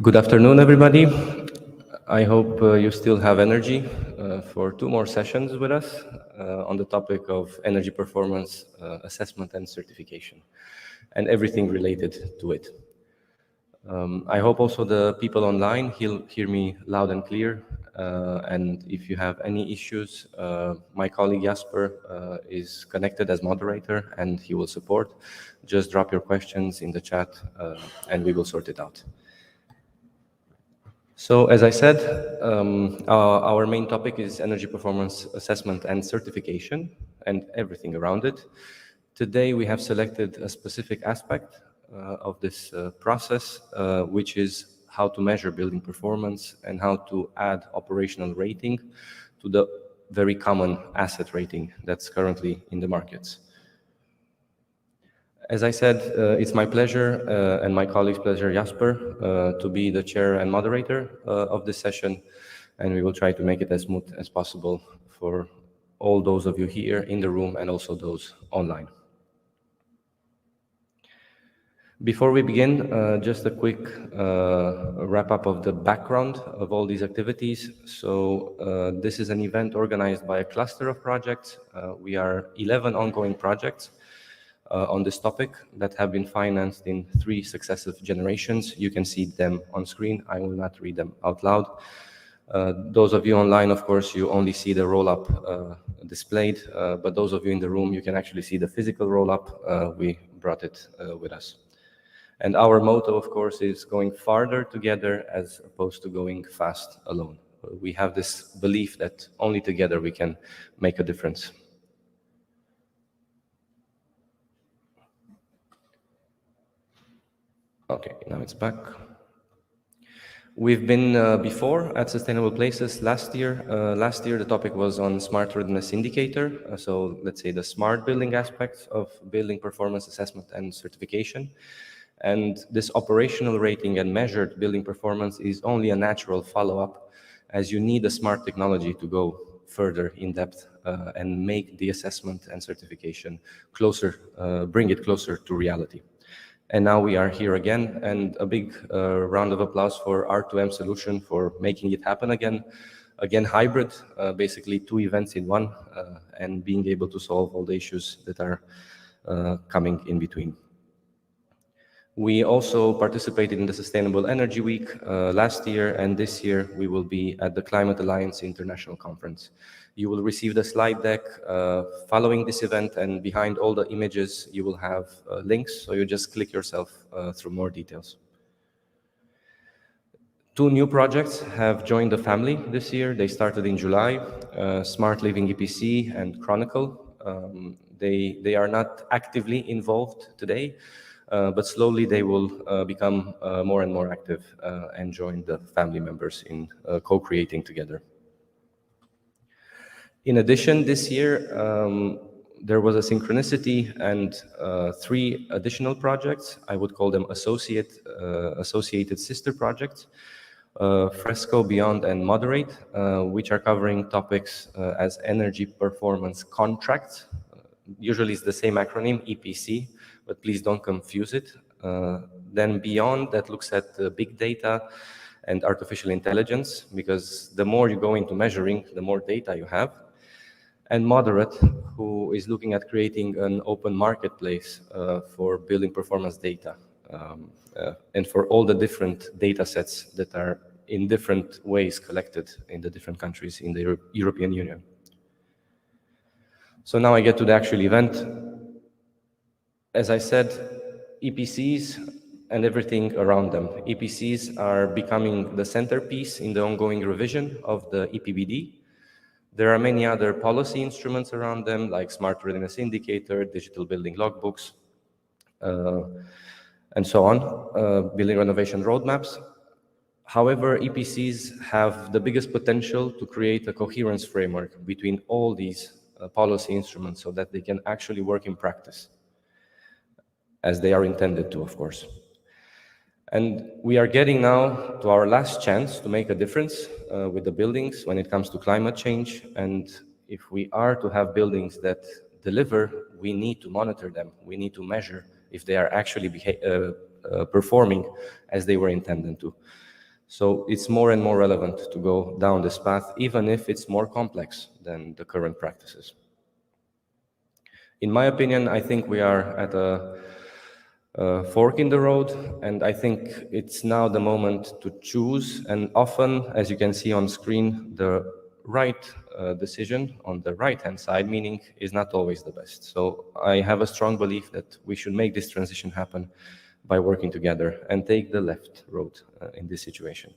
Good afternoon, everybody. I hope you still have energy for two more sessions with us on the topic of energy performance assessment and certification, and everything related to it. I hope also the people online hear me loud and clear, and if you have any issues, my colleague Jasper is connected as moderator and he will support. Just drop your questions in the chat and we will sort it out. So as I said, our main topic is energy performance assessment and certification and everything around it. Today we have selected a specific aspect of this process, which is how to measure building performance and how to add operational rating to the very common asset rating that's currently in the markets. As I said, it's my pleasure and my colleague's pleasure, Jasper, to be the chair and moderator of this session, and we will try to make it as smooth as possible for all those of you here in the room and also those online. Before we begin, just a quick wrap-up of the background of all these activities. So this is an event organized by a cluster of projects. We are 11 ongoing projects on this topic that have been financed in 3 successive generations. You can see them on screen. I will not read them out loud. Those of you online, of course, you only see the roll-up displayed, but those of you in the room, you can actually see the physical roll-up. We brought it with us. And our motto, of course, is going farther together as opposed to going fast alone. We have this belief that only together we can make a difference. Okay, now it's back. We've been before at Sustainable Places last year. Last year, the topic was on smart readiness indicator. So let's say the smart building aspects of building performance assessment and certification. And this operational rating and measured building performance is only a natural follow-up, as you need a smart technology to go further in depth and make the assessment and certification closer, bring it closer to reality. And now we are here again, and a big round of applause for R2M Solution for making it happen again. Again, hybrid, basically 2 events in one, and being able to solve all the issues that are coming in between. We also participated in the Sustainable Energy Week last year, and this year we will be at the Climate Alliance International Conference. You will receive the slide deck following this event, and behind all the images you will have links, so you just click yourself through more details. 2 new projects have joined the family this year. They started in July, Smart Living EPC and Chronicle. They are not actively involved today, but slowly they will become more and more active and join the family members in co-creating together. In addition, this year, there was a synchronicity and 3 additional projects. I would call them associated sister projects, Fresco, Beyond, and Moderate, which are covering topics as energy performance contracts. Usually it's the same acronym, EPC, but please don't confuse it. Then Beyond, that looks at big data and artificial intelligence, because the more you go into measuring, the more data you have. And Moderate, who is looking at creating an open marketplace for building performance data, and for all the different data sets that are in different ways collected in the different countries in the European Union. So now I get to the actual event. As I said, EPCs and everything around them. EPCs are becoming the centerpiece in the ongoing revision of the EPBD. There are many other policy instruments around them, like Smart Readiness Indicator, Digital Building Logbooks, and so on, building renovation roadmaps. However, EPCs have the biggest potential to create a coherence framework between all these policy instruments so that they can actually work in practice, as they are intended to, of course. And we are getting now to our last chance to make a difference with the buildings when it comes to climate change. And if we are to have buildings that deliver, we need to monitor them. We need to measure if they are actually performing as they were intended to. So it's more and more relevant to go down this path, even if it's more complex than the current practices. In my opinion, I think we are at a fork in the road, and I think it's now the moment to choose. And often, as you can see on screen, the right decision on the right-hand side, meaning, is not always the best. So I have a strong belief that we should make this transition happen by working together and take the left road in this situation.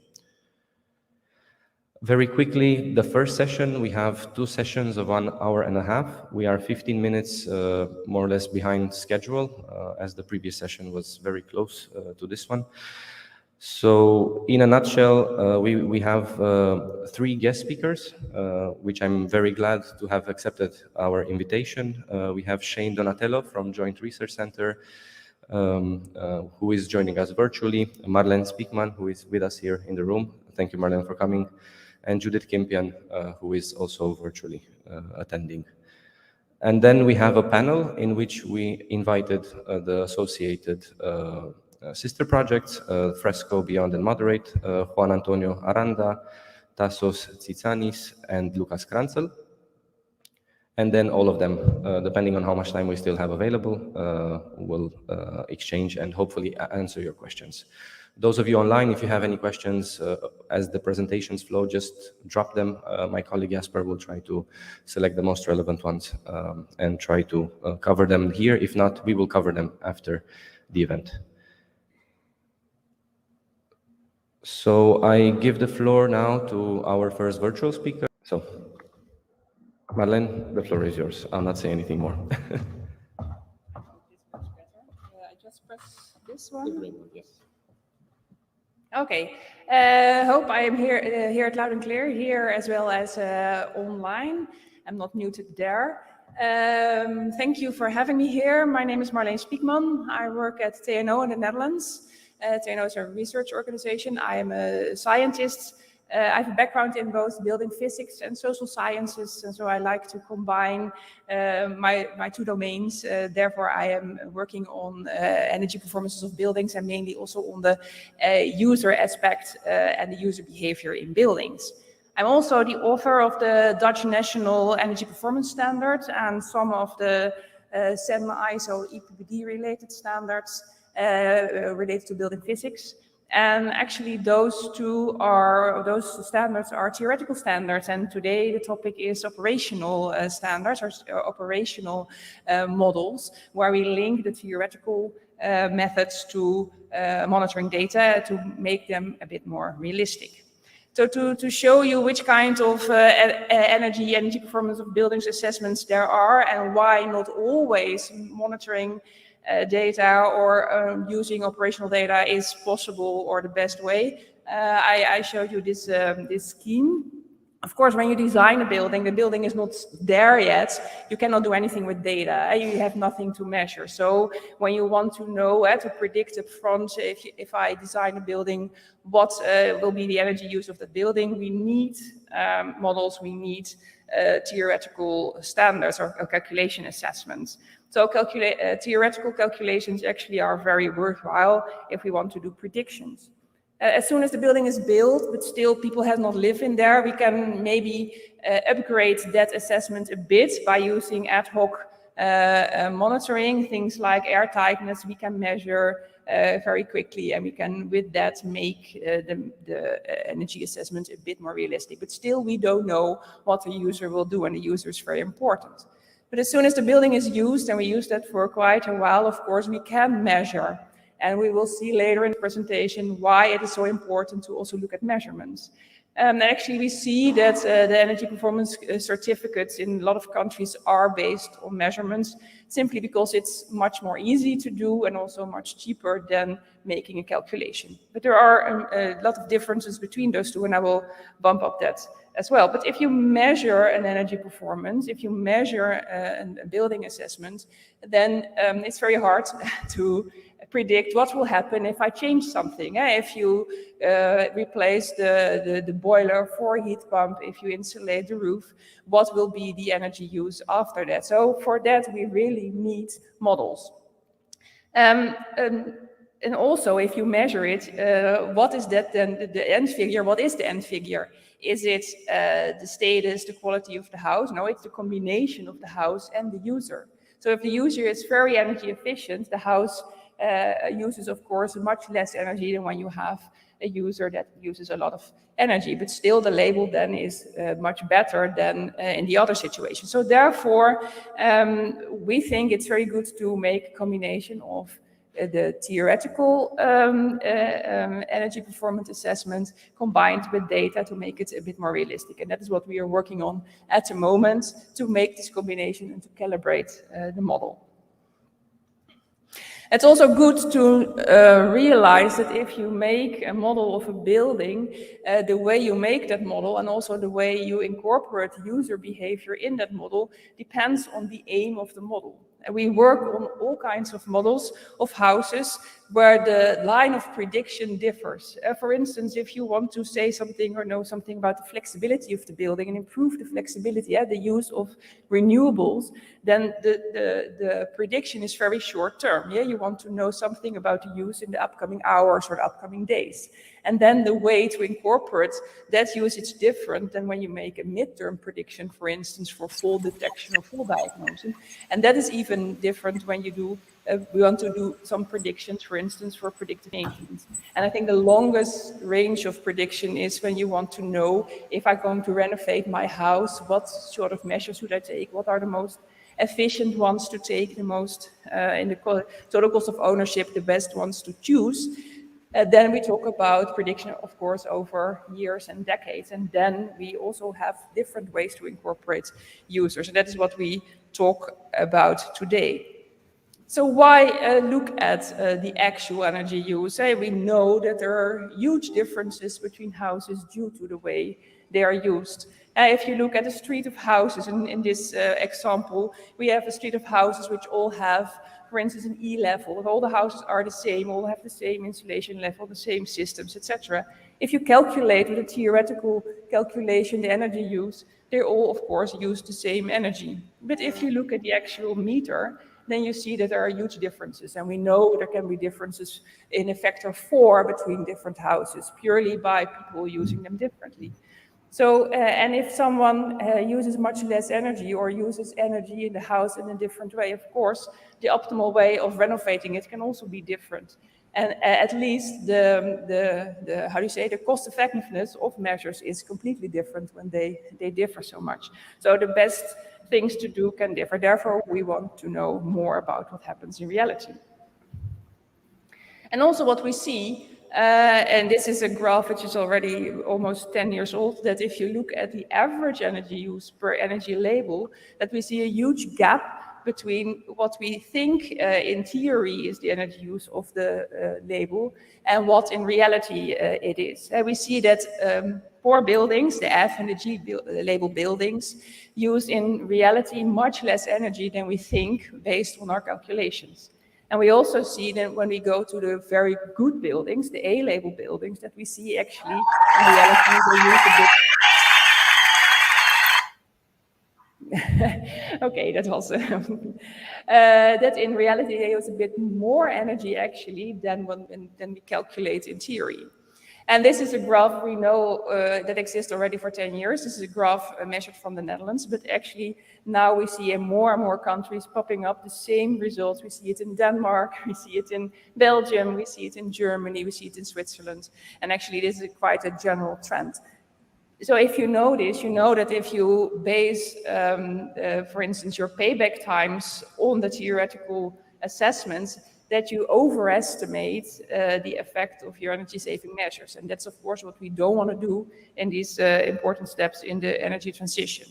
Very quickly, the first session, we have 2 sessions of 1 hour and a half. We are 15 minutes more or less behind schedule, as the previous session was very close to this one. So in a nutshell, we have 3 guest speakers, which I'm very glad to have accepted our invitation. We have Shane Donatello from Joint Research Center, who is joining us virtually, Marlene Speakman, who is with us here in the room. Thank you, Marlene, for coming. And Judith Kimpian, who is also virtually attending. And then we have a panel in which we invited the associated sister projects, Fresco Beyond and Moderate, Juan Antonio Aranda, Tassos Tsitsanis, and Lucas Kranzel. And then all of them, depending on how much time we still have available, will exchange and hopefully answer your questions. Those of you online, if you have any questions as the presentations flow, just drop them. My colleague Jasper will try to select the most relevant ones and try to cover them here. If not, we will cover them after the event. So I give the floor now to our first virtual speaker. So, Marlene, the floor is yours. I'll not say anything more. I just press this one. Yes. Okay. Hope I am here it loud and clear here as well as online. I'm not muted there. Thank you for having me here. My name is Marleen Speakman. I work at TNO in the Netherlands. TNO is a research organization. I am a scientist. I have a background in both building physics and social sciences, and so I like to combine my 2 domains. Therefore, I am working on energy performances of buildings and mainly also on the user aspect and the user behavior in buildings. I'm also the author of the Dutch National Energy Performance Standard and some of the CEN ISO EPBD related standards related to building physics. And actually those standards are theoretical standards, and today the topic is operational standards or operational models, where we link the theoretical methods to monitoring data to make them a bit more realistic. So to show you which kind of energy performance of buildings assessments there are and why not always monitoring data or using operational data is possible or the best way. I showed you this scheme. Of course, when you design a building, the building is not there yet. You cannot do anything with data. You have nothing to measure. So when you want to know, to predict up front, if I design a building, what will be the energy use of the building, we need models, we need theoretical standards or calculation assessments. So theoretical calculations actually are very worthwhile if we want to do predictions. As soon as the building is built, but still people have not lived in there, we can maybe upgrade that assessment a bit by using ad hoc monitoring, things like air tightness we can measure very quickly, and we can with that make the energy assessment a bit more realistic. But still we don't know what the user will do, and the user is very important. But as soon as the building is used, and we use that for quite a while, of course, we can measure. And we will see later in the presentation why it is so important to also look at measurements. Actually, we see that the energy performance certificates in a lot of countries are based on measurements, simply because it's much more easy to do and also much cheaper than making a calculation. But there are a lot of differences between those two, and I will bump up that as well. But if you measure an energy performance, if you measure a building assessment, then it's very hard to predict what will happen if I change something. If you replace the boiler for heat pump, if you insulate the roof, what will be the energy use after that? So for that, we really need models. And also, if you measure it, what is that then, the end figure? What is the end figure? Is it the status, the quality of the house? No, it's the combination of the house and the user. So if the user is very energy efficient, the house uses, of course, much less energy than when you have a user that uses a lot of energy. But still, the label then is much better than in the other situation. So therefore, we think it's very good to make a combination of the theoretical energy performance assessment combined with data to make it a bit more realistic. And that is what we are working on at the moment, to make this combination and to calibrate the model. It's also good to realize that if you make a model of a building, the way you make that model and also the way you incorporate user behavior in that model depends on the aim of the model. And we work on all kinds of models of houses where the line of prediction differs. For instance, if you want to say something or know something about the flexibility of the building and improve the flexibility, the use of renewables, then the prediction is very short term. Yeah, you want to know something about the use in the upcoming hours or the upcoming days. And then the way to incorporate that use is different than when you make a midterm prediction, for instance, for fall detection or fall diagnosis. And that is even different when you do, we want to do some predictions, for instance, for predictive maintenance. And I think the longest range of prediction is when you want to know, if I'm going to renovate my house, what sort of measures should I take? What are the most efficient ones to take, the most, in the total cost of ownership, the best ones to choose? Then we talk about prediction, of course, over years and decades. And then we also have different ways to incorporate users. And that is what we talk about today. So why look at the actual energy use? We know that there are huge differences between houses due to the way they are used. If you look at a street of houses, in this example, we have a street of houses which all have, for instance, an E level. All the houses are the same, all have the same insulation level, the same systems, etc. If you calculate with a theoretical calculation the energy use, they all, of course, use the same energy. But if you look at the actual meter, then you see that there are huge differences. And we know there can be differences in a factor 4 between different houses, purely by people using them differently. So, and if someone uses much less energy or uses energy in the house in a different way, of course, the optimal way of renovating it can also be different. And at least the how do you say, the cost effectiveness of measures is completely different when they differ so much. So the best things to do can differ. Therefore, we want to know more about what happens in reality. And also what we see, and this is a graph which is already almost 10 years old, that if you look at the average energy use per energy label, that we see a huge gap between what we think in theory is the energy use of the label and what in reality it is. We see that poor buildings, the F and the G label buildings, use in reality much less energy than we think based on our calculations. And we also see that when we go to the very good buildings, the A label buildings, that we see actually in reality they use a bit. Okay, that was that in reality they use a bit more energy actually than we calculate in theory. And this is a graph we know that exists already for 10 years. This is a graph measured from the Netherlands, but actually now we see in more and more countries popping up the same results. We see it in Denmark, we see it in Belgium, we see it in Germany, we see it in Switzerland. And actually this is quite a general trend. So if you know this, you know that if you base, for instance, your payback times on the theoretical assessments, that you overestimate the effect of your energy saving measures. And that's, of course, what we don't want to do in these important steps in the energy transition.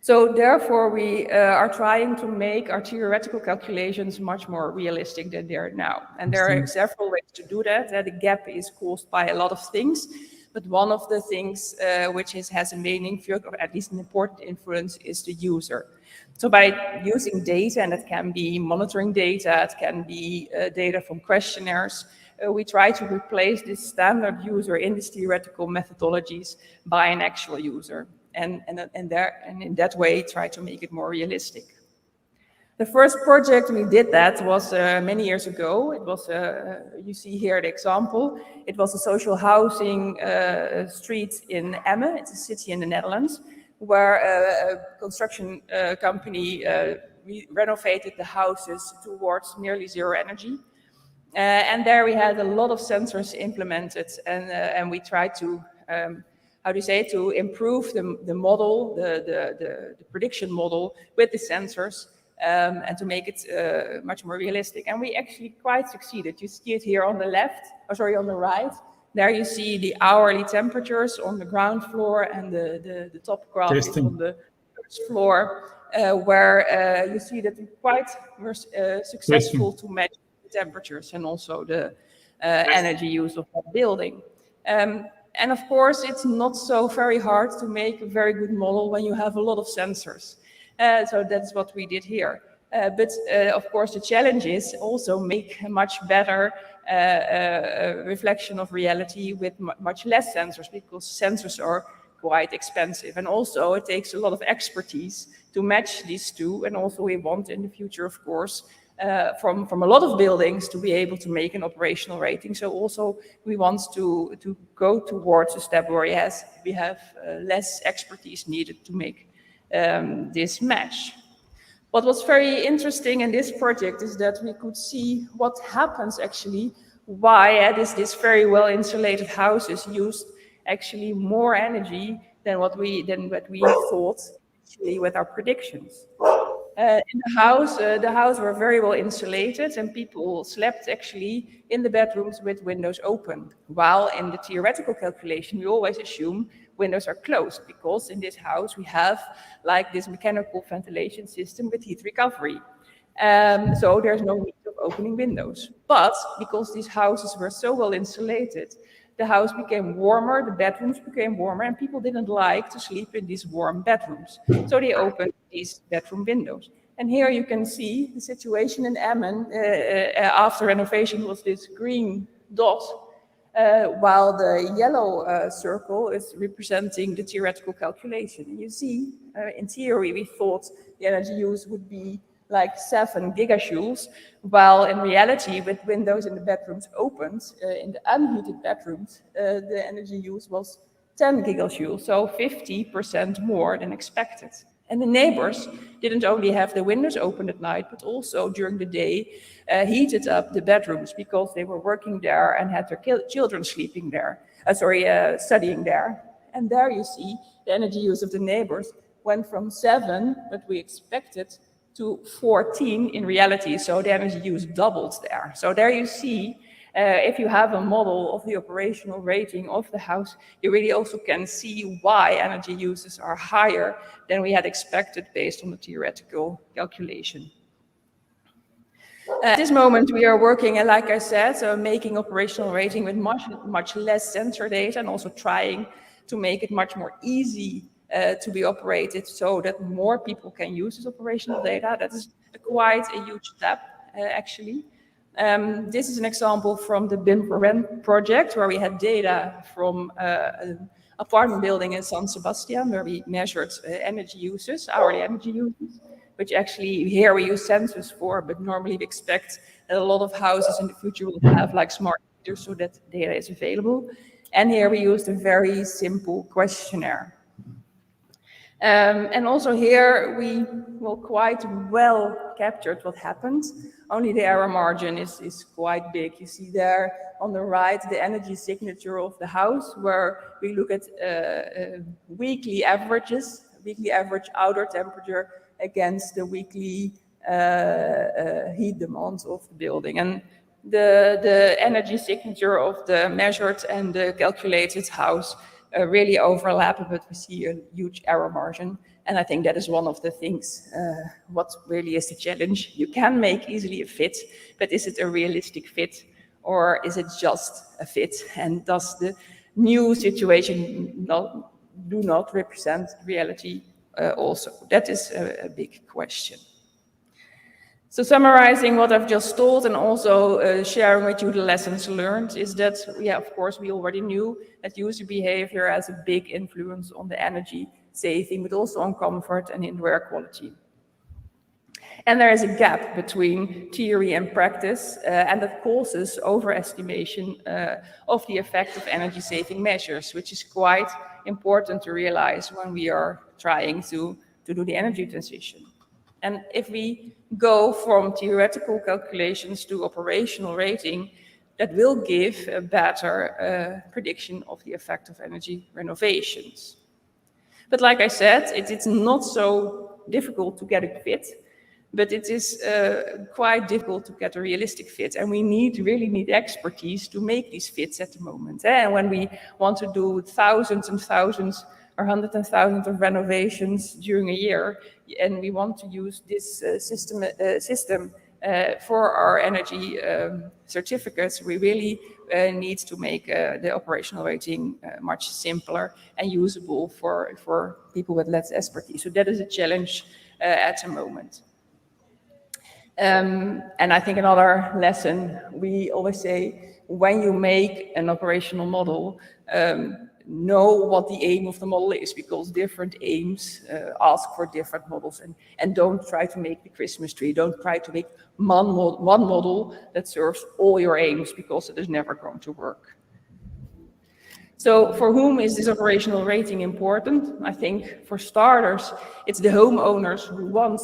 So therefore, we are trying to make our theoretical calculations much more realistic than they are now. And there are several ways to do that. The gap is caused by a lot of things. But one of the things which has a main influence, or at least an important influence, is the user. So by using data, and it can be monitoring data, it can be data from questionnaires, we try to replace this standard user in these theoretical methodologies by an actual user. And in that way, try to make it more realistic. The first project we did that was many years ago. It was, you see here the example. It was a social housing street in Emmen. It's a city in the Netherlands, where a construction company renovated the houses towards nearly zero energy. And there we had a lot of sensors implemented, and we tried to, how do you say, to improve the model, the prediction model with the sensors, and to make it much more realistic. And we actually quite succeeded. You see it here on the left, on the right. There you see the hourly temperatures on the ground floor, and the top graph is on the first floor, where you see that we quite were successful to match the temperatures and also the energy use of that building. And of course, it's not so very hard to make a very good model when you have a lot of sensors. So that's what we did here. But of course, the challenge is also make a much better reflection of reality with much less sensors, because sensors are quite expensive. And also it takes a lot of expertise to match these two. And also we want in the future, of course, from a lot of buildings to be able to make an operational rating. So also we want to go towards a step where we have less expertise needed to make this match. What was very interesting in this project is that we could see what happens actually, why this very well insulated houses used actually more energy than what we thought actually with our predictions. In the house were very well insulated, and people slept actually in the bedrooms with windows open. While in the theoretical calculation, we always assume windows are closed, because in this house we have like this mechanical ventilation system with heat recovery. So there's no need of opening windows. But because these houses were so well insulated, the house became warmer, the bedrooms became warmer, and people didn't like to sleep in these warm bedrooms. So they opened these bedroom windows. And here you can see the situation in Emmen after renovation was this green dot, while the yellow circle is representing the theoretical calculation. And you see, in theory, we thought the energy use would be like 7 gigajoules, while in reality, with windows in the bedrooms opened, in the unheated bedrooms, the energy use was 10 gigajoules, so 50% more than expected. And the neighbors didn't only have the windows open at night, but also during the day heated up the bedrooms, because they were working there and had their children sleeping there, studying there. And there you see the energy use of the neighbors went from 7, that we expected, to 14 in reality. So the energy use doubled there. So there you see, if you have a model of the operational rating of the house, you really also can see why energy uses are higher than we had expected based on the theoretical calculation. At this moment, we are working, and like I said, making operational rating with much less sensor data, and also trying to make it much more easy to be operated, so that more people can use this operational data. That is quite a huge step, actually. This is an example from the BIM for Rent project, where we had data from an apartment building in San Sebastian, where we measured energy uses, hourly energy uses, which actually here we use sensors for, but normally we expect that a lot of houses in the future will have like smart meters, so that data is available. And here we used a very simple questionnaire. And also here we quite well captured what happened. Only the error margin is quite big. You see there on the right the energy signature of the house, where we look at weekly averages, weekly average outdoor temperature against the weekly heat demands of the building. And the energy signature of the measured and the calculated house really overlap, but we see a huge error margin. And I think that is one of the things, what really is the challenge. You can make easily a fit, but is it a realistic fit, or is it just a fit? And does the new situation do not represent reality also? That is a big question. So summarizing what I've just told, and also sharing with you the lessons learned, is that, yeah, of course, we already knew that user behavior has a big influence on the energy saving, but also on comfort and indoor air quality. And there is a gap between theory and practice, and that causes overestimation of the effect of energy-saving measures, which is quite important to realize when we are trying to do the energy transition. And if we go from theoretical calculations to operational rating, that will give a better prediction of the effect of energy renovations. But like I said, it's not so difficult to get a fit, but it is quite difficult to get a realistic fit. And we really need expertise to make these fits at the moment. And when we want to do thousands and thousands or hundreds and thousands of renovations during a year, and we want to use this system for our energy certificates, we really need to make the operational rating much simpler and usable for people with less expertise. So that is a challenge at the moment. And I think another lesson, we always say, when you make an operational model, know what the aim of the model is, because different aims ask for different models, and don't try to make the Christmas tree. Don't try to make one model that serves all your aims, because it is never going to work. So for whom is this operational rating important? I think for starters, it's the homeowners who want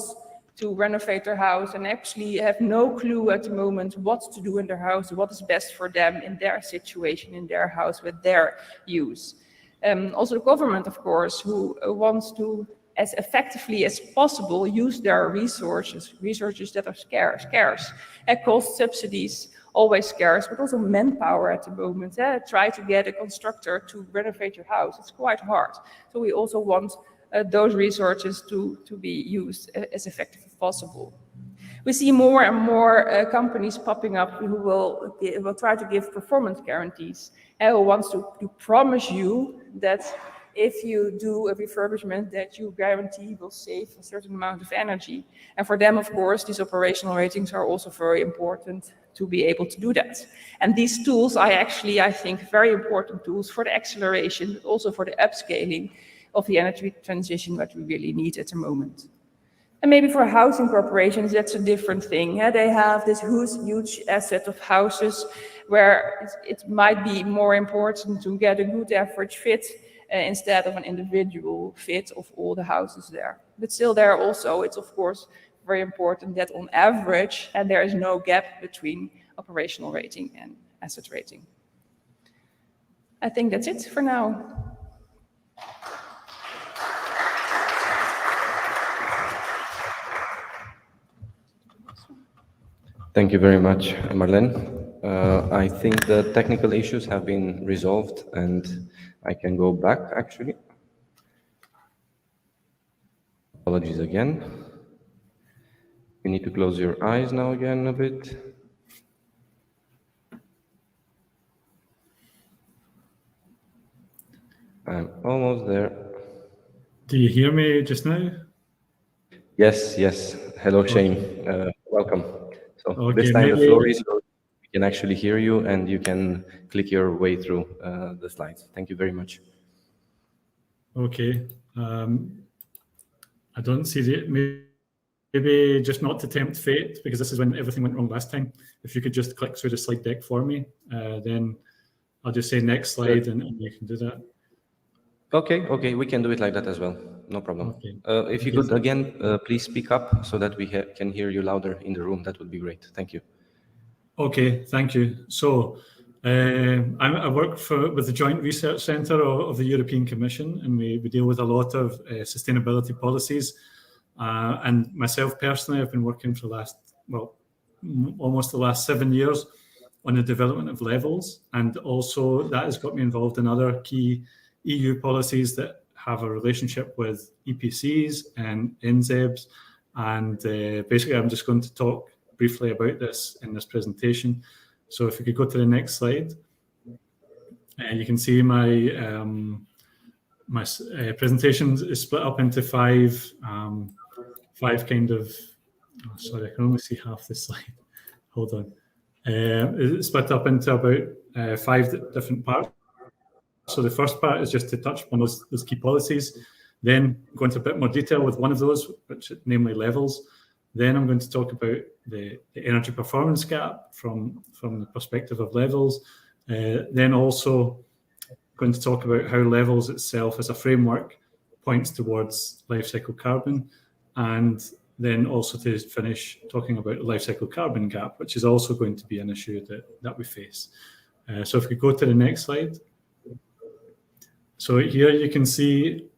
to renovate their house and actually have no clue at the moment what to do in their house, what is best for them in their situation, in their house, with their use. Also the government, of course, who wants to, as effectively as possible, use their resources that are scarce. Cost subsidies, always scarce, but also manpower at the moment. Try to get a constructor to renovate your house. It's quite hard. So we also want those resources to be used as effective as possible. We see more and more companies popping up who will try to give performance guarantees, and who wants to promise you that if you do a refurbishment, that you guarantee will save a certain amount of energy. And for them, of course, these operational ratings are also very important to be able to do that. And these tools are actually, I think, very important tools for the acceleration, but also for the upscaling of the energy transition that we really need at the moment. And maybe for housing corporations, that's a different thing. They have this huge asset of houses where it might be more important to get a good average fit instead of an individual fit of all the houses there. But still there also, it's of course very important that on average, and there is no gap between operational rating and asset rating. I think that's it for now. Thank you very much, Marlene. I think the technical issues have been resolved, and I can go back, actually. Apologies again. You need to close your eyes now again a bit. I'm almost there. Do you hear me just now? Yes. Hello, Shane. Welcome. So Okay, this time maybe the floor is yours. We can actually hear you, and you can click your way through the slides. Thank you very much. Okay. I don't see it. Maybe just not to tempt fate, because this is when everything went wrong last time. If you could just click through the slide deck for me, then I'll just say next slide, and you can do that. Okay, we can do it like that as well. No problem. Okay. If you could again, please speak up so that we can hear you louder in the room. That would be great. Thank you. Okay, thank you. So I work with the Joint Research Centre of the European Commission, and we deal with a lot of sustainability policies. And myself personally, I've been working for almost the last 7 years on the development of levels, and also that has got me involved in other key EU policies that have a relationship with EPCs and NZEBs. And basically, I'm just going to talk briefly about this in this presentation. So if we could go to the next slide, you can see my presentation is split up into five kind of. Oh, sorry, I can only see half the slide. Hold on. It's split up into about 5 different parts. So the first part is just to touch on those key policies, then go into a bit more detail with one of those, which namely levels, Then I'm going to talk about the energy performance gap from the perspective of Levels. Then also going to talk about how Levels itself as a framework points towards life cycle carbon, and then also to finish talking about the life cycle carbon gap, which is also going to be an issue that we face. So if we go to the next slide. So here you can see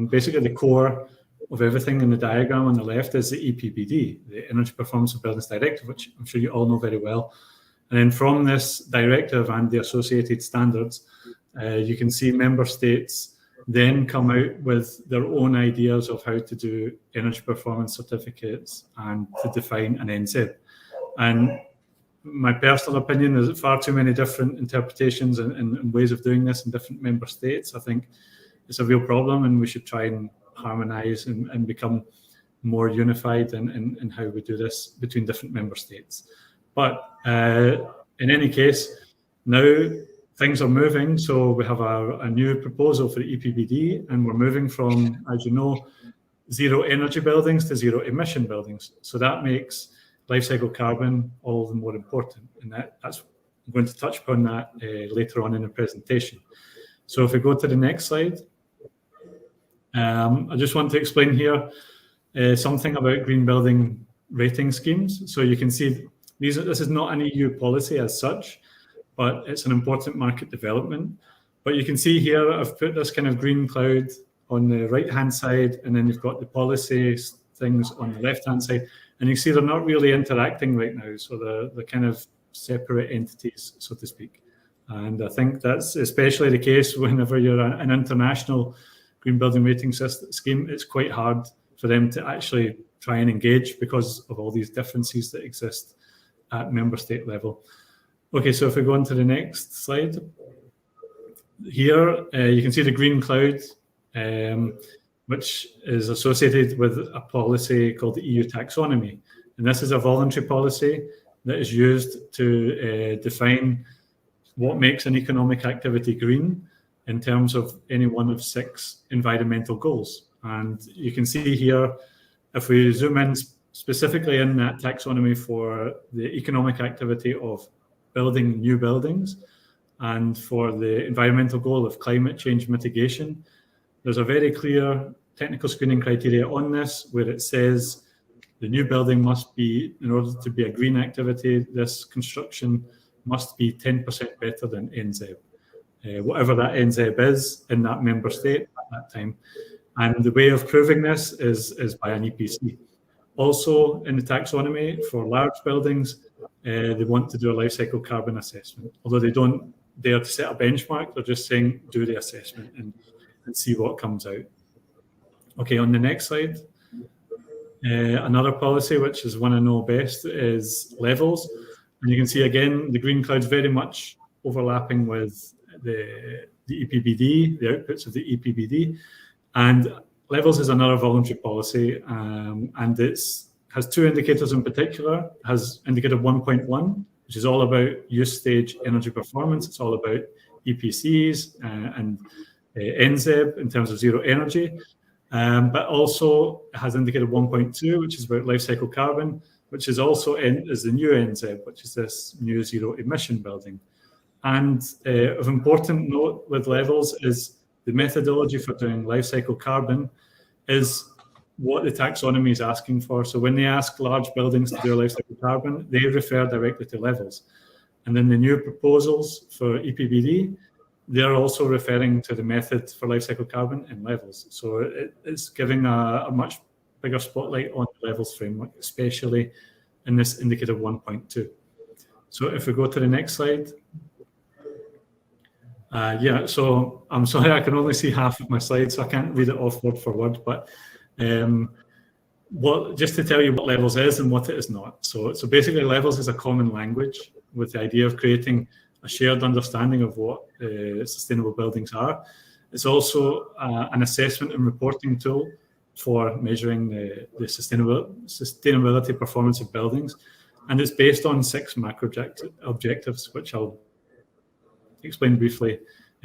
basically the core of everything in the diagram on the left is the EPBD, the Energy Performance of Buildings Directive, which I'm sure you all know very well. And then from this directive and the associated standards, you can see member states then come out with their own ideas of how to do energy performance certificates and to define an NZEB. And my personal opinion is far too many different interpretations and ways of doing this in different member states. I think it's a real problem, and we should try and harmonise and become more unified in how we do this between different member states. But in any case, now things are moving. So we have a new proposal for the EPBD, and we're moving from, as you know, zero energy buildings to zero emission buildings. So that makes life cycle carbon all the more important. And that's I'm going to touch upon that later on in the presentation. So if we go to the next slide, I just want to explain here something about green building rating schemes. So you can see this is not an EU policy as such, but it's an important market development. But you can see here, I've put this kind of green cloud on the right-hand side, and then you've got the policy things on the left-hand side. And you see they're not really interacting right now. So they're kind of separate entities, so to speak. And I think that's especially the case whenever you're an international green building rating scheme. It's quite hard for them to actually try and engage because of all these differences that exist at member state level. Okay, so if we go on to the next slide. Here, you can see the green cloud, which is associated with a policy called the EU taxonomy. And this is a voluntary policy that is used to define what makes an economic activity green in terms of any one of 6 environmental goals. And you can see here, if we zoom in specifically in that taxonomy for the economic activity of building new buildings and for the environmental goal of climate change mitigation, there's a very clear technical screening criteria on this where it says the new building must be, in order to be a green activity, this construction must be 10% better than NZEB, whatever that NZEB is in that member state at that time. And the way of proving this is by an EPC. Also in the taxonomy for large buildings, they want to do a life cycle carbon assessment. Although they don't dare to set a benchmark, they're just saying do the assessment and see what comes out. Okay, on the next slide. Another policy, which is one I know best, is Levels. And you can see again, the green cloud's very much overlapping with the EPBD, the outputs of the EPBD. And Levels is another voluntary policy, and it has 2 indicators in particular. It has indicator 1.1, which is all about use stage energy performance. It's all about EPCs and NZEB in terms of zero energy. But also it has indicator 1.2, which is about life cycle carbon, which is also is the new NZEB, which is this new zero emission building. And of important note with Levels is the methodology for doing life cycle carbon is what the taxonomy is asking for. So when they ask large buildings to do life cycle carbon, they refer directly to Levels. And then the new proposals for EPBD, they're also referring to the method for life cycle carbon in Levels. So it's giving a much bigger spotlight on the Levels framework, especially in this indicator 1.2. So if we go to the next slide. Yeah, so I'm sorry, I can only see half of my slides, so I can't read it off word for word, but just to tell you what Levels is and what it is not. So basically Levels is a common language with the idea of creating a shared understanding of what sustainable buildings are. It's also an assessment and reporting tool for measuring the sustainability performance of buildings. And it's based on 6 macro objectives, which I'll explain briefly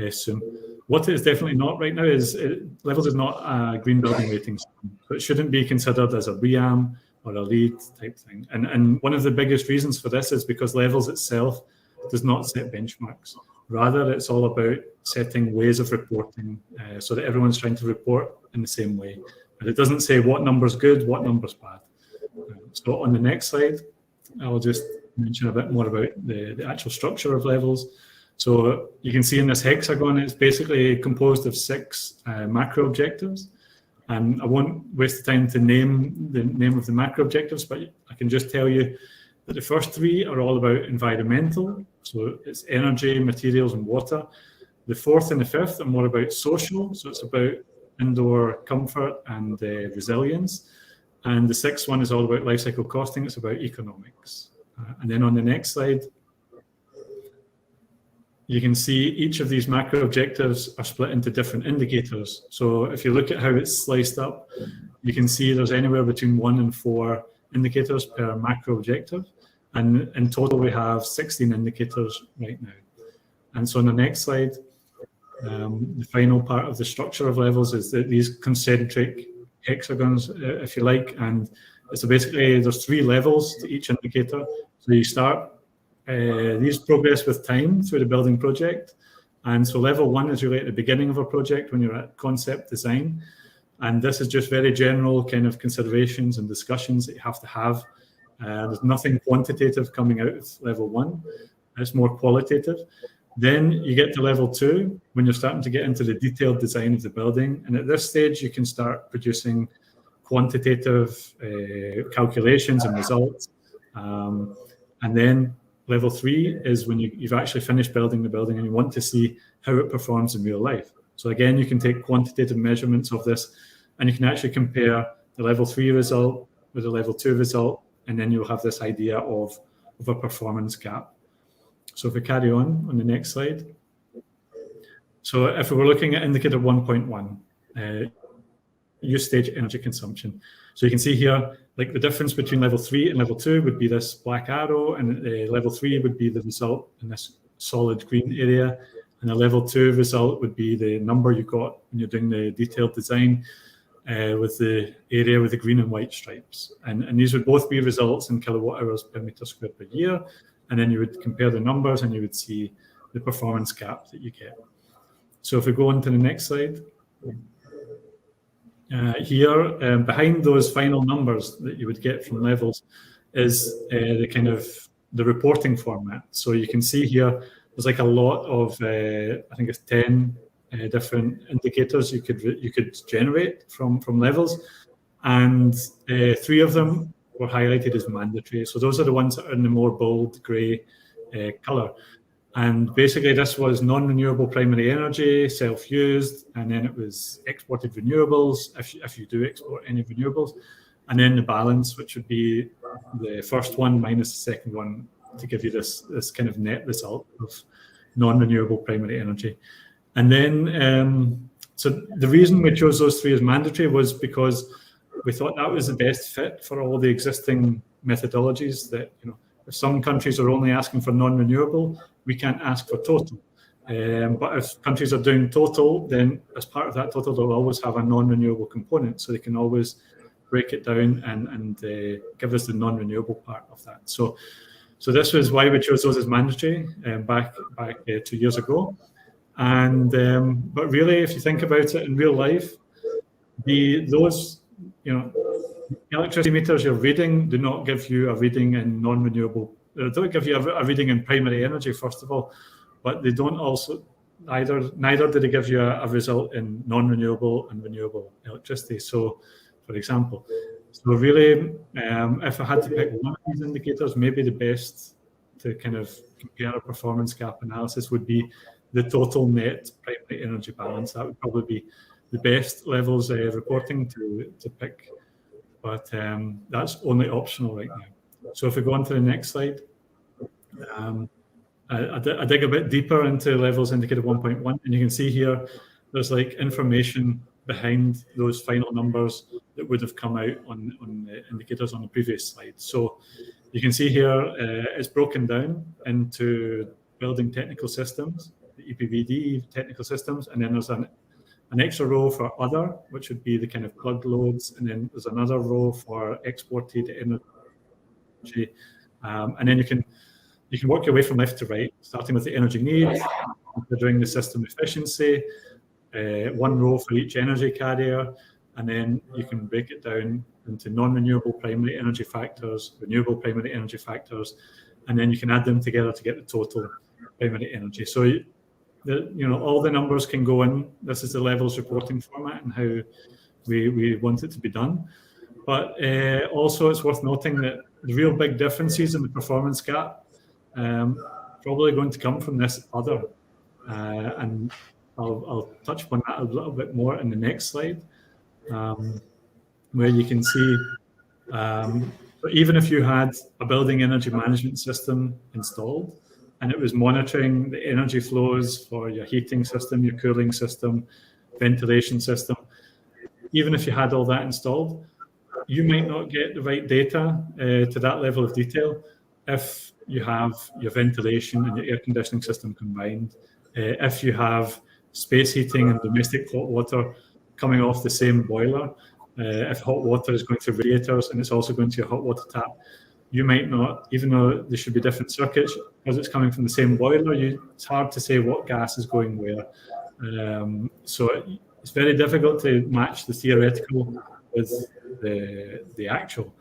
soon. What it is definitely not right now is Levels is not a green building rating system, so it shouldn't be considered as a BREEAM or a LEED type thing. And one of the biggest reasons for this is because Levels itself does not set benchmarks. Rather, it's all about setting ways of reporting so that everyone's trying to report in the same way. But it doesn't say what number's good, what number's bad. So on the next slide, I'll just mention a bit more about the actual structure of Levels. So you can see in this hexagon, it's basically composed of 6 macro objectives. And I won't waste the time to name the name of the macro objectives, but I can just tell you that the first 3 are all about environmental. So it's energy, materials, and water. The 4th and the 5th are more about social. So it's about indoor comfort and resilience. And the 6th one is all about life cycle costing. It's about economics. And then on the next slide, you can see each of these macro objectives are split into different indicators. So if you look at how it's sliced up, you can see there's anywhere between 1 and 4 indicators per macro objective. And in total, we have 16 indicators right now. And so on the next slide, the final part of the structure of Levels is that these concentric hexagons, if you like, and so basically there's 3 levels to each indicator. So you start, these progress with time through the building project. And so level 1 is really at the beginning of a project when you're at concept design. And this is just very general kind of considerations and discussions that you have to have. There's nothing quantitative coming out of level 1. It's more qualitative. Then you get to level 2 when you're starting to get into the detailed design of the building. And at this stage, you can start producing quantitative calculations and results. And then level 3 is when you've actually finished building the building and you want to see how it performs in real life. So again, you can take quantitative measurements of this and you can actually compare the level 3 result with the level 2 result, and then you'll have this idea of a performance gap. So if we carry on the next slide. So if we were looking at indicator 1.1, use stage energy consumption. So you can see here, like the difference between level 3 and level 2 would be this black arrow, and level 3 would be the result in this solid green area, and the level 2 result would be the number you got when you're doing the detailed design with the area with the green and white stripes. And these would both be results in kilowatt hours per meter squared per year, and then you would compare the numbers and you would see the performance gap that you get. So if we go on to the next slide, here, behind those final numbers that you would get from Levels is the reporting format. So you can see here, there's like a lot of, I think it's 10 different indicators you could generate from Levels, and 3 of them were highlighted as mandatory. So those are the ones that are in the more bold grey color. And basically this was non-renewable primary energy, self-used, and then it was exported renewables, if you do export any renewables, and then the balance, which would be the first one minus the second one, to give you this kind of net result of non-renewable primary energy. And then, so the reason we chose those 3 as mandatory was because we thought that was the best fit for all the existing methodologies. That, you know, if some countries are only asking for non-renewable, we can't ask for total. But if countries are doing total, then as part of that total, they'll always have a non-renewable component. So they can always break it down and give us the non-renewable part of that. So this was why we chose those as mandatory back 2 years ago. And but really, if you think about it in real life, those, you know, electricity meters you're reading do not give you a reading in non-renewable. They don't give you a reading in primary energy, first of all, but they don't also neither do they give you a result in non-renewable and renewable electricity. So, for example, so really, if I had to pick one of these indicators, maybe the best to kind of compare a performance gap analysis would be the total net primary energy balance. That would probably be the best Levels reporting to pick, but that's only optional right now. So if we go on to the next slide, I dig a bit deeper into Levels indicator 1.1, and you can see here there's like information behind those final numbers that would have come out on the indicators on the previous slide. So you can see here it's broken down into building technical systems, the EPBD technical systems, and then there's an extra row for other, which would be the kind of plug loads, and then there's another row for exported energy, and then you can work your way from left to right, starting with the energy needs, considering the system efficiency, one row for each energy carrier, and then you can break it down into non-renewable primary energy factors, renewable primary energy factors, and then you can add them together to get the total primary energy. So all the numbers can go in. This is the levels reporting format and how we want it to be done. But also it's worth noting that the real big differences in the performance gap probably going to come from this other. And I'll touch upon that a little bit more in the next slide, where you can see even if you had a building energy management system installed and it was monitoring the energy flows for your heating system, your cooling system, ventilation system, even if you had all that installed, you might not get the right data to that level of detail if you have your ventilation and your air conditioning system combined, if you have space heating and domestic hot water coming off the same boiler, if hot water is going through radiators and it's also going to your hot water tap, you might not, even though there should be different circuits, because it's coming from the same boiler, it's hard to say what gas is going where. So it's very difficult to match the theoretical with the actual.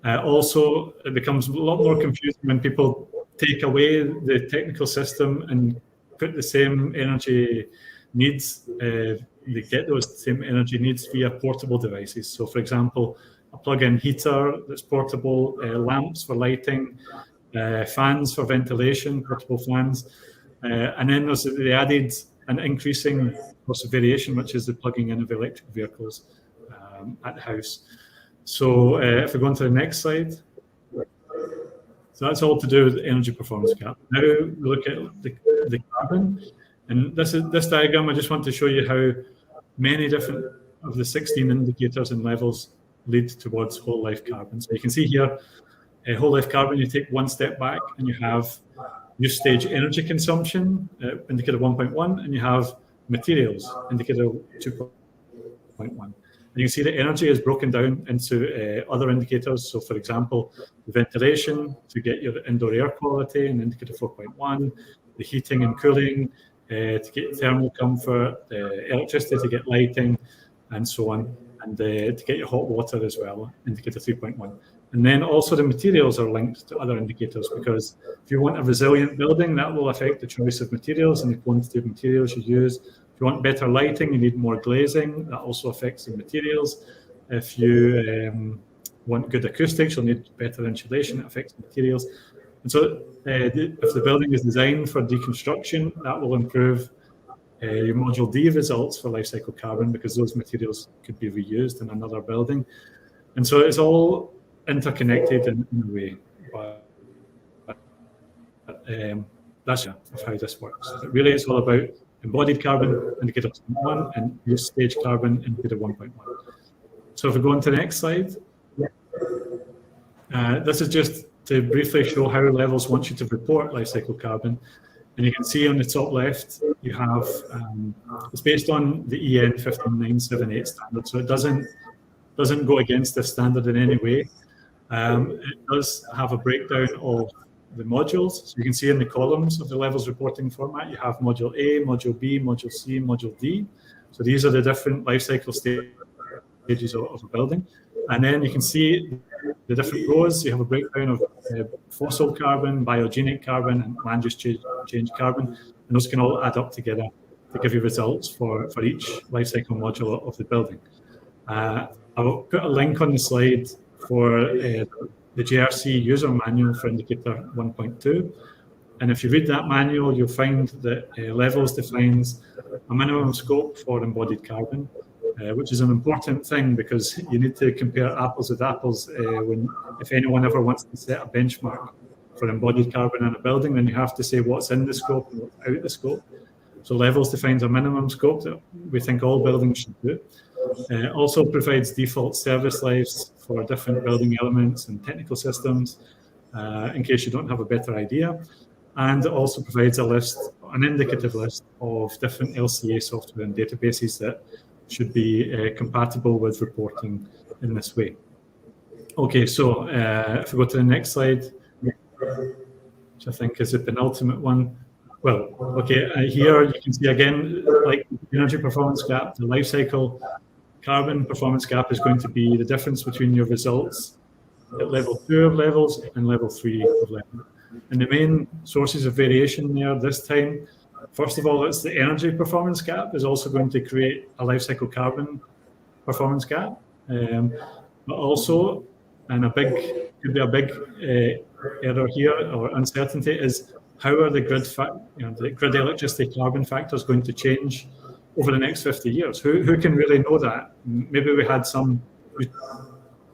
Also, it becomes a lot more confusing when people take away the technical system and put the same energy needs, they get those same energy needs via portable devices. So for example, a plug-in heater that's portable, lamps for lighting, fans for ventilation, portable fans. And then there's the added and increasing cost of variation, which is the plugging in of electric vehicles at the house. So if we go on to the next slide. So that's all to do with the energy performance gap. Now we look at the carbon. And this diagram, I just want to show you how many different of the 16 indicators and levels lead towards whole life carbon. So you can see here, whole life carbon, you take one step back and you have use stage energy consumption, indicator 1.1, and you have materials, indicator 2.1. And you can see the energy is broken down into other indicators. So for example, the ventilation to get your indoor air quality, and indicator 4.1, the heating and cooling, to get thermal comfort, electricity to get lighting, and so on, and to get your hot water as well, indicator 3.1. And then also the materials are linked to other indicators, because if you want a resilient building, that will affect the choice of materials and the quantity of materials you use. If you want better lighting, you need more glazing, that also affects the materials. If you want good acoustics, you'll need better insulation, that affects the materials. And so if the building is designed for deconstruction, that will improve your module D results for life cycle carbon, because those materials could be reused in another building. And so it's all interconnected in a way. But that's of how this works. But really, it's all about embodied carbon, indicator 1, and use stage carbon, indicator 1.1. So if we go on to the next slide, this is just to briefly show how levels want you to report life cycle carbon. And you can see on the top left, you have, it's based on the EN 15978 standard. So it doesn't go against this standard in any way. It does have a breakdown of the modules. So you can see in the columns of the levels reporting format, you have module A, module B, module C, module D. So these are the different life cycle stages of a building. And then you can see the different rows. You have a breakdown of fossil carbon, biogenic carbon, and land use change carbon. And those can all add up together to give you results for each life cycle module of the building. I will put a link on the slide for the JRC user manual for indicator 1.2. And if you read that manual, you'll find that levels defines a minimum scope for embodied carbon, which is an important thing, because you need to compare apples with apples if anyone ever wants to set a benchmark for embodied carbon in a building, then you have to say what's in the scope and what's out the scope. So levels defines a minimum scope that we think all buildings should do. Also provides default service lives for different building elements and technical systems, in case you don't have a better idea. And it also provides a list, an indicative list of different LCA software and databases that should be compatible with reporting in this way. Okay, so if we go to the next slide, which I think is the penultimate one. Well, okay, here you can see again, like the energy performance gap, the life cycle carbon performance gap is going to be the difference between your results at level 2 of levels and level 3 of level. And the main sources of variation there this time, first of all, it's the energy performance gap is also going to create a life cycle carbon performance gap. But also, and could be a big error here or uncertainty is how are the grid electricity carbon factors going to change over the next 50 years? Who can really know that? Maybe we had some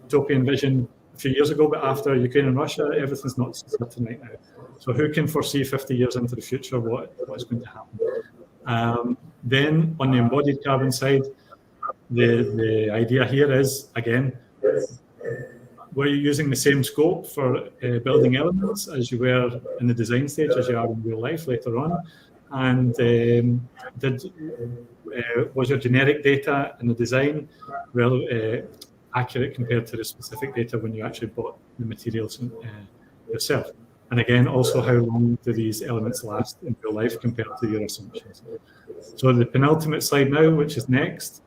utopian vision a few years ago, but after Ukraine and Russia, everything's not certain right now. So who can foresee 50 years into the future what's going to happen? Then on the embodied carbon side, the idea here is, again, we're using the same scope for building elements as you were in the design stage, as you are in real life later on. And was your generic data in the design accurate compared to the specific data when you actually bought the materials yourself? And again, also how long do these elements last in real life compared to your assumptions? So the penultimate slide now, which is next.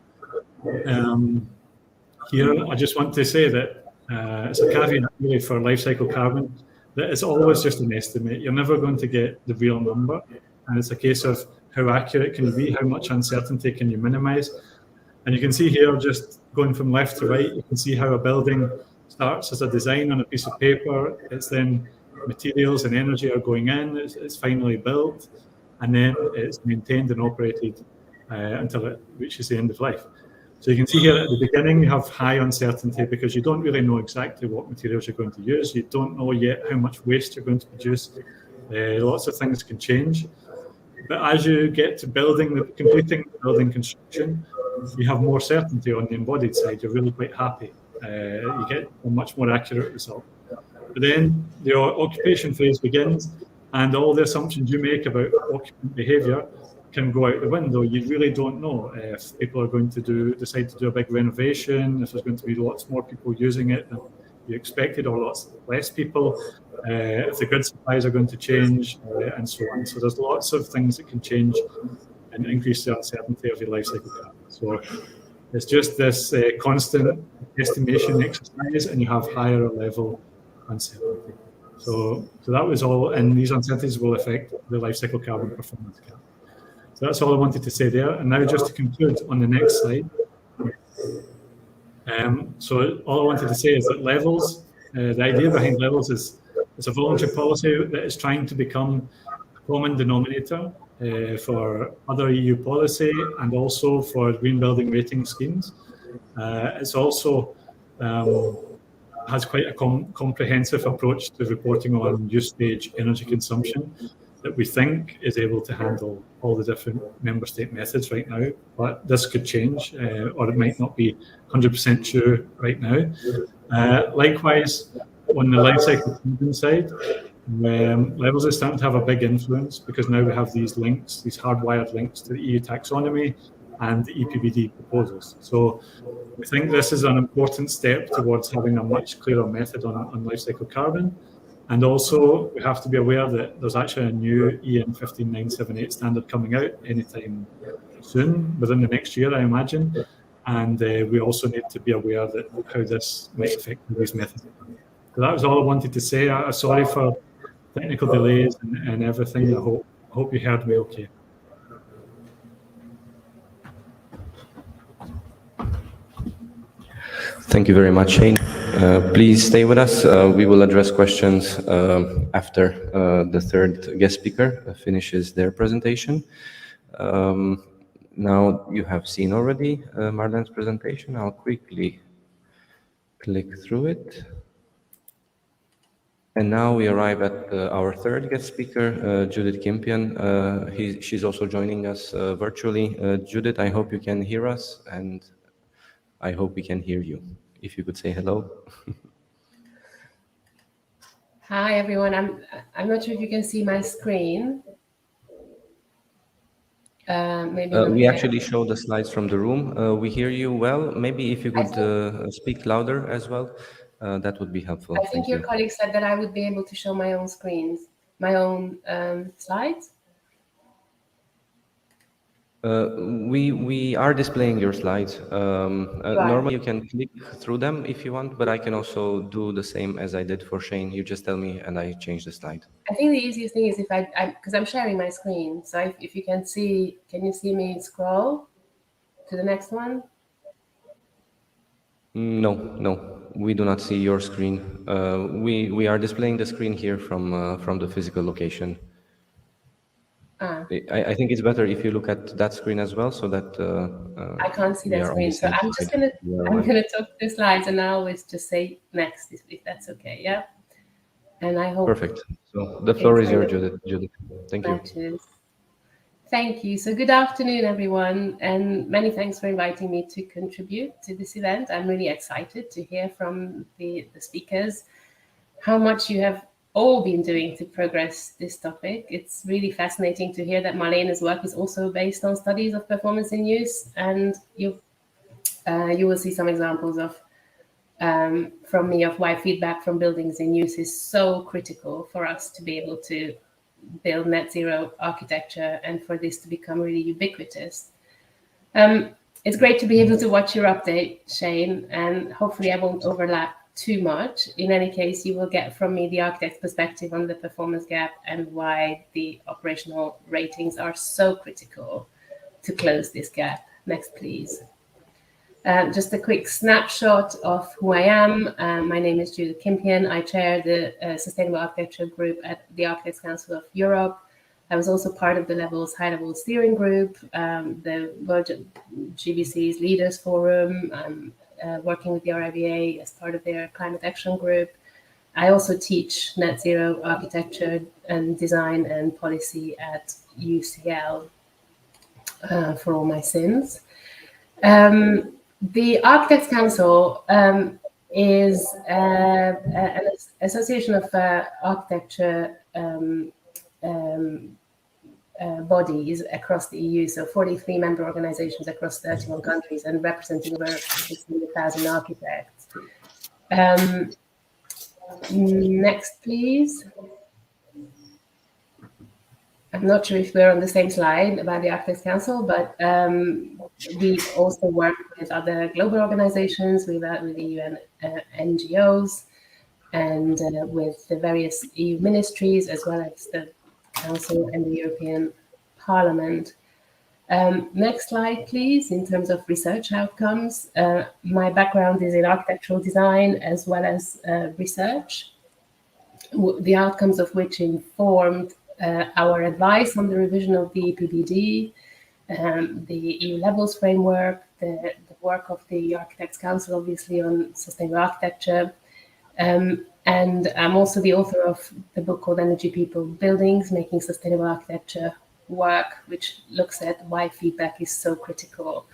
Here, I just want to say that it's a caveat really for life cycle carbon, that it's always just an estimate. You're never going to get the real number. And it's a case of how accurate can you be, how much uncertainty can you minimize. And you can see here, just going from left to right, you can see how a building starts as a design on a piece of paper. It's then materials and energy are going in, it's finally built, and then it's maintained and operated until it reaches the end of life. So you can see here at the beginning, you have high uncertainty because you don't really know exactly what materials you're going to use. You don't know yet how much waste you're going to produce. Lots of things can change. But as you get to completing building construction, you have more certainty on the embodied side. You're really quite happy. You get a much more accurate result. But then the occupation phase begins, and all the assumptions you make about occupant behaviour can go out the window. You really don't know if people are going to decide to do a big renovation, if there's going to be lots more people using it than you expected, or lots less people, if the grid supplies are going to change, and so on. So there's lots of things that can change and increase the uncertainty of your life cycle carbon. So it's just this constant estimation exercise, and you have higher level uncertainty. So that was all, and these uncertainties will affect the life cycle carbon performance gap. So that's all I wanted to say there. And now just to conclude on the next slide. So all I wanted to say is that levels, the idea behind levels is it's a voluntary policy that is trying to become a common denominator for other EU policy and also for green building rating schemes. It's also has quite a comprehensive approach to reporting on use stage energy consumption that we think is able to handle all the different member state methods right now. But this could change, or it might not be 100% true right now. Likewise, on the life cycle side, levels are starting to have a big influence because now we have these links, these hardwired links to the EU taxonomy and the EPBD proposals. So we think this is an important step towards having a much clearer method on life cycle carbon. And also we have to be aware that there's actually a new EN 15978 standard coming out anytime soon, within the next year, I imagine. And we also need to be aware that how this might affect these methods. So that was all I wanted to say. Sorry for technical delays and everything. I hope you heard me okay. Thank you very much, Shane. Please stay with us. We will address questions after the third guest speaker finishes their presentation. Now you have seen already Marlene's presentation. I'll quickly click through it. And now we arrive at our third guest speaker, Judith Kimpian. She's also joining us virtually. Judith, I hope you can hear us, and I hope we can hear you. If you could say hello. Hi, everyone. I'm not sure if you can see my screen. Maybe We actually show the slides from the room. We hear you well. Maybe if you could speak louder as well, that would be helpful. I think Thank your you. colleague said that I would be able to show my own screens, my own slides. We are displaying your slides. You are. Normally, you can click through them if you want, but I can also do the same as I did for Shane. You just tell me, and I change the slide. I think the easiest thing is if because I'm sharing my screen. So if you can you see me scroll to the next one? No, we do not see your screen. We are displaying the screen here from the physical location. I think it's better if you look at that screen as well, so that I can't see we that are on the screen. So same I'm just side. gonna talk the slides, and I always just say next if that's okay. Yeah. And I hope Perfect. So the floor is kind yours, of Judith. Thank you. matches. Thank you. So good afternoon, everyone, and many thanks for inviting me to contribute to this event. I'm really excited to hear from the speakers how much you have all been doing to progress this topic. It's really fascinating to hear that Marlene's work is also based on studies of performance in use, and you will see some examples of from me of why feedback from buildings in use is so critical for us to be able to build net zero architecture and for this to become really ubiquitous. It's great to be able to watch your update, Shane, and hopefully I won't overlap too much. In any case, you will get from me the architect's perspective on the performance gap and why the operational ratings are so critical to close this gap. Next, please. Just a quick snapshot of who I am. My name is Judith Kimpian. I chair the Sustainable Architecture Group at the Architects Council of Europe. I was also part of the high-level steering group, the Virgin GBC's Leaders Forum. I'm working with the RIBA as part of their climate action group. I also teach net zero architecture and design and policy at UCL for all my sins. The Architects Council is an association of architecture bodies across the EU, so 43 member organizations across 31 countries and representing over 600,000 architects. Next, please. I'm not sure if we're on the same slide about the Architects Council, but we also work with other global organizations, with the UN NGOs, and with the various EU ministries, as well as the Council and the European Parliament. Next slide, please. In terms of research outcomes, my background is in architectural design as well as research, the outcomes of which informed our advice on the revision of the EPBD, the EU levels framework, the work of the Architects Council, obviously, on sustainable architecture. And I'm also the author of the book called Energy, People, Buildings, Making Sustainable Architecture Work, which looks at why feedback is so critical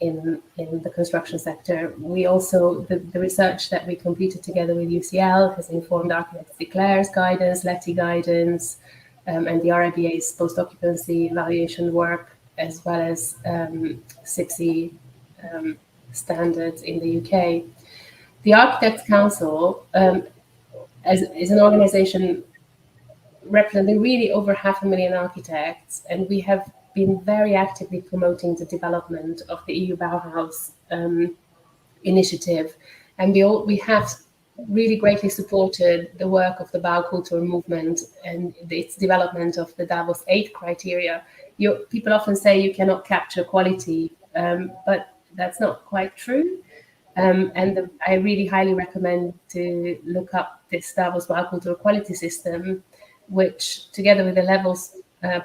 in the construction sector. We also, the research that we completed together with UCL has informed Architects Declare's guidance, LETI guidance, and the RIBA's post-occupancy evaluation work, as well as CIPSE standards in the UK. The Architects Council is an organization representing really over 500,000 architects, and we have been very actively promoting the development of the EU Bauhaus initiative. And we have really greatly supported the work of the Baukultur movement and its development of the Davos 8 criteria. People often say you cannot capture quality, but that's not quite true. I really highly recommend to look up this Davos Baukultur quality system, which together with the levels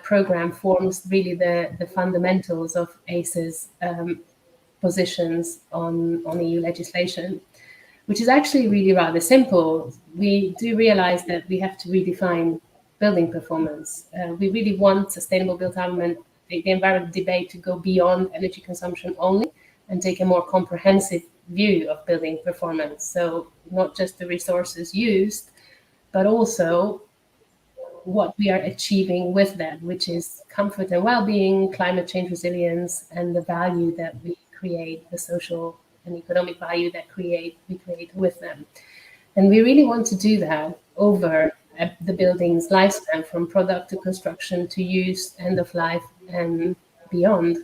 program forms really the fundamentals of ACE's positions on EU legislation, which is actually really rather simple. We do realize that we have to redefine building performance. We really want sustainable built environment, the environment debate to go beyond energy consumption only and take a more comprehensive view of building performance. So not just the resources used, but also what we are achieving with them, which is comfort and well-being, climate change resilience, and the value that we create, the social and economic value that we create with them. And we really want to do that over the building's lifespan, from product to construction to use, end of life, and beyond.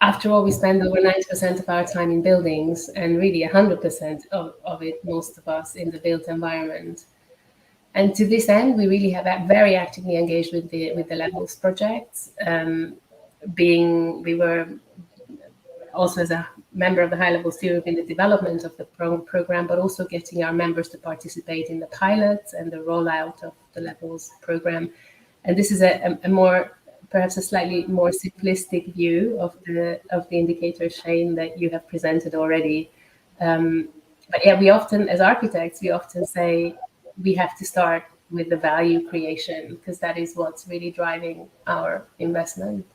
After all, we spend over 90% of our time in buildings, and really 100% of it, most of us, in the built environment. And to this end, we really have very actively engaged with the Levels projects. We were also as a member of the High Level Steering Group in the development of the program, but also getting our members to participate in the pilots and the rollout of the Levels program. And this is perhaps a slightly more simplistic view of the indicators, Shane, that you have presented already. But yeah, we often, as architects, we often say we have to start with the value creation, because that is what's really driving our investment.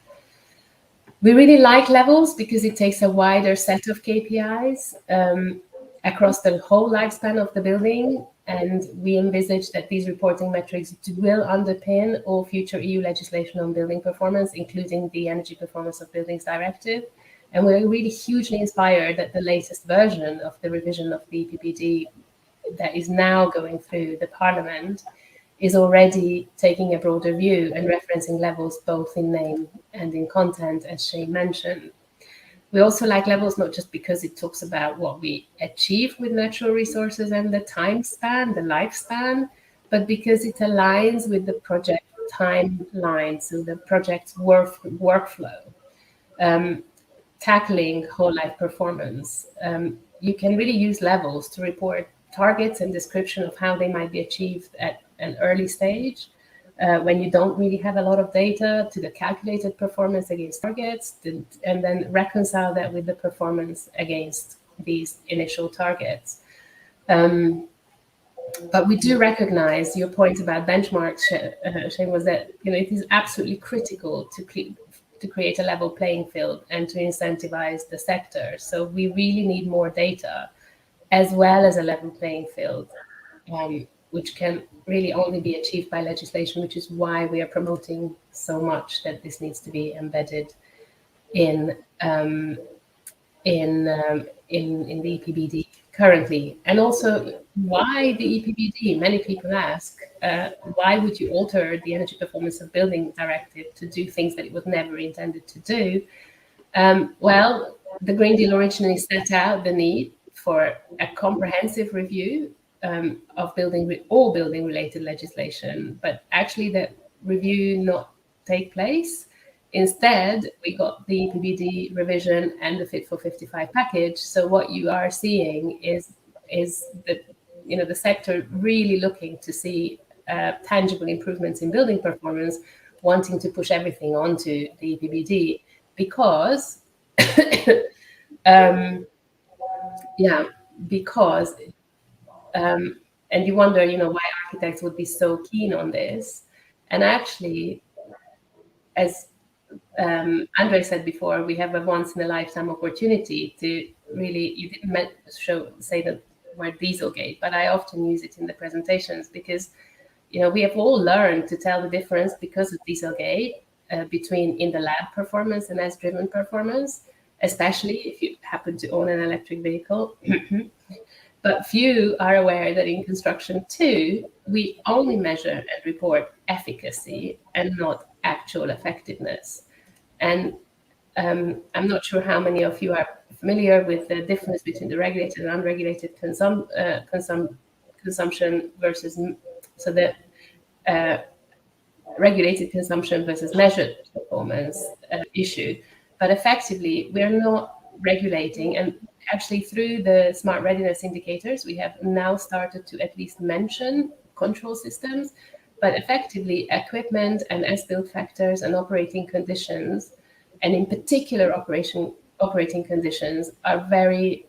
We really like Levels because it takes a wider set of KPIs across the whole lifespan of the building. And we envisage that these reporting metrics will underpin all future EU legislation on building performance, including the Energy Performance of Buildings Directive. And we're really hugely inspired that the latest version of the revision of the EPBD that is now going through the Parliament is already taking a broader view and referencing Levels both in name and in content, as Shane mentioned. We also like Levels not just because it talks about what we achieve with natural resources and the time span, the lifespan, but because it aligns with the project timeline, so the project's workflow, tackling whole life performance. You can really use Levels to report targets and description of how they might be achieved at an early stage, when you don't really have a lot of data, to the calculated performance against targets, and then reconcile that with the performance against these initial targets. But we do recognize your point about benchmarks, Shane, was that it is absolutely critical to create a level playing field and to incentivize the sector. So we really need more data as well as a level playing field, which can really only be achieved by legislation, which is why we are promoting so much that this needs to be embedded in the EPBD currently. And also, why the EPBD? Many people ask, why would you alter the Energy Performance of Building Directive to do things that it was never intended to do? Well, the Green Deal originally set out the need for a comprehensive review of all building-related legislation, but actually that review not take place. Instead, we got the EPBD revision and the Fit for 55 package. So what you are seeing is the sector really looking to see tangible improvements in building performance, wanting to push everything onto the EPBD because and you wonder, why architects would be so keen on this. And actually, as Andre said before, we have a once-in-a-lifetime opportunity to really, you didn't say the word Dieselgate, but I often use it in the presentations because, we have all learned to tell the difference because of Dieselgate between in the lab performance and as driven performance, especially if you happen to own an electric vehicle. But few are aware that in construction too, we only measure and report efficacy and not actual effectiveness. And I'm not sure how many of you are familiar with the difference between the regulated and unregulated consumption versus, so the regulated consumption versus measured performance issue. But effectively, we're not regulating, and actually through the smart readiness indicators, we have now started to at least mention control systems, but effectively equipment and as-built factors and operating conditions, and in particular operating conditions, are very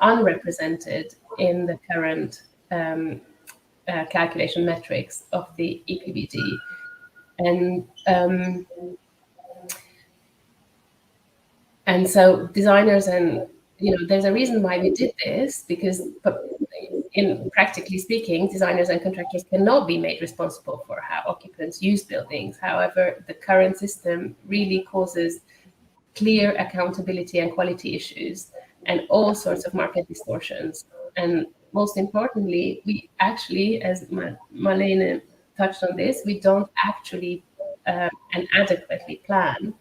unrepresented in the current calculation metrics of the EPBD. And so designers and, there's a reason why we did this, because in practically speaking, designers and contractors cannot be made responsible for how occupants use buildings. However, the current system really causes clear accountability and quality issues and all sorts of market distortions. And most importantly, we actually, as Marlene touched on this, we don't actually and adequately plan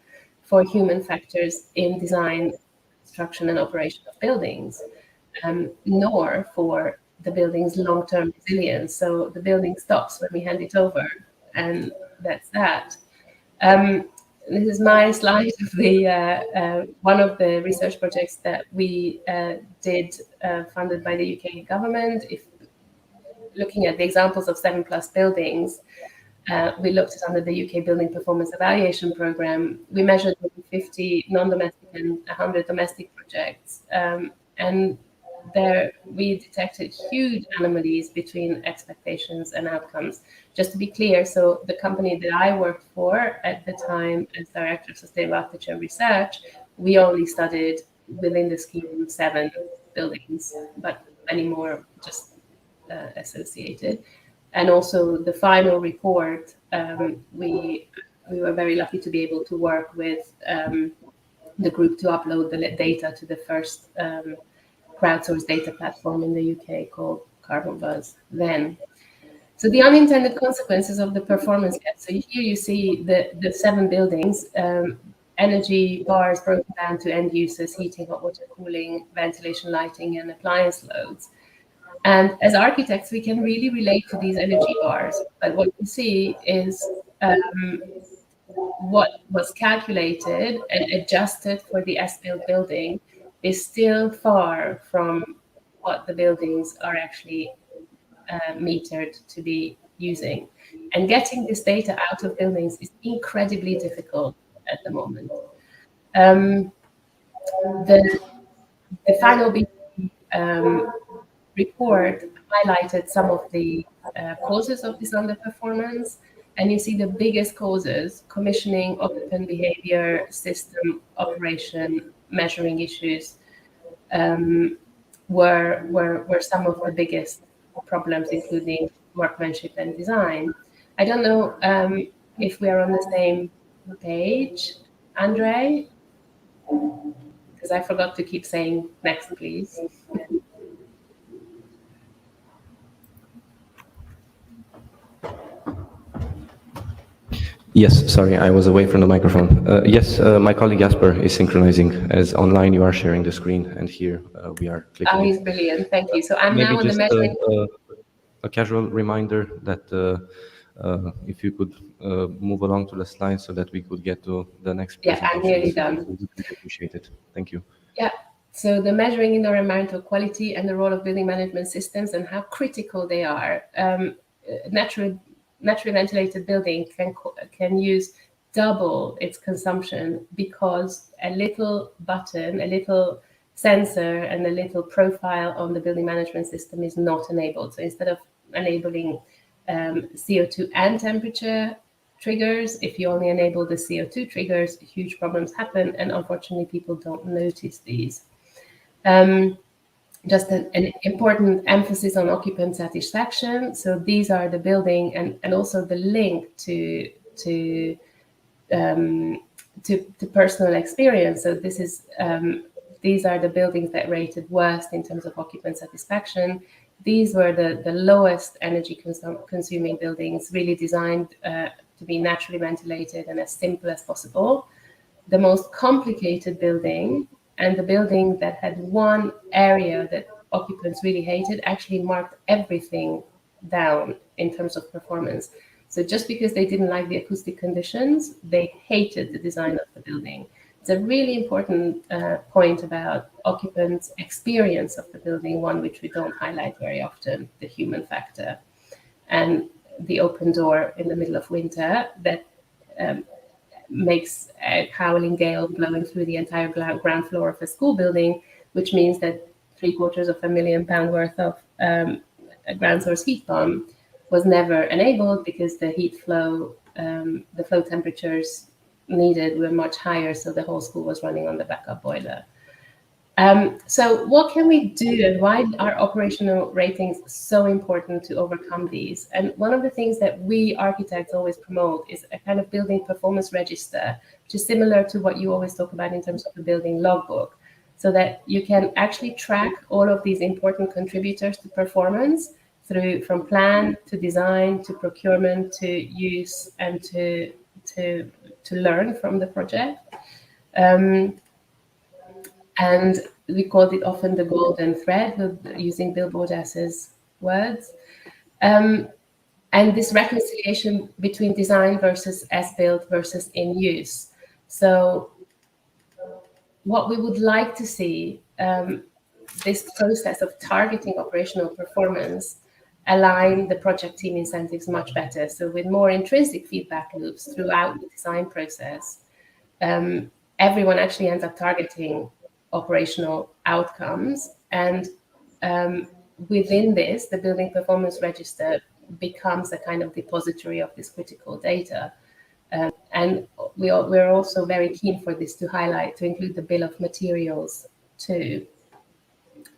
for human factors in design, construction, and operation of buildings, nor for the building's long-term resilience. So the building stops when we hand it over, and that's that. This is my slide of the one of the research projects that we did, funded by the UK government. If looking at the examples of 7+ buildings, we looked at under the UK Building Performance Evaluation Programme. We measured 50 non-domestic and 100 domestic projects, and there we detected huge anomalies between expectations and outcomes. Just to be clear, so the company that I worked for at the time as Director of Sustainable Architecture and Research, we only studied within the scheme 7 buildings, but many more just associated. And also the final report, we were very lucky to be able to work with the group to upload the data to the first crowdsourced data platform in the UK called Carbon Buzz then. So the unintended consequences of the performance gap. So here you see the 7 buildings, energy bars broken down to end users, heating, hot water, cooling, ventilation, lighting, and appliance loads. And as architects, we can really relate to these energy bars. But what you see is what was calculated and adjusted for the as-built building is still far from what the buildings are actually metered to be using. And getting this data out of buildings is incredibly difficult at the moment. The final report highlighted some of the causes of this underperformance. And you see the biggest causes: commissioning, occupant behavior, system operation, measuring issues, were some of the biggest problems, including workmanship and design. I don't know if we are on the same page, Andre, because I forgot to keep saying next, please. Yes, sorry, I was away from the microphone. Yes, my colleague Jasper is synchronizing, as online you are sharing the screen, and here we are clicking. Oh, he's brilliant, thank you. So I'm Maybe now on the just measuring. a casual reminder that if you could move along to the slide so that we could get to the next presentation. Yeah, I'm nearly done. We would appreciate it. Thank you. Yeah, so the measuring indoor environmental quality and the role of building management systems and how critical they are. Naturally ventilated building can use double its consumption because a little button, a little sensor, and a little profile on the building management system is not enabled. So instead of enabling CO2 and temperature triggers, if you only enable the CO2 triggers, huge problems happen, and unfortunately people don't notice these. Just an important emphasis on occupant satisfaction. So these are the building and also the link to personal experience. So this is these are the buildings that rated worst in terms of occupant satisfaction. These were the lowest energy consuming buildings, really designed to be naturally ventilated and as simple as possible. The most complicated building, and the building that had one area that occupants really hated, actually marked everything down in terms of performance. So just because they didn't like the acoustic conditions, they hated the design of the building. It's a really important point about occupants' experience of the building, one which we don't highlight very often, the human factor. And the open door in the middle of winter that makes a howling gale blowing through the entire ground floor of a school building, which means that £750,000 worth of a ground source heat pump was never enabled because the heat flow, the flow temperatures needed were much higher, so the whole school was running on the backup boiler. So what can we do, and why are operational ratings so important to overcome these? And one of the things that we architects always promote is a kind of building performance register, which is similar to what you always talk about in terms of the building logbook, so that you can actually track all of these important contributors to performance from plan to design to procurement to use and to learn from the project. And we called it often the golden thread, using Bill Bordas's words. And this reconciliation between design versus as-built versus in use. So what we would like to see, this process of targeting operational performance align the project team incentives much better. So with more intrinsic feedback loops throughout the design process, everyone actually ends up targeting operational outcomes. And within this, the building performance register becomes a kind of depository of this critical data. And we're also very keen for this to include the bill of materials too.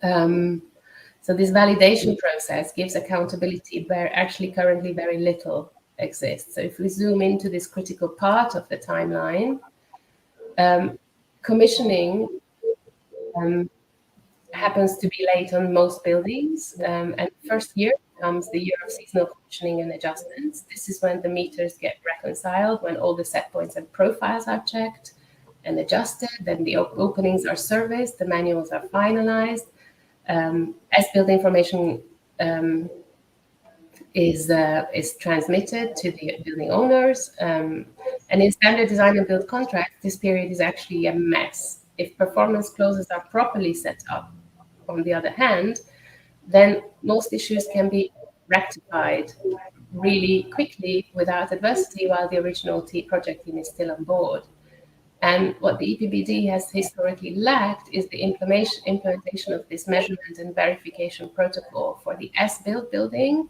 So this validation process gives accountability where actually currently very little exists. So if we zoom into this critical part of the timeline, commissioning happens to be late on most buildings, and the first year comes the year of seasonal commissioning and adjustments. This is when the meters get reconciled, when all the set points and profiles are checked and adjusted, then the openings are serviced, the manuals are finalized, as build information is transmitted to the building owners. And in standard design and build contracts, this period is actually a mess. If performance clauses are properly set up, on the other hand, then most issues can be rectified really quickly without adversity while the original project team is still on board. And what the EPBD has historically lacked is the implementation of this measurement and verification protocol for the as-built building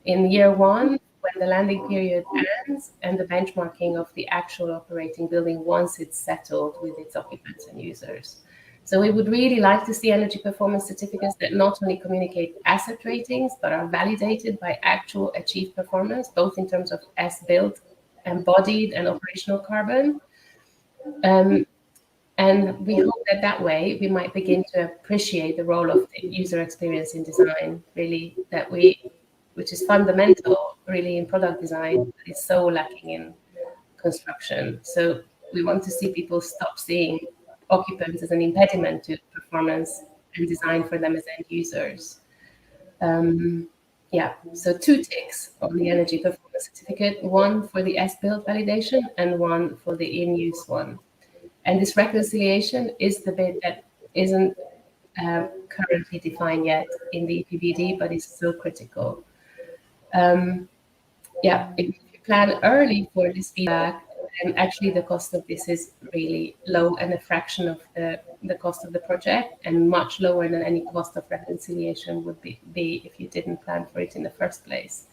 in year one, when the landing period ends, and the benchmarking of the actual operating building once it's settled with its occupants and users. So we would really like to see energy performance certificates that not only communicate asset ratings, but are validated by actual achieved performance, both in terms of as-built, embodied, and operational carbon. And we hope that way we might begin to appreciate the role of the user experience in design, really, which is fundamental, really, in product design, but it's so lacking in construction. So we want to see people stop seeing occupants as an impediment to performance and design for them as end users. So 2 ticks on the energy performance certificate, 1 for the as-built validation and 1 for the in-use one. And this reconciliation is the bit that isn't currently defined yet in the EPBD, but is so critical. If you plan early for this feedback, and actually the cost of this is really low and a fraction of the cost of the project, and much lower than any cost of reconciliation would be if you didn't plan for it in the first place.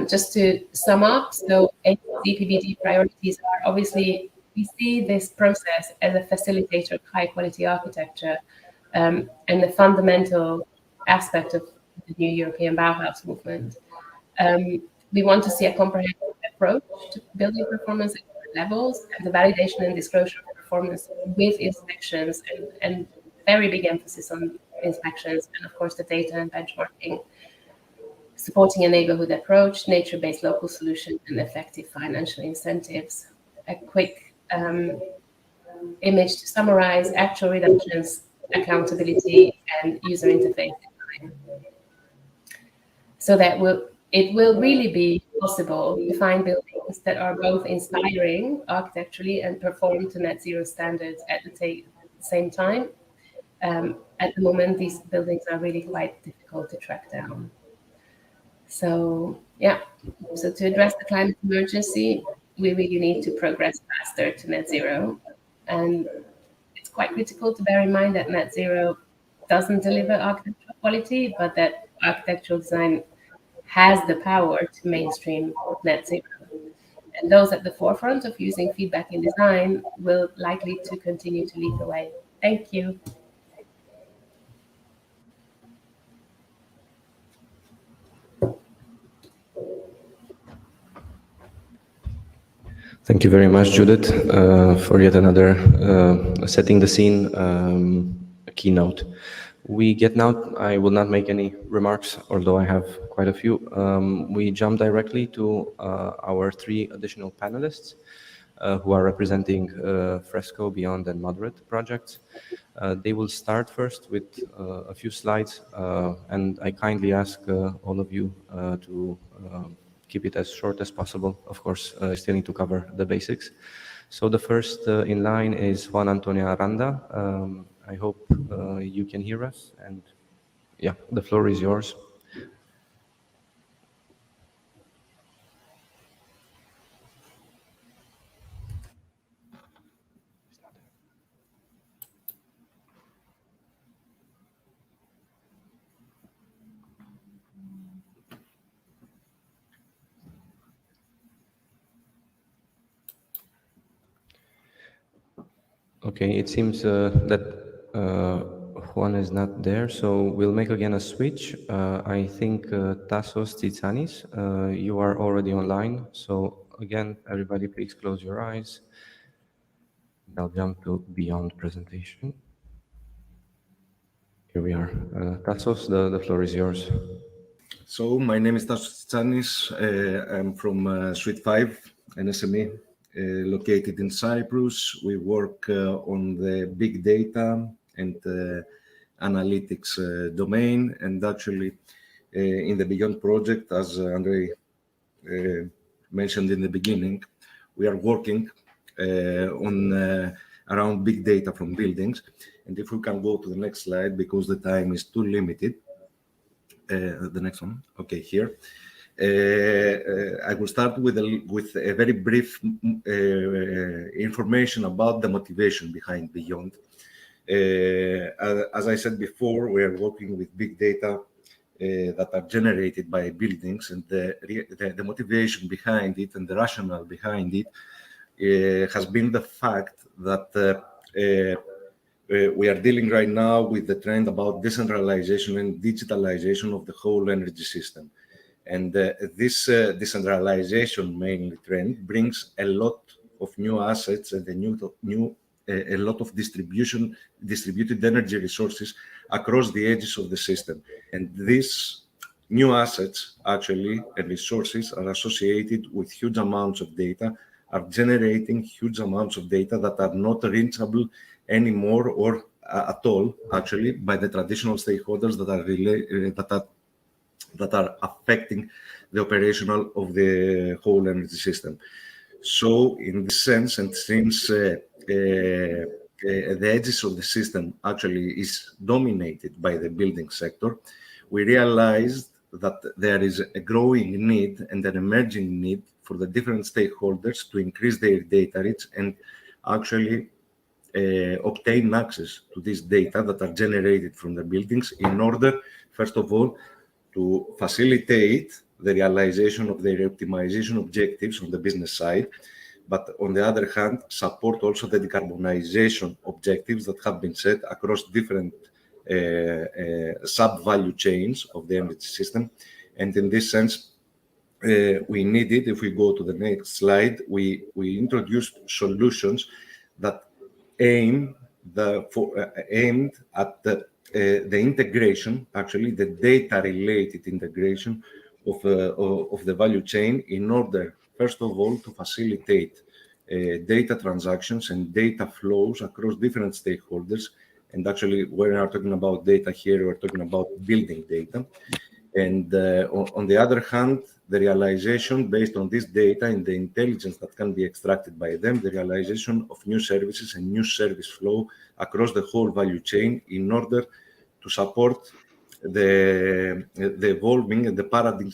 Just to sum up, so EPBD priorities are obviously, we see this process as a facilitator of high quality architecture, and the fundamental aspect of the new European Bauhaus movement. We want to see a comprehensive approach to building performance at different levels, and the validation and disclosure of performance with inspections, and very big emphasis on inspections, and of course the data and benchmarking, supporting a neighborhood approach, nature-based local solutions, and effective financial incentives. A quick image to summarize: actual reductions, accountability, and user interface design. So that it will really be possible to find buildings that are both inspiring architecturally and perform to net zero standards at the same time. At the moment, these buildings are really quite difficult to track down. So to address the climate emergency, we really need to progress faster to net zero. And it's quite critical to bear in mind that net zero doesn't deliver architectural quality, but that architectural design has the power to mainstream net zero. And those at the forefront of using feedback in design will likely to continue to lead the way. Thank you. Thank you very much, Judith, for yet another setting the scene keynote. We get now, I will not make any remarks, although I have quite a few. We jump directly to our 3 additional panelists who are representing Fresco, Beyond, and Moderate projects. They will start first with a few slides, and I kindly ask all of you to keep it as short as possible. Of course, still need to cover the basics. So the first in line is Juan Antonio Aranda. I hope you can hear us, and yeah, the floor is yours. Okay, it seems that Juan is not there, so we'll make again a switch. I think Tassos Tsitsanis, you are already online. So again, everybody please close your eyes. I'll jump to Beyond presentation. Here we are. Tassos, the floor is yours. So my name is Tassos Tsitsanis. I'm from Suite 5, an SME located in Cyprus. We work on the big data and analytics domain, and actually in the Beyond project, as Andrei mentioned in the beginning, we are working on around big data from buildings. And if we can go to the next slide, because the time is too limited. The next one. Okay, here. I will start with a very brief information about the motivation behind Beyond. As I said before, we are working with big data that are generated by buildings, and the motivation behind it and the rationale behind it has been the fact that we are dealing right now with the trend about decentralization and digitalization of the whole energy system. And this decentralization mainly trend brings a lot of new assets and a lot of distributed energy resources across the edges of the system. And these new assets actually and resources are associated with huge amounts of data, are generating huge amounts of data that are not reachable anymore or at all actually by the traditional stakeholders that are affecting the operational of the whole energy system. So in this sense, and since the edges of the system actually is dominated by the building sector, we realized that there is a growing need and an emerging need for the different stakeholders to increase their data reach and actually obtain access to this data that are generated from the buildings in order, first of all, to facilitate the realization of their optimization objectives on the business side, but on the other hand, support also the decarbonization objectives that have been set across different sub-value chains of the energy system. And in this sense, we needed, if we go to the next slide, we introduced solutions that aimed at the integration, actually the data-related integration of the value chain in order, first of all, to facilitate data transactions and data flows across different stakeholders. And actually, when we are talking about data here, we're talking about building data. And on the other hand, the realization based on this data and the intelligence that can be extracted by them, the realization of new services and new service flow across the whole value chain in order to support the evolving and the paradigm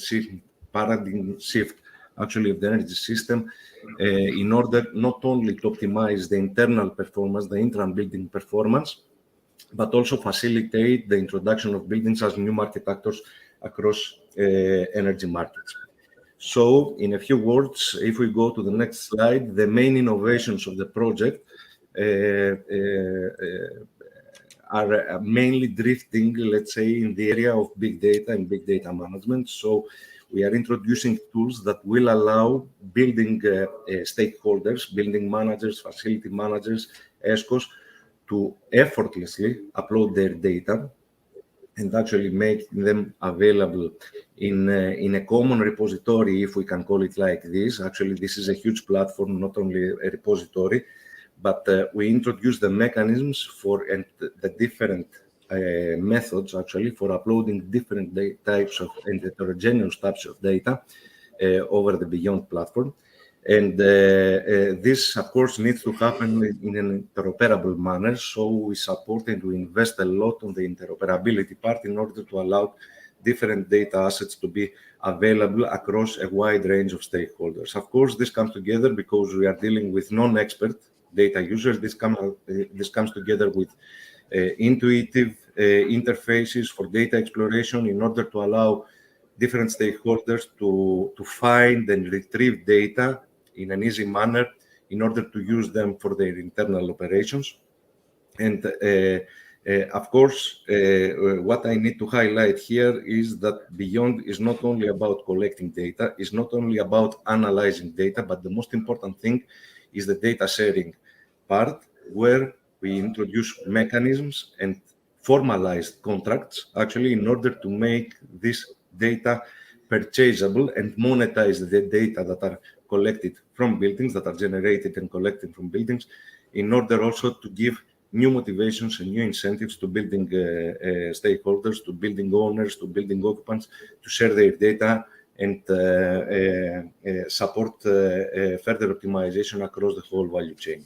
shift actually of the energy system in order not only to optimize the internal performance, the intra-building performance, but also facilitate the introduction of buildings as new market actors across energy markets. So in a few words, if we go to the next slide, the main innovations of the project are mainly drifting, let's say, in the area of big data and big data management. So we are introducing tools that will allow building stakeholders, building managers, facility managers, ESCOs, to effortlessly upload their data and actually make them available in a common repository, if we can call it like this. Actually, this is a huge platform, not only a repository, but we introduce the mechanisms for and the different methods actually for uploading different types of and heterogeneous types of data over the Beyond platform. And this, of course, needs to happen in an interoperable manner. So we support and we invest a lot on the interoperability part in order to allow different data assets to be available across a wide range of stakeholders. Of course, this comes together because we are dealing with non-expert data users. This comes together with intuitive interfaces for data exploration in order to allow different stakeholders to find and retrieve data in an easy manner in order to use them for their internal operations. And of course, what I need to highlight here is that Beyond is not only about collecting data, is not only about analyzing data, but the most important thing is the data sharing part, where we introduce mechanisms and formalized contracts actually in order to make this data purchasable and monetize the data that are collected from buildings, that are generated and collected from buildings, in order also to give new motivations and new incentives to building stakeholders, to building owners, to building occupants, to share their data and support further optimization across the whole value chain.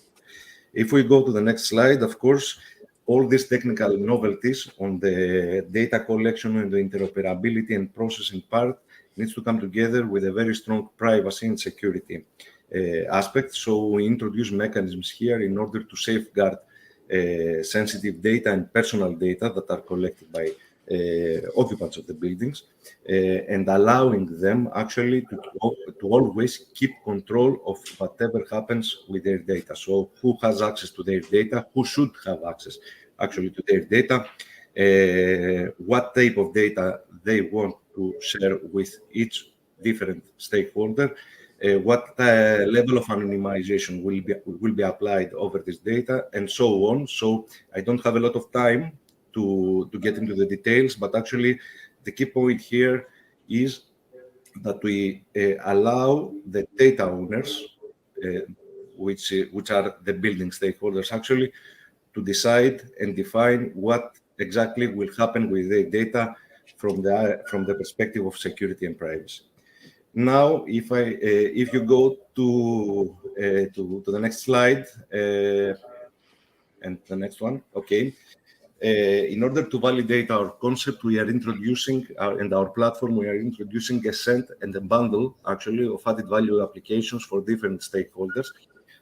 If we go to the next slide, of course, all these technical novelties on the data collection and the interoperability and processing part needs to come together with a very strong privacy and security aspect. So we introduce mechanisms here in order to safeguard sensitive data and personal data that are collected by occupants of the buildings, and allowing them actually to always keep control of whatever happens with their data. So who has access to their data, who should have access actually to their data, what type of data they want to share with each different stakeholder, what level of anonymization will be applied over this data, and so on. So I don't have a lot of time to get into the details, but actually the key point here is that we allow the data owners, which are the building stakeholders actually, to decide and define what exactly will happen with the data from the perspective of security and privacy. Now, if you go to the next slide and the next one, okay. In order to validate our concept, we are introducing, in our platform, we are introducing a set and a bundle, actually, of added value applications for different stakeholders.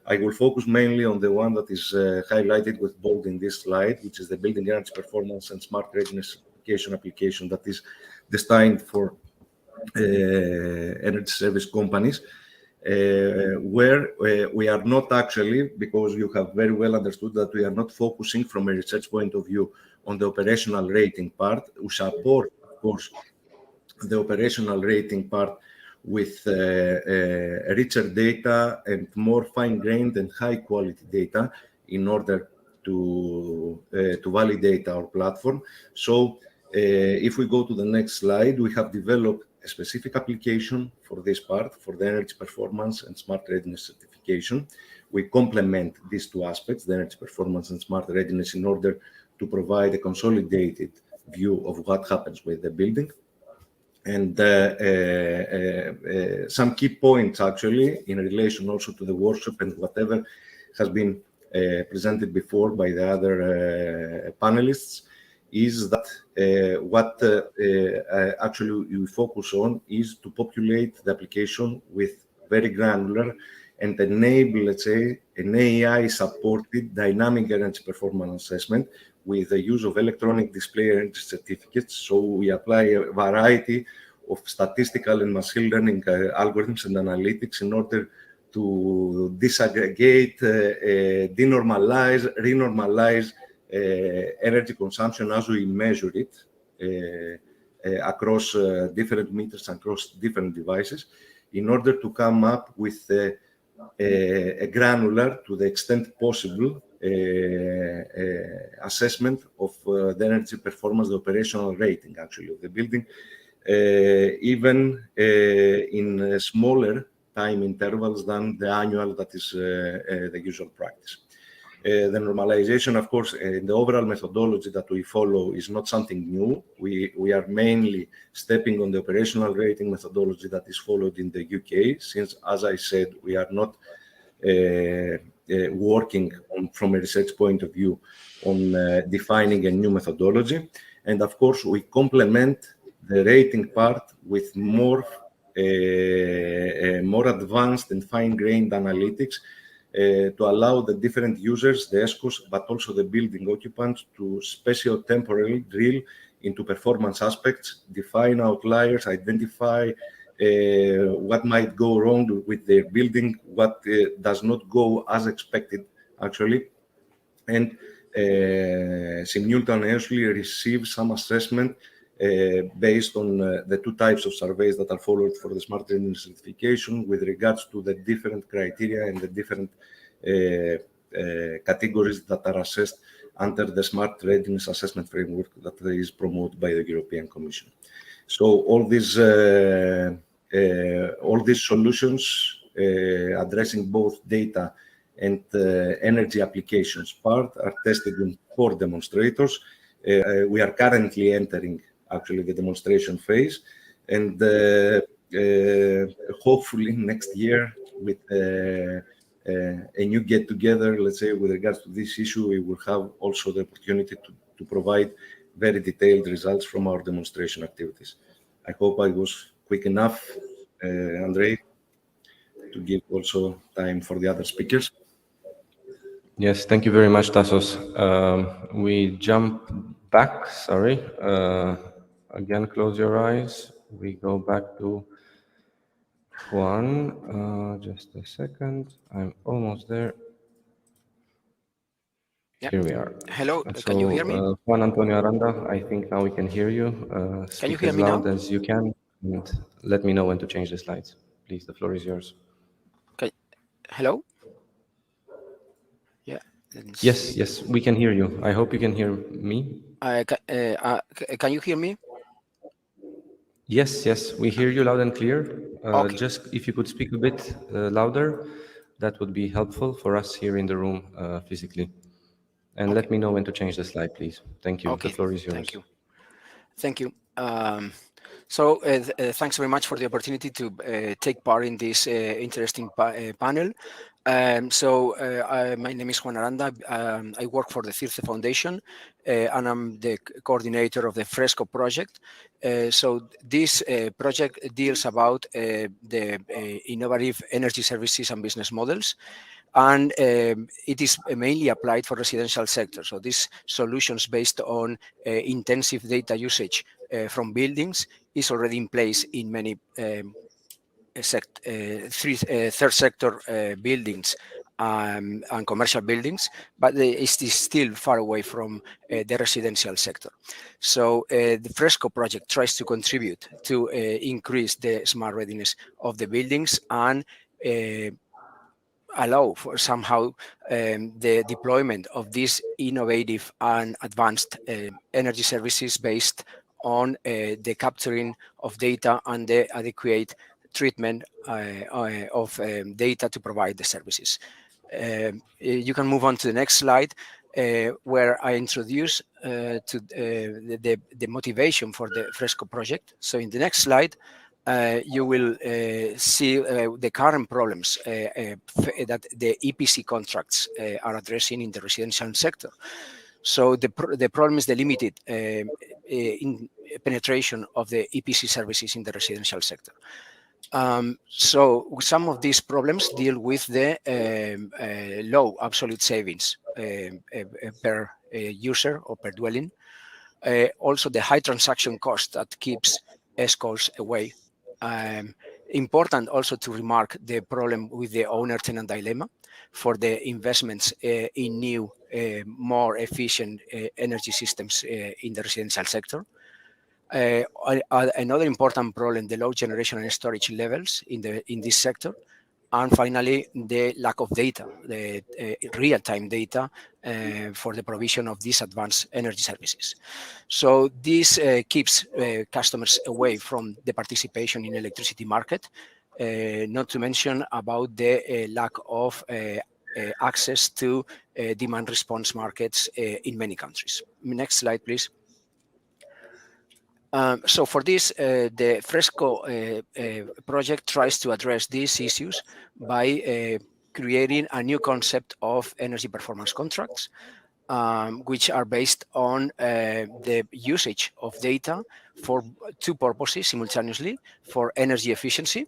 I will focus mainly on the one that is highlighted with bold in this slide, which is the Building Energy Performance and Smart Readiness application that is destined for energy service companies, where we are not actually, because you have very well understood that we are not focusing from a research point of view on the operational rating part. We support, of course, the operational rating part with richer data and more fine-grained and high-quality data in order to validate our platform. So if we go to the next slide, we have developed a specific application for this part, for the energy performance and smart readiness certification. We complement these two aspects, the energy performance and smart readiness, in order to provide a consolidated view of what happens with the building. And some key points, actually, in relation also to the workshop and whatever has been presented before by the other panelists, is that what actually we focus on is to populate the application with very granular and enable, let's say, an AI-supported dynamic energy performance assessment with the use of electronic display energy certificates. So we apply a variety of statistical and machine learning algorithms and analytics in order to disaggregate, denormalize, renormalize energy consumption as we measure it across different meters, across different devices, in order to come up with a granular, to the extent possible, assessment of the energy performance, the operational rating, actually, of the building, even in smaller time intervals than the annual that is the usual practice. The normalization, of course, the overall methodology that we follow is not something new. We are mainly stepping on the operational rating methodology that is followed in the UK, since, as I said, we are not working on, from a research point of view, on defining a new methodology. And of course, we complement the rating part with more advanced and fine-grained analytics to allow the different users, the ESCOs, but also the building occupants, to spatio-temporally drill into performance aspects, define outliers, identify what might go wrong with their building, what does not go as expected, actually, and simultaneously receive some assessment based on the two types of surveys that are followed for the smart readiness certification with regards to the different criteria and the different categories that are assessed under the smart readiness assessment framework that is promoted by the European Commission. So all these solutions addressing both data and energy applications part are tested in 4 demonstrators. We are currently entering actually the demonstration phase, and hopefully next year with a new get-together, let's say, with regards to this issue, we will have also the opportunity to provide very detailed results from our demonstration activities. I hope I was quick enough, Andrei, to give also time for the other speakers. Yes, thank you very much, Tassos. We jump back, sorry. Again, close your eyes. We go back to Juan. Just a second. I'm almost there. Yeah. Here we are. Hello, So, can you hear me? Juan Antonio Aranda, I think now we can hear you. Can you Speak hear as me loud now? as you can, and let me know when to change the slides. Please, the floor is yours. Okay. Hello? Yeah. let's Yes, see. yes, we can hear you. I hope you can hear me. Can you hear me? Yes, yes, we hear you loud and clear. Okay. Just if you could speak a bit louder, that would be helpful for us here in the room physically. And let me know when to change the slide, please. Thank you. Okay. The floor is yours. Thank you. Thank you. Thanks very much for the opportunity to take part in this interesting panel. My name is Juan Aranda. I work for the Circe Foundation, and I'm the coordinator of the FRESCO project. This project deals about the innovative energy services and business models, and it is mainly applied for residential sector. So these solutions based on intensive data usage from buildings is already in place in many third sector buildings and commercial buildings, but it is still far away from the residential sector. So the FRESCO project tries to contribute to increase the smart readiness of the buildings and allow for somehow the deployment of these innovative and advanced energy services based on the capturing of data and the adequate treatment of data to provide the services. You can move on to the next slide, where I introduce the motivation for the FRESCO project. So in the next slide, you will see the current problems that the EPC contracts are addressing in the residential sector. So the problem is the limited in penetration of the EPC services in the residential sector. So some of these problems deal with the low absolute savings per user or per dwelling. Also the high transaction cost that keeps ESCOs away. Important also to remark the problem with the owner-tenant dilemma for the investments in new, more efficient energy systems in the residential sector. Another important problem, the low generation and storage levels in this sector. And finally, the lack of data, the real-time data for the provision of these advanced energy services. So this keeps customers away from the participation in electricity market, not to mention about the lack of access to demand response markets in many countries. Next slide, please. So for this, the Fresco project tries to address these issues by creating a new concept of energy performance contracts, which are based on the usage of data for two purposes simultaneously: for energy efficiency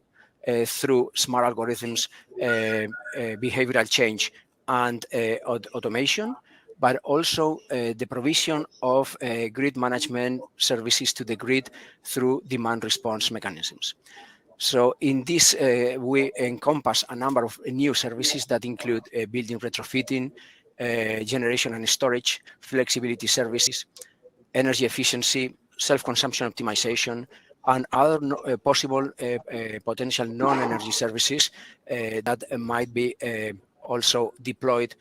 through smart algorithms, behavioral change, and automation, but also the provision of grid management services to the grid through demand response mechanisms. So in this, we encompass a number of new services that include building retrofitting, generation and storage, flexibility services, energy efficiency, self-consumption optimization, and other possible potential non-energy services that might be also deployed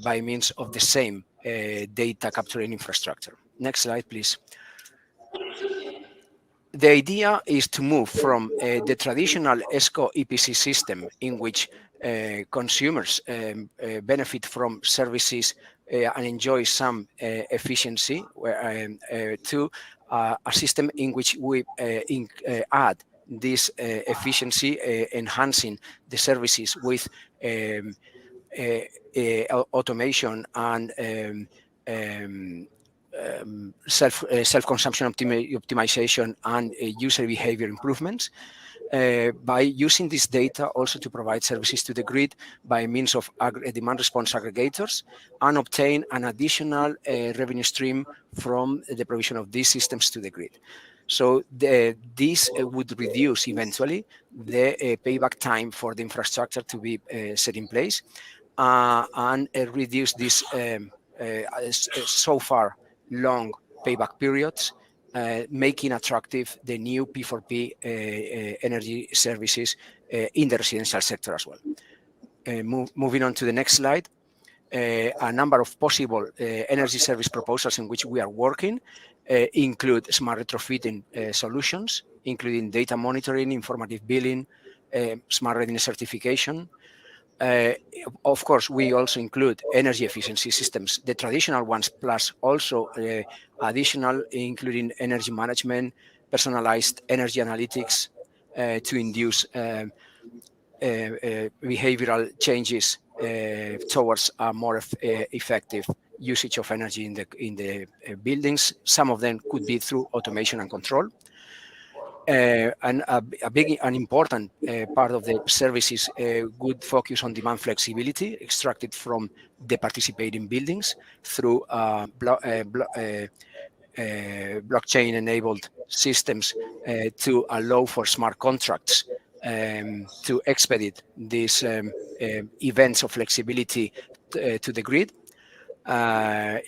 by means of the same data capturing infrastructure. Next slide, please. The idea is to move from the traditional ESCO EPC system, in which consumers benefit from services and enjoy some efficiency, to a system in which we add this efficiency, enhancing the services with automation and self-consumption optimization and user behavior improvements, by using this data also to provide services to the grid by means of demand response aggregators, and obtain an additional revenue stream from the provision of these systems to the grid. So this would reduce eventually the payback time for the infrastructure to be set in place, and reduce this so far long payback periods, making attractive the new P4P energy services in the residential sector as well. Moving on to the next slide. A number of possible energy service proposals in which we are working include smart retrofitting solutions, including data monitoring, informative billing, smart readiness certification. Of course, we also include energy efficiency systems, the traditional ones, plus also additional, including energy management, personalized energy analytics to induce behavioral changes towards a more effective usage of energy in the buildings. Some of them could be through automation and control. And a big and important part of the services would focus on demand flexibility extracted from the participating buildings through blockchain-enabled systems to allow for smart contracts to expedite these events of flexibility to the grid,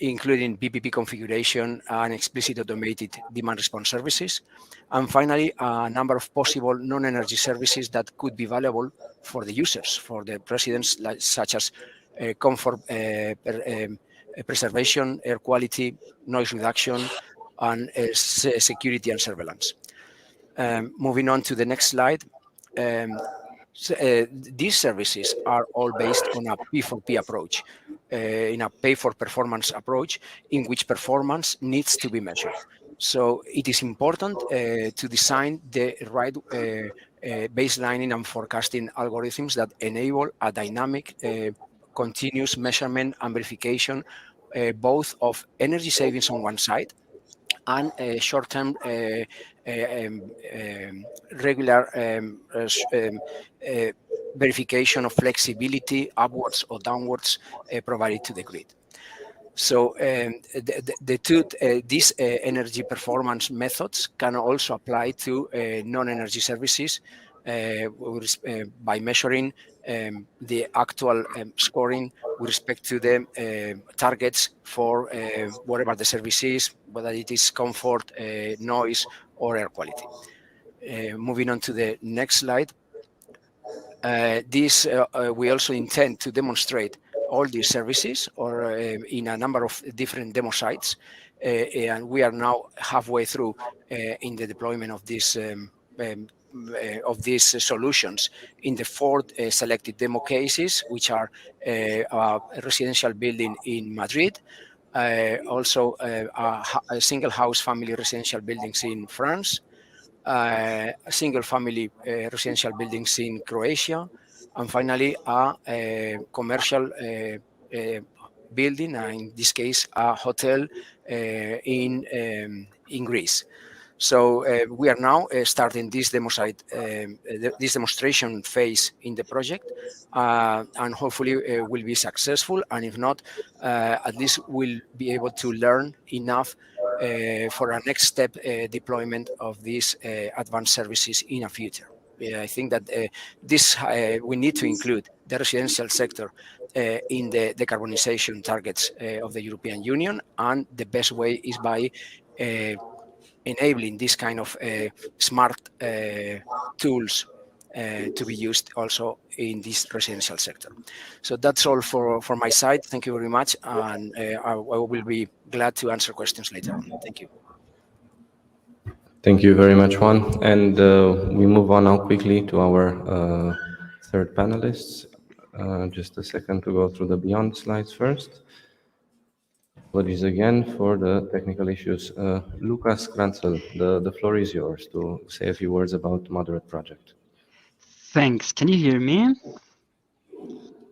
including BPP configuration and explicit automated demand response services. And finally, a number of possible non-energy services that could be valuable for the users, for the residents, such as comfort preservation, air quality, noise reduction, and security and surveillance. Moving on to the next slide. These services are all based on a P4P approach, in a pay-for-performance approach, in which performance needs to be measured. So it is important to design the right baselining and forecasting algorithms that enable a dynamic, continuous measurement and verification, both of energy savings on one side and short-term regular verification of flexibility upwards or downwards provided to the grid. So these energy performance methods can also apply to non-energy services by measuring the actual scoring with respect to the targets for whatever the service is, whether it is comfort, noise, or air quality. Moving on to the next slide. We also intend to demonstrate all these services in a number of different demo sites. And we are now halfway through in the deployment of these solutions in the 4 selected demo cases, which are a residential building in Madrid, also a single house family residential buildings in France, single family residential buildings in Croatia, and finally a commercial building, in this case a hotel in Greece. So we are now starting this demo site, this demonstration phase in the project, and hopefully will be successful. And if not, at least we'll be able to learn enough for our next step deployment of these advanced services in the future. I think that we need to include the residential sector in the decarbonization targets of the European Union, and the best way is by enabling this kind of smart tools to be used also in this residential sector. So that's all for my side. Thank you very much, and I will be glad to answer questions later on. Thank you. Thank you very much, Juan. And we move on now quickly to our third panelists. Just a second to go through the Beyond slides first. Apologies again for the technical issues. Lucas Kranzel, the floor is yours to say a few words about Moderate project. Thanks. Can you hear me?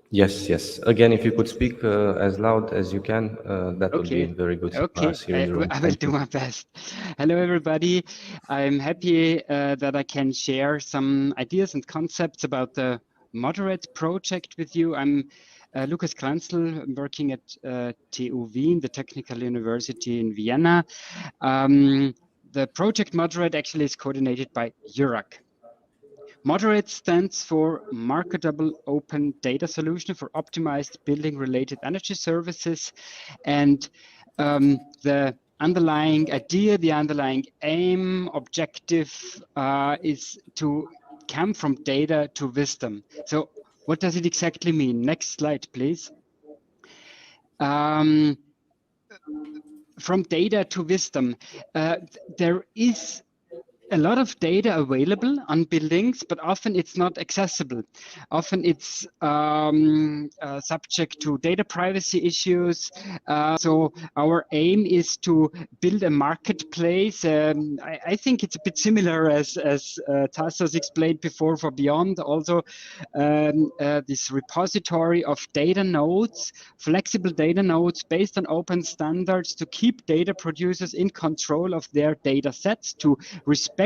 Yes, yes. Again, if you could speak as loud as you can, that would be very good. Okay, I will do my best. Hello, everybody. I'm happy that I can share some ideas and concepts about the Moderate project with you. I'm Lucas Kranzel, working at TU Wien, the Technical University in Vienna. The project Moderate actually is coordinated by EURAC. Moderate stands for Marketable Open Data Solution for Optimized Building-Related Energy Services. And the underlying idea, the underlying aim, objective is to come from data to wisdom. So what does it exactly mean? Next slide, please. From data to wisdom, there is a lot of data available on buildings, but often it's not accessible. Often it's subject to data privacy issues. So our aim is to build a marketplace. I think it's a bit similar as Tassos explained before for Beyond. Also, this repository of data nodes, flexible data nodes based on open standards to keep data producers in control of their data sets, to respect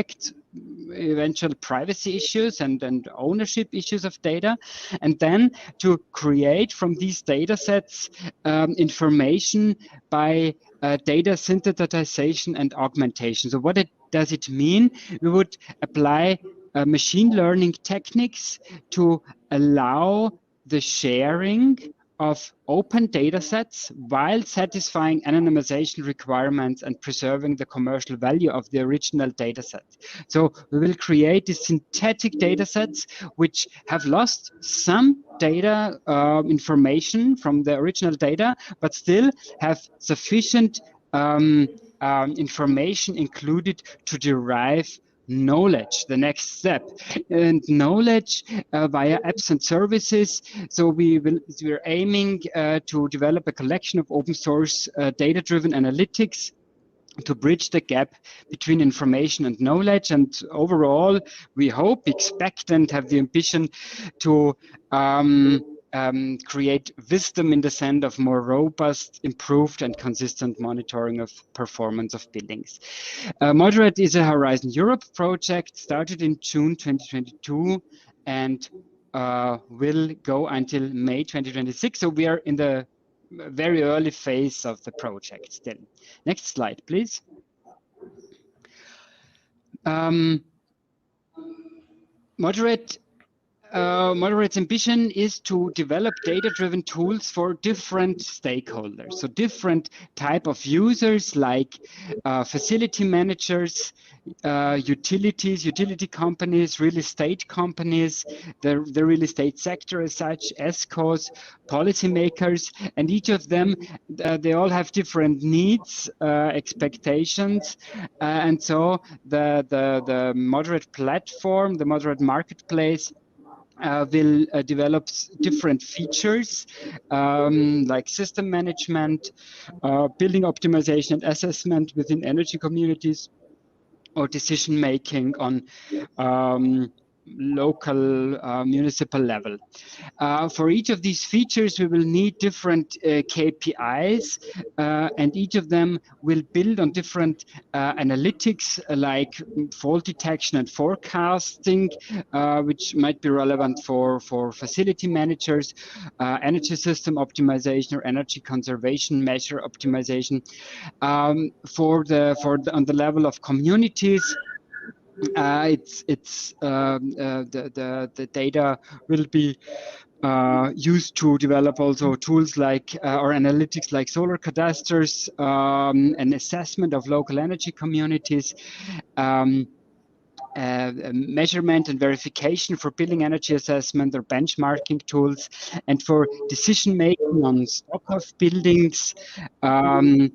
eventual privacy issues and ownership issues of data, and then to create from these data sets information by data synthesization and augmentation. So what does it mean? We would apply machine learning techniques to allow the sharing of open data sets while satisfying anonymization requirements and preserving the commercial value of the original data set. So we will create these synthetic data sets which have lost some data information from the original data, but still have sufficient information included to derive knowledge, the next step, and knowledge via apps and services. So we're aiming to develop a collection of open source data-driven analytics to bridge the gap between information and knowledge. And overall, we hope, expect, and have the ambition to create wisdom in the sense of more robust, improved, and consistent monitoring of performance of buildings. Moderate is a Horizon Europe project, started in June 2022 and will go until May 2026. So we are in the very early phase of the project still. Next slide, please. Moderate Moderate's ambition is to develop data-driven tools for different stakeholders. So different type of users like facility managers, utilities, utility companies, real estate companies, the real estate sector as such, ESCOs, policymakers, and each of them, they all have different needs, expectations, and so the Moderate platform, the Moderate marketplace, will develop different features like system management, building optimization and assessment within energy communities, or decision making on local municipal level. For each of these features, we will need different KPIs, and each of them will build on different analytics like fault detection and forecasting, which might be relevant for facility managers, energy system optimization or energy conservation measure optimization. On the level of communities, the data will be used to develop also tools like or analytics like solar cadasters, an assessment of local energy communities, measurement and verification for building energy assessment or benchmarking tools, and for decision making on stock of buildings. We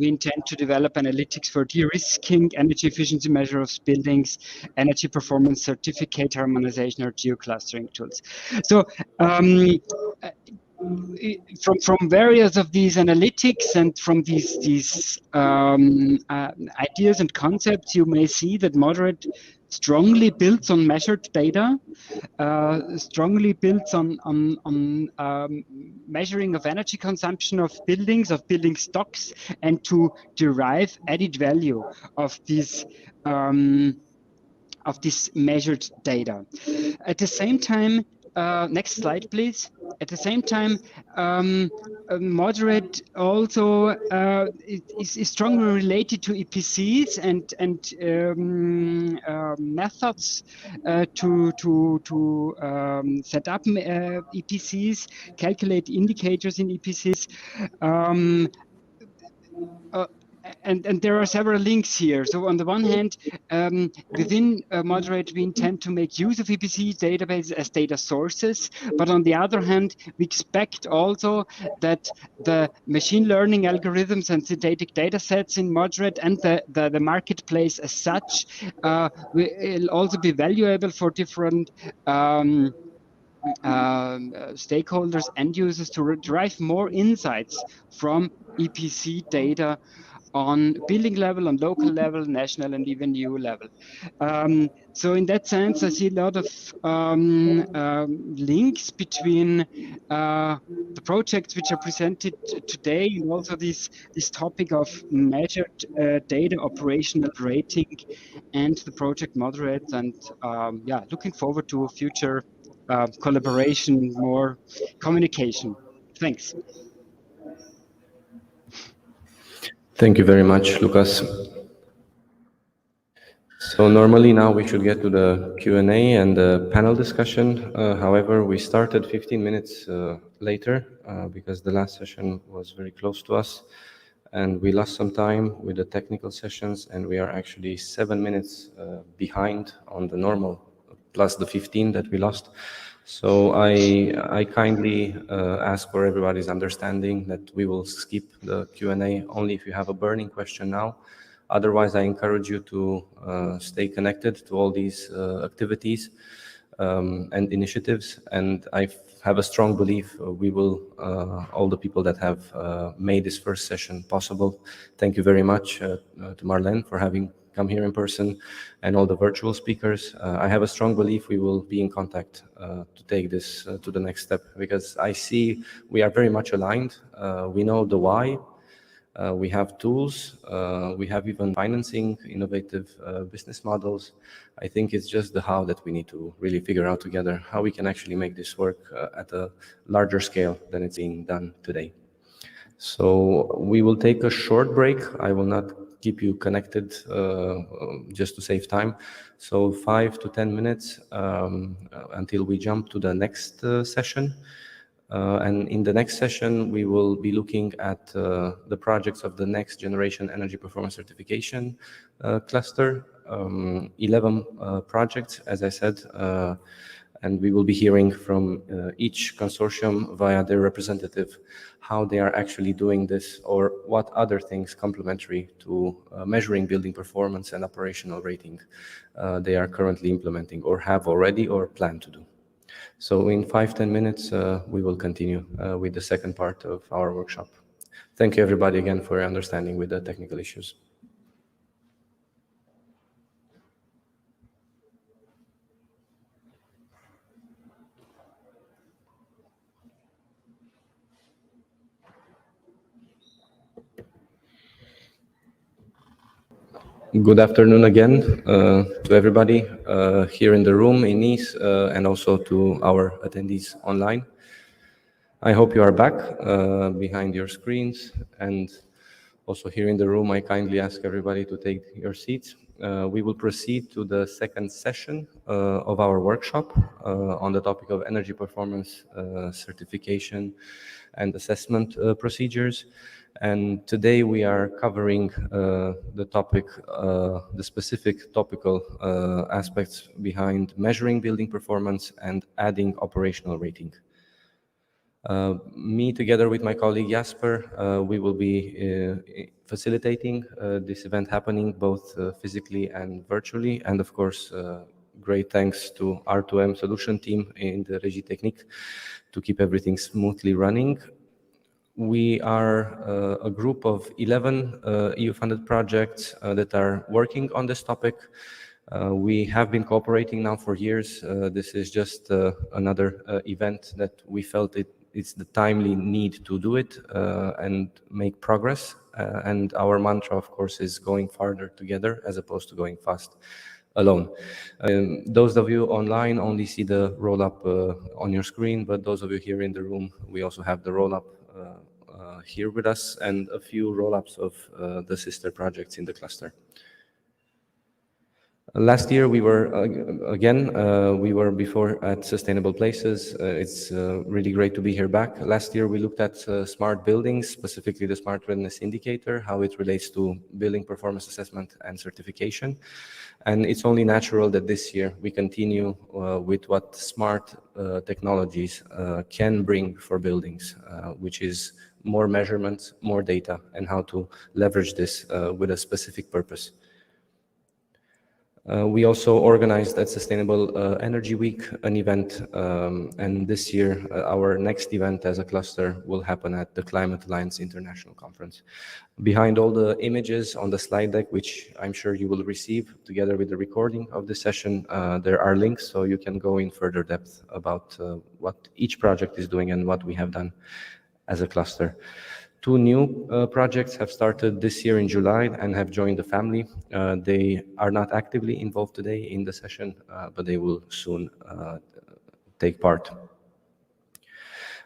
intend to develop analytics for de-risking, energy efficiency measure of buildings, energy performance certificate harmonization, or geoclustering tools. So from various of these analytics and from these ideas and concepts, you may see that Moderate strongly builds on measured data, strongly builds on measuring of energy consumption of building stocks, and to derive added value of this measured data. At the same time, next slide, please. At the same time, Moderate also is strongly related to EPCs and methods to set up EPCs, calculate indicators in EPCs. And there are several links here. So on the one hand, within Moderate, we intend to make use of EPC databases as data sources. But on the other hand, we expect also that the machine learning algorithms and synthetic data sets in Moderate and the marketplace as such will also be valuable for different stakeholders, end users, to derive more insights from EPC data on building level, on local level, national, and even EU level. So in that sense, I see a lot of links between the projects which are presented today, and also this topic of measured data operational rating and the project Moderate. And yeah, looking forward to future collaboration, more communication. Thanks. Thank you very much, Lucas. So normally now we should get to the Q&A and the panel discussion. However, we started 15 minutes later because the last session was very close to us, and we lost some time with the technical sessions, and we are actually 7 minutes behind on the normal, plus the 15 that we lost. So I kindly ask for everybody's understanding that we will skip the Q&A only if you have a burning question now. Otherwise, I encourage you to stay connected to all these activities and initiatives. And I have a strong belief we will, all the people that have made this first session possible. Thank you very much to Marlene for having come here in person, and all the virtual speakers. I have a strong belief we will be in contact to take this to the next step, because I see we are very much aligned. We know the why. We have tools. We have even financing, innovative business models. I think it's just the how that we need to really figure out together, how we can actually make this work at a larger scale than it's being done today. So we will take a short break. I will not keep you connected just to save time. So 5 to 10 minutes until we jump to the next session. And in the next session, we will be looking at the projects of the next generation energy performance certification cluster, 11 projects, as I said, and we will be hearing from each consortium via their representative how they are actually doing this or what other things complementary to measuring building performance and operational rating they are currently implementing or have already or plan to do. So in 5-10 minutes, we will continue with the second part of our workshop. Thank you everybody again for your understanding with the technical issues. Good afternoon again to everybody here in the room in Nice and also to our attendees online. I hope you are back behind your screens, and also here in the room I kindly ask everybody to take your seats. We will proceed to the second session of our workshop on the topic of energy performance certification and assessment procedures. And today we are covering the topic, the specific topical aspects behind measuring building performance and adding operational rating. Me, together with my colleague Jasper, we will be facilitating this event happening both physically and virtually. And of course, great thanks to R2M solution team in the Régie Technique to keep everything smoothly running. We are a group of 11 EU-funded projects that are working on this topic. We have been cooperating now for years. This is just another event that we felt it's the timely need to do it and make progress. And our mantra, of course, is going farther together as opposed to going fast alone. Those of you online only see the roll-up on your screen, but those of you here in the room, we also have the roll-up here with us and a few roll-ups of the sister projects in the cluster. Last year we were, we were before at Sustainable Places. It's really great to be here back. Last year we looked at smart buildings, specifically the Smart Readiness Indicator, how it relates to building performance assessment and certification. And it's only natural that this year we continue with what smart technologies can bring for buildings, which is more measurements, more data, and how to leverage this with a specific purpose. We also organized at Sustainable Energy Week an event, and this year our next event as a cluster will happen at the Climate Alliance International Conference. Behind all the images on the slide deck, which I'm sure you will receive together with the recording of this session, there are links so you can go in further depth about what each project is doing and what we have done as a cluster. 2 new projects have started this year in July and have joined the family. They are not actively involved today in the session, but they will soon take part.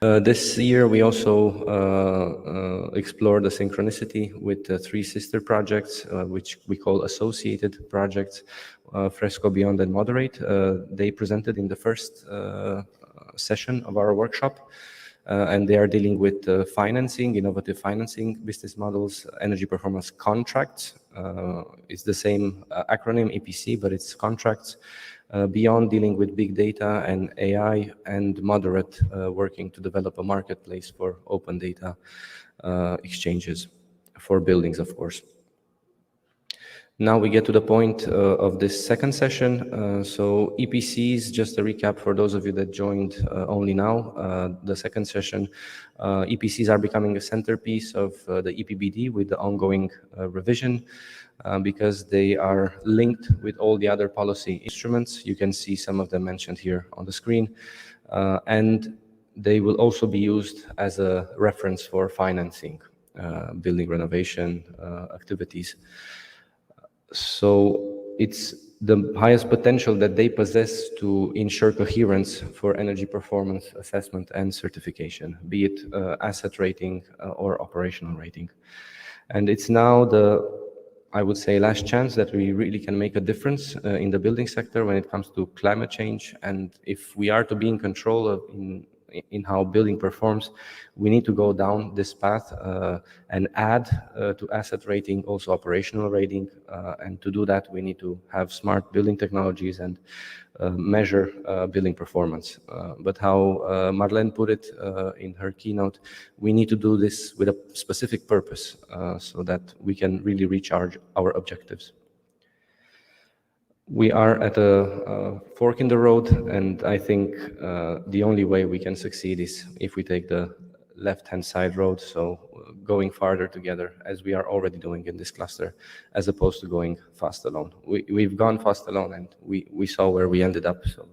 This year we also explored the synchronicity with 3 sister projects, which we call associated projects, Fresco, Beyond, and Moderate. They presented in the first session of our workshop. And they are dealing with financing, innovative financing business models, energy performance contracts. It's the same acronym, EPC, but it's contracts. Beyond, dealing with big data and AI, and Moderate, working to develop a marketplace for open data exchanges for buildings, of course. Now we get to the point of this second session. So EPCs, just a recap for those of you that joined only now, the second session, EPCs are becoming a centerpiece of the EPBD with the ongoing revision because they are linked with all the other policy instruments. You can see some of them mentioned here on the screen. And they will also be used as a reference for financing building renovation activities. So it's the highest potential that they possess to ensure coherence for energy performance assessment and certification, be it asset rating or operational rating. And it's now the I would say, last chance that we really can make a difference in the building sector when it comes to climate change. And if we are to be in control of in how building performs, we need to go down this path and add to asset rating also operational rating. And to do that, we need to have smart building technologies and measure building performance. But how Marlene put it in her keynote, we need to do this with a specific purpose so that we can really reach our objectives. We are at a fork in the road, and I think the only way we can succeed is if we take the left-hand side road, so going farther together, as we are already doing in this cluster, as opposed to going fast alone. We've gone fast alone, and we saw where we ended up, so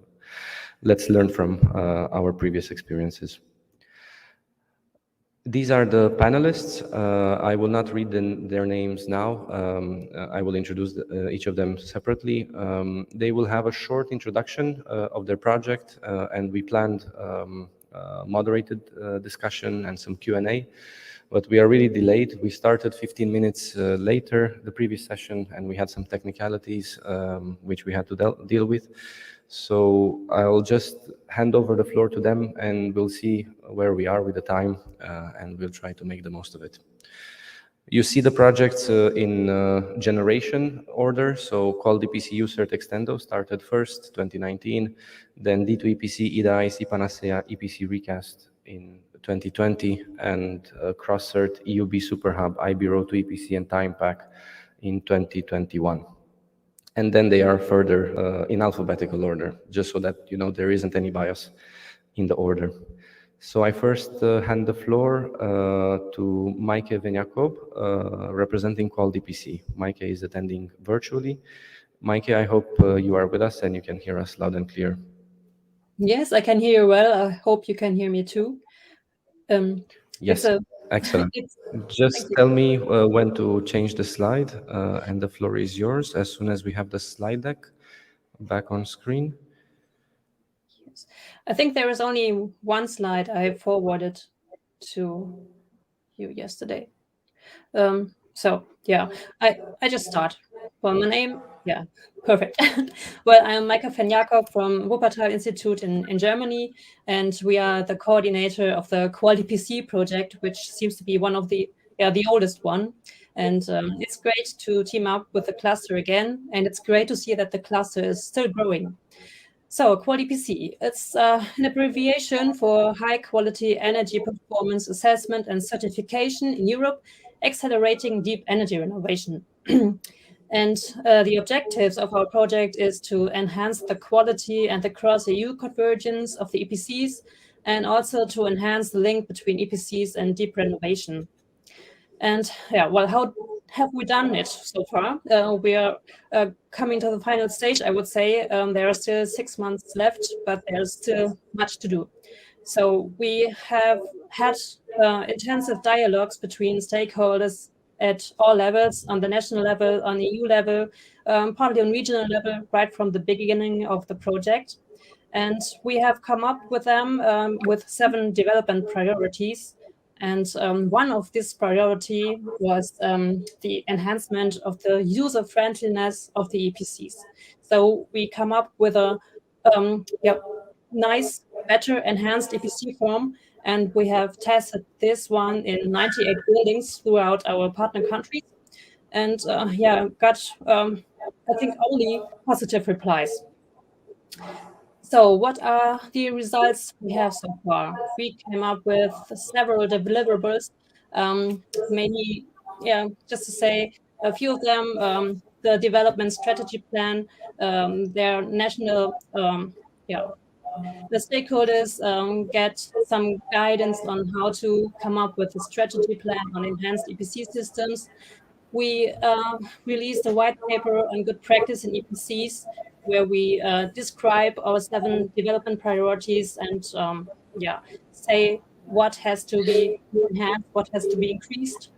let's learn from our previous experiences. These are the panelists. I will not read their names now. I will introduce each of them separately. They will have a short introduction of their project, and we planned moderated discussion and some Q&A, but we are really delayed. We started 15 minutes later the previous session, and we had some technicalities which we had to deal with. So I'll just hand over the floor to them, and we'll see where we are with the time, and we'll try to make the most of it. You see the projects in generation order. So QualDPC UCERT Extendo started first, 2019, then D2EPC, IDA, IC Panacea, EPC Recast in 2020, and CrossCert, EUB Superhub, IB Road to EPC, and TimePack in 2021. And then they are further in alphabetical order, just so that you know there isn't any bias in the order. So I first hand the floor to Maike Veniakob, representing QualDPC. Maike is attending virtually. Maike, I hope you are with us and you can hear us loud and clear. Yes, I can hear you well. I hope you can hear me too. Yes, excellent. Just tell me when to change the slide, and the floor is yours as soon as we have the slide deck back on screen. Yes. I think there is only one slide I forwarded to you yesterday. So yeah, I just start. Well, my name, yeah, perfect. Well, I'm Maike Veniakob from Wuppertal Institute in Germany, and we are the coordinator of the QualDPC project, which seems to be one of the oldest one. And it's great to team up with the cluster again, and it's great to see that the cluster is still growing. So QualDPC, it's an abbreviation for High Quality Energy Performance Assessment and Certification in Europe, accelerating deep energy renovation. And the objectives of our project is to enhance the quality and the cross-EU convergence of the EPCs, and also to enhance the link between EPCs and deep renovation. And yeah, well, how have we done it so far? We are coming to the final stage, I would say. There are still 6 months left, but there's still much to do. So we have had intensive dialogues between stakeholders at all levels, on the national level, on EU level, partly on regional level, right from the beginning of the project. And we have come up with them with 7 development priorities. And one of this priority was the enhancement of the user-friendliness of the EPCs. So we come up with a nice, better enhanced EPC form, and we have tested this one in 98 buildings throughout our partner countries, and got I think only positive replies. So what are the results we have so far? We came up with several deliverables, mainly, just to say a few of them, the development strategy plan, their national, the stakeholders get some guidance on how to come up with a strategy plan on enhanced EPC systems. We released a white paper on good practice in EPCs, where we describe our 7 development priorities and say what has to be enhanced, what has to be increased.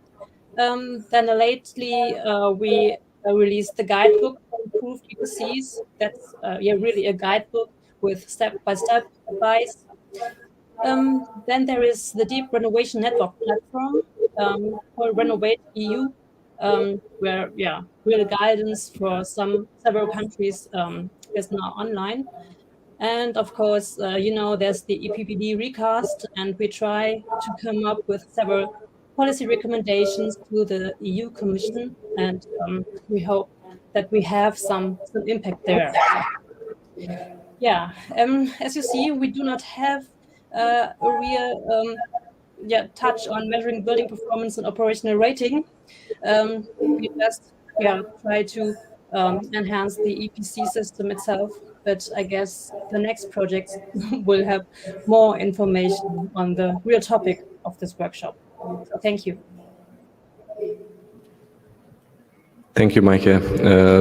Then lately we released the guidebook for improved EPCs. That's really a guidebook with step-by-step advice. Then there is the Deep Renovation Network platform called Renovate EU. where real guidance for several countries is now online. And of course, there's the EPBD recast, and we try to come up with several policy recommendations to the EU Commission, and we hope that we have some impact there. As you see, we do not have a real touch on measuring building performance and operational rating. We just try to enhance the EPC system itself, but I guess the next project will have more information on the real topic of this workshop. So thank you. Thank you, Maike,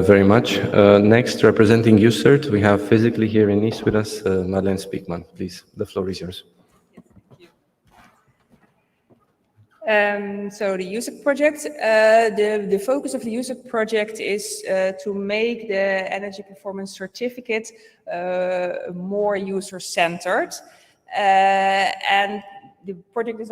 very much. Next, representing UCERT, we have physically here in Nice with us, Madeleine Speakman. Please, the floor is yours. So the USEC project, the focus of the USEC project is to make the energy performance certificate more user-centered. And the project is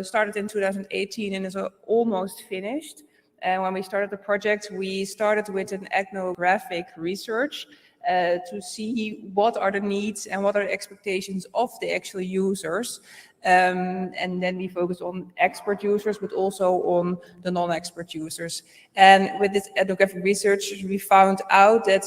started in 2018 and is almost finished. And when we started the project, we started with an ethnographic research to see what are the needs and what are the expectations of the actual users. And then we focused on expert users, but also on the non-expert users. And with this ethnographic research, we found out that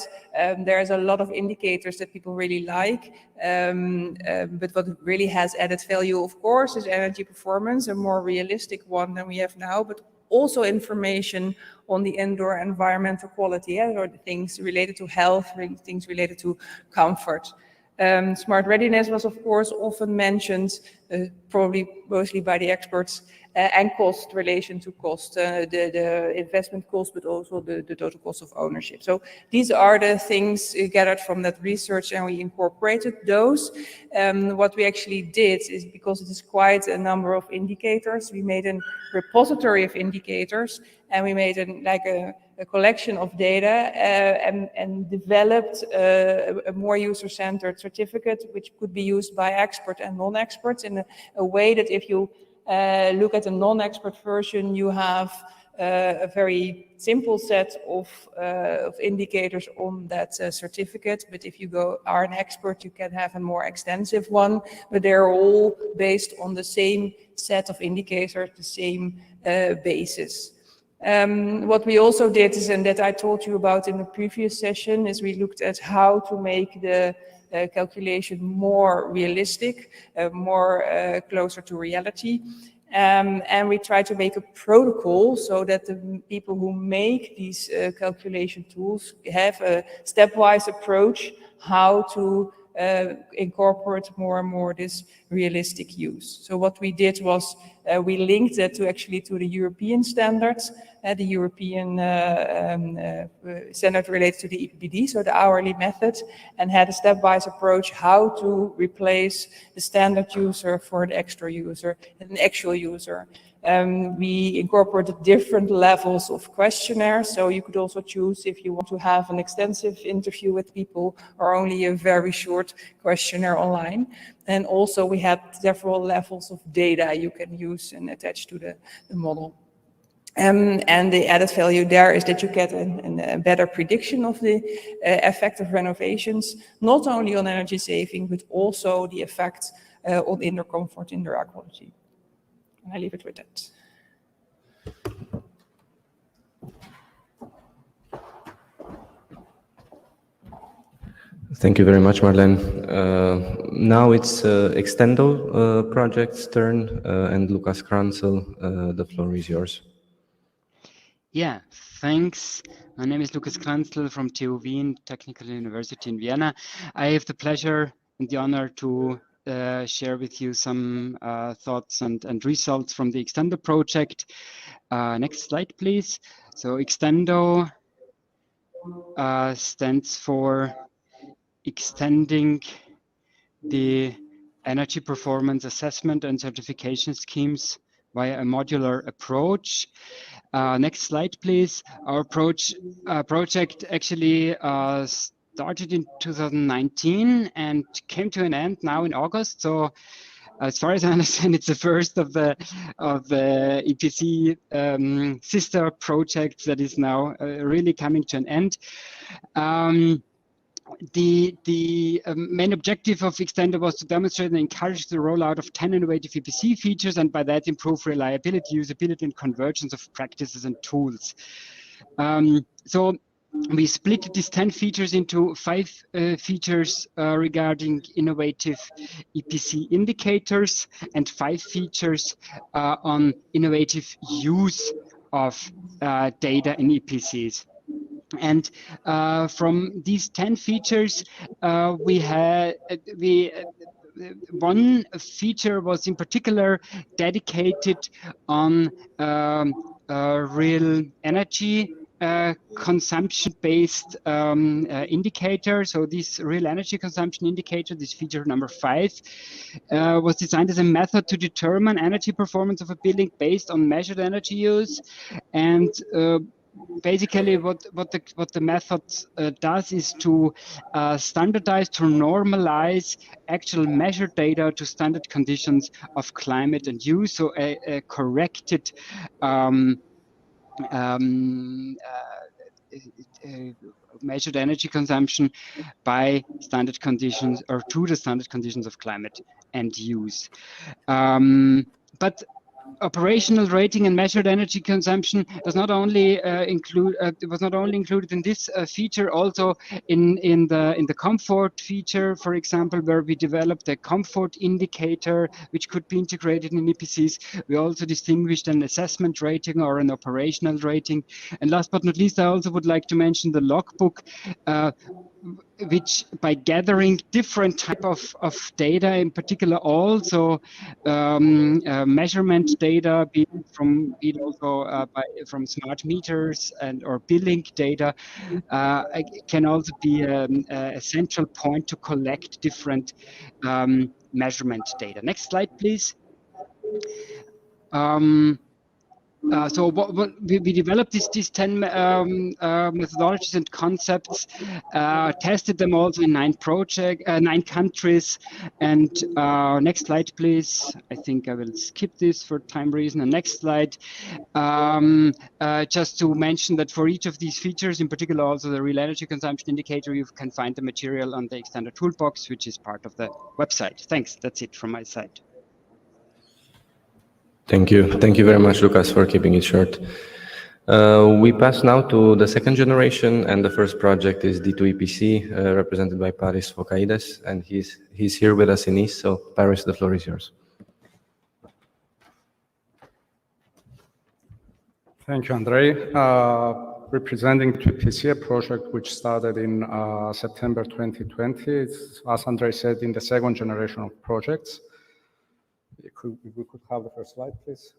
there's a lot of indicators that people really like. But what really has added value, of course, is energy performance, a more realistic one than we have now, but also information on the indoor environmental quality, or the things related to health, things related to comfort. Smart readiness was, of course, often mentioned, probably mostly by the experts, and cost, relation to cost, the investment cost, but also the total cost of ownership. So these are the things gathered from that research, and we incorporated those. What we actually did is, because it is quite a number of indicators, we made a repository of indicators, and we made a collection of data and developed a more user-centered certificate, which could be used by expert and non-experts in a way that if you look at a non-expert version, you have a very simple set of indicators on that certificate. But if you are an expert, you can have a more extensive one, but they're all based on the same set of indicators, the same basis. What we also did is, and that I told you about in the previous session, is we looked at how to make the calculation more realistic, more closer to reality. And we try to make a protocol so that the people who make these calculation tools have a stepwise approach how to incorporate more and more this realistic use. So what we did was we linked that to the European standards, the European standard related to the EPBD, so the hourly method, and had a stepwise approach how to replace the standard user for the extra user, an actual user. We incorporated different levels of questionnaires, so you could also choose if you want to have an extensive interview with people or only a very short questionnaire online. And also we had several levels of data you can use and attach to the model. And the added value there is that you get a better prediction of the effect of renovations, not only on energy saving, but also the effect on indoor comfort, indoor air quality. And I leave it with that. Thank you very much, Marlene. Now it's Extendo project's turn, and Lukas Kranzel, the floor is yours. Yeah, thanks. My name is Lukas Kranzel from TU Wien Technical University in Vienna. I have the pleasure and the honor to share with you some thoughts and results from the Extendo project. Next slide, please. So Extendo stands for extending the energy performance assessment and certification schemes via a modular approach. Next slide, please. Our project actually started in 2019 and came to an end now in August. So as far as I understand, it's the first of the EPC sister projects that is now really coming to an end. The main objective of Extender was to demonstrate and encourage the rollout of 10 innovative EPC features, and by that improve reliability, usability, and convergence of practices and tools. So we split these 10 features into 5 features regarding innovative EPC indicators and 5 features on innovative use of data in EPCs. And from these 10 features, one feature was in particular dedicated on real energy consumption-based indicator. So this real energy consumption indicator, this feature number 5, was designed as a method to determine energy performance of a building based on measured energy use. And basically what the method does is to standardize, to normalize actual measured data to standard conditions of climate and use, so a corrected measured energy consumption by standard conditions, or to the standard conditions of climate and use. But operational rating and measured energy consumption was not only included in this feature, also in the comfort feature, for example, where we developed a comfort indicator which could be integrated in EPCs. We also distinguished an assessment rating or an operational rating. And last but not least, I also would like to mention the logbook, which by gathering different type of data, in particular also measurement data, be it also from smart meters and or billing data, can also be a central point to collect different measurement data. Next slide, please. So we developed these 10 methodologies and concepts, tested them also in 9 countries. And next slide, please. I think I will skip this for time reason. And next slide, just to mention that for each of these features, in particular also the real energy consumption indicator, you can find the material on the Extender Toolbox, which is part of the website. Thanks. That's it from my side. Thank you. Thank you very much, Lucas, for keeping it short. We pass now to the second generation, and the first project is D2EPC, represented by Paris Fokaides, and he's here with us in Nice. So, Paris, the floor is yours. Thank you, Andrei. Representing D2EPC, a project which started in September 2020. It's, as Andrei said, in the second generation of projects. We could have the first slide, please.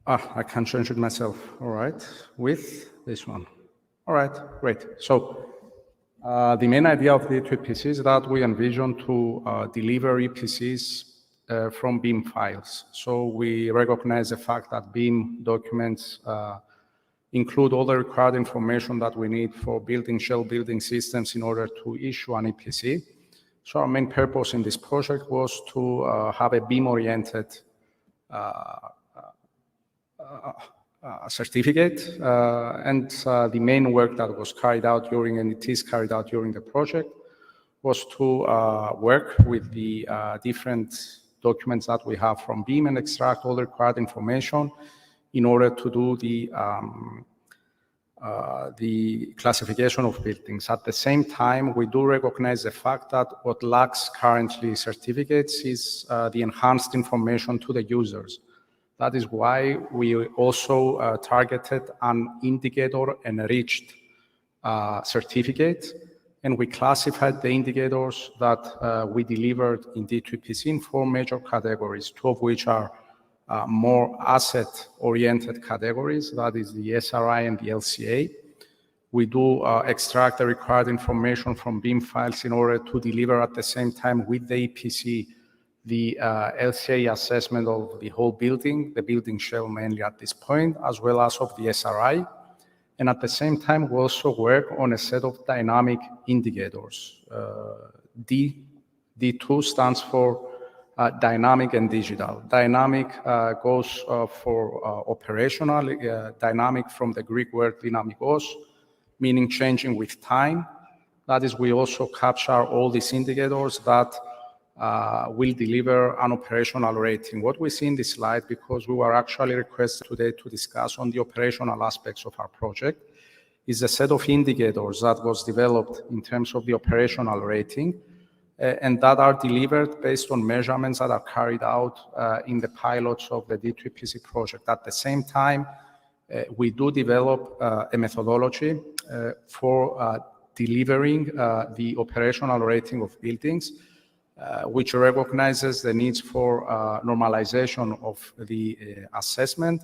I can change it myself. All right, with this one. All right, great. So the main idea of the D2EPC is that we envision to deliver EPCs from BIM files. So we recognize the fact that BIM documents include all the required information that we need for building shell building systems in order to issue an EPC. So our main purpose in this project was to have a BIM-oriented certificate, and the main work that was carried out during, and it is carried out during the project, was to work with the different documents that we have from BIM and extract all the required information in order to do the classification of buildings. At the same time, we do recognize the fact that what lacks currently certificates is the enhanced information to the users. That is why we also targeted an indicator enriched certificate, and we classified the indicators that we delivered in D2EPC in 4 major categories, 2 of which are more asset-oriented categories, that is the SRI and the LCA. We do extract the required information from BIM files in order to deliver at the same time with the EPC the LCA assessment of the whole building, the building shell mainly at this point, as well as of the SRI. And at the same time, we also work on a set of dynamic indicators, D D2 stands for dynamic and digital. Dynamic goes for operational, dynamic from the Greek word dynamikos, meaning changing with time. That is, we also capture all these indicators that will deliver an operational rating. What we see in this slide, because we were actually requested today to discuss on the operational aspects of our project, is a set of indicators that was developed in terms of the operational rating, and that are delivered based on measurements that are carried out in the pilots of the D2EPC project. At the same time, we do develop a methodology for delivering the operational rating of buildings, which recognizes the needs for normalization of the assessment,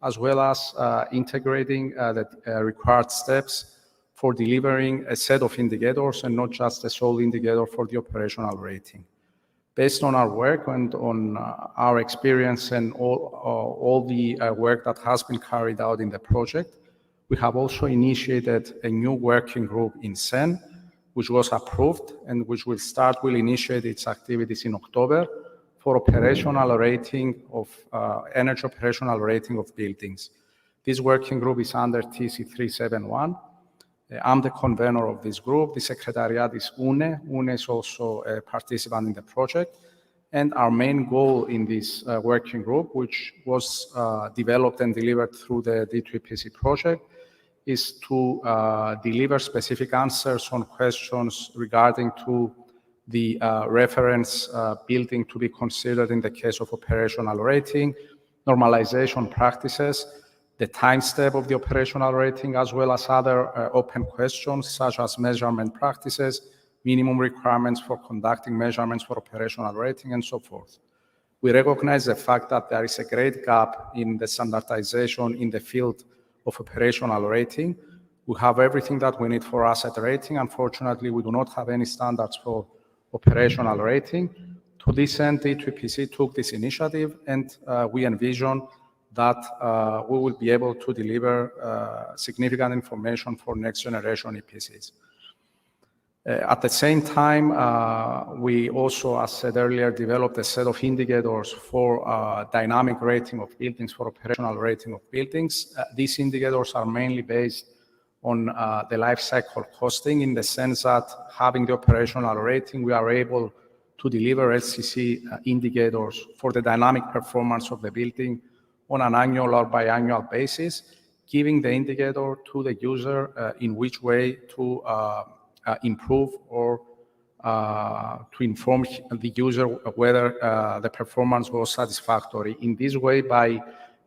as well as integrating the required steps for delivering a set of indicators and not just a sole indicator for the operational rating. Based on our work and on our experience and all the work that has been carried out in the project, we have also initiated a new working group in CEN, which was approved and which will initiate its activities in October for operational rating of energy operational rating of buildings. This working group is under TC371. I'm the convener of this group. The secretariat is UNE. UNE is also a participant in the project. And our main goal in this working group, which was developed and delivered through the D2EPC project, is to deliver specific answers on questions regarding to the reference building to be considered in the case of operational rating, normalization practices, the time step of the operational rating, as well as other open questions such as measurement practices, minimum requirements for conducting measurements for operational rating, and so forth. We recognize the fact that there is a great gap in the standardization in the field of operational rating. We have everything that we need for asset rating. Unfortunately, we do not have any standards for operational rating. To this end, D2EPC took this initiative, and we envision that we will be able to deliver significant information for next generation EPCs. At the same time, we also, as said earlier, developed a set of indicators for dynamic rating of buildings, for operational rating of buildings. These indicators are mainly based on the life cycle costing, in the sense that having the operational rating, we are able to deliver LCC indicators for the dynamic performance of the building on an annual or biannual basis, giving the indicator to the user in which way to improve or to inform the user whether the performance was satisfactory. In this way, by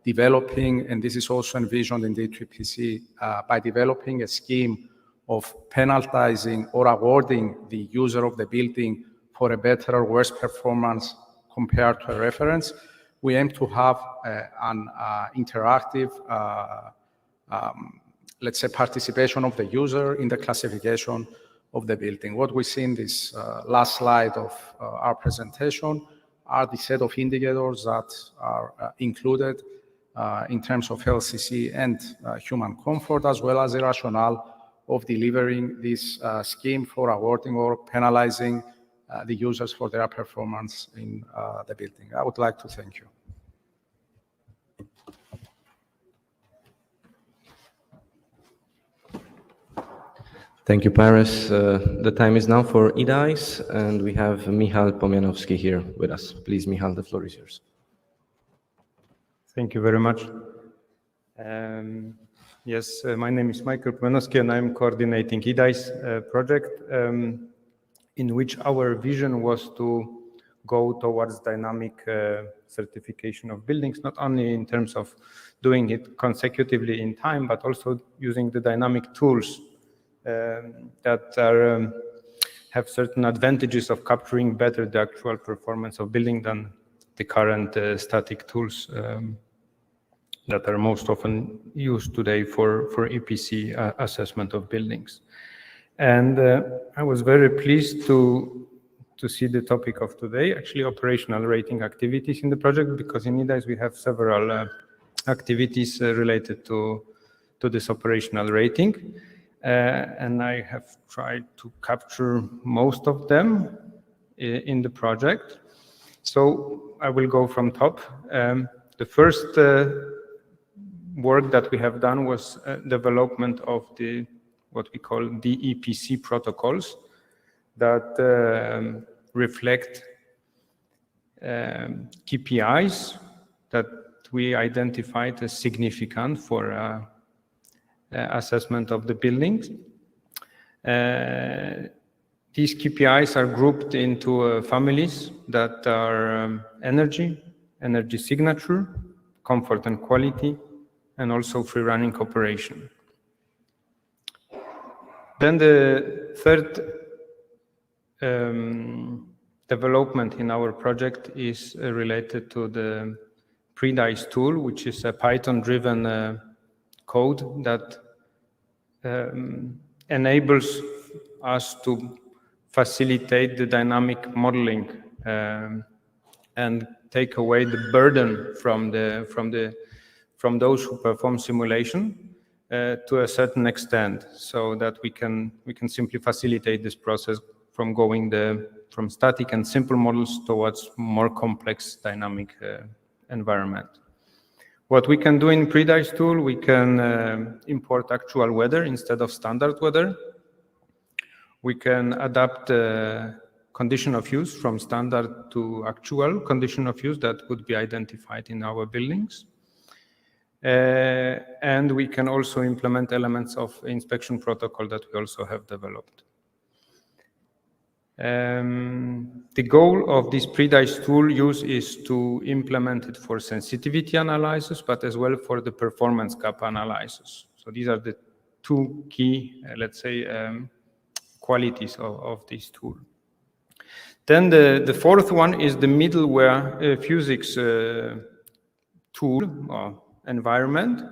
developing, and this is also envisioned in D2EPC, by developing a scheme of penalizing or awarding the user of the building for a better or worse performance compared to a reference, we aim to have an interactive, let's say, participation of the user in the classification of the building. What we see in this last slide of our presentation are the set of indicators that are included in terms of LCC and human comfort, as well as the rationale of delivering this scheme for awarding or penalizing the users for their performance in the building. I would like to thank you. Thank you, Paris. The time is now for EDICE, and we have Michal Pomianowski here with us. Please, Michal, the floor is yours. Thank you very much. Yes, my name is Michael Pomianowski, and I'm coordinating EDICE project, in which our vision was to go towards dynamic certification of buildings, not only in terms of doing it consecutively in time, but also using the dynamic tools that have certain advantages of capturing better the actual performance of building than the current static tools that are most often used today for EPC assessment of buildings. And I was very pleased to see the topic of today, actually operational rating activities in the project, because in EDICE we have several activities related to this operational rating. And I have tried to capture most of them in the project. So I will go from top. The first work that we have done was development of what we call DEPC protocols that reflect KPIs that we identified as significant for assessment of the buildings. These KPIs are grouped into families that are energy signature, comfort and quality, and also free running operation. Then the third development in our project is related to the PREDICE tool, which is a Python-driven code that enables us to facilitate the dynamic modeling and take away the burden from those who perform simulation to a certain extent, so that we can simply facilitate this process from going from static and simple models towards more complex dynamic environment. What we can do in PREDICE tool, we can import actual weather instead of standard weather. We can adapt condition of use from standard to actual condition of use that would be identified in our buildings. And we can also implement elements of inspection protocol that we also have developed. The goal of this PREDICE tool use is to implement it for sensitivity analysis, but as well for the performance gap analysis. So these are the two key, let's say, qualities of this tool. Then the fourth one is the middleware physics tool or environment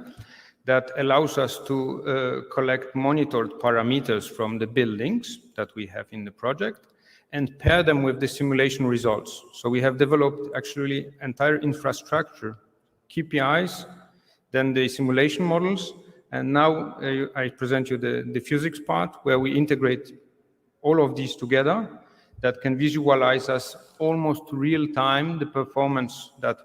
that allows us to collect monitored parameters from the buildings that we have in the project and pair them with the simulation results. So we have developed actually entire infrastructure, KPIs, then the simulation models, and now I present you the physics part where we integrate all of these together that can visualize us almost real time the performance that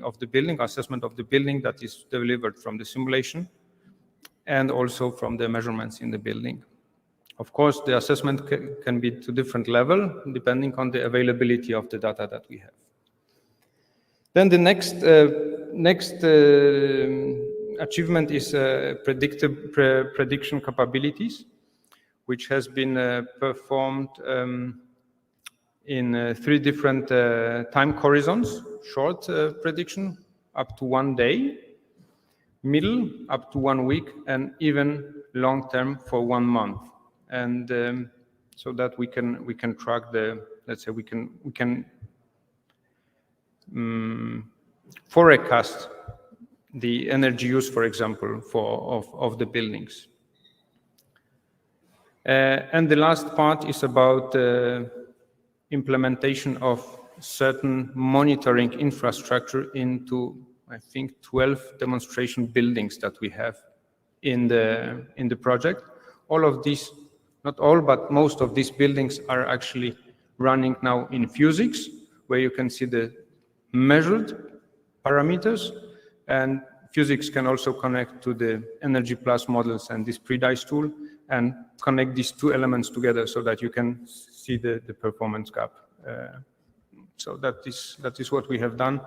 of the building, assessment of the building that is delivered from the simulation and also from the measurements in the building. Of course, the assessment can be to different level depending on the availability of the data that we have. Then the next achievement is predictive prediction capabilities, which has been performed in 3 different time horizons: short prediction up to 1 day, middle up to 1 week, and even long term for 1 month. And so that we can track let's say we can forecast the energy use, for example, of the buildings. And the last part is about implementation of certain monitoring infrastructure into, I think, 12 demonstration buildings that we have in the project. All of these, not all, but most of these buildings are actually running now in physics, where you can see the measured parameters, and physics can also connect to the Energy Plus models and this PREDICE tool and connect these 2 elements together so that you can see the performance gap. So that is what we have done.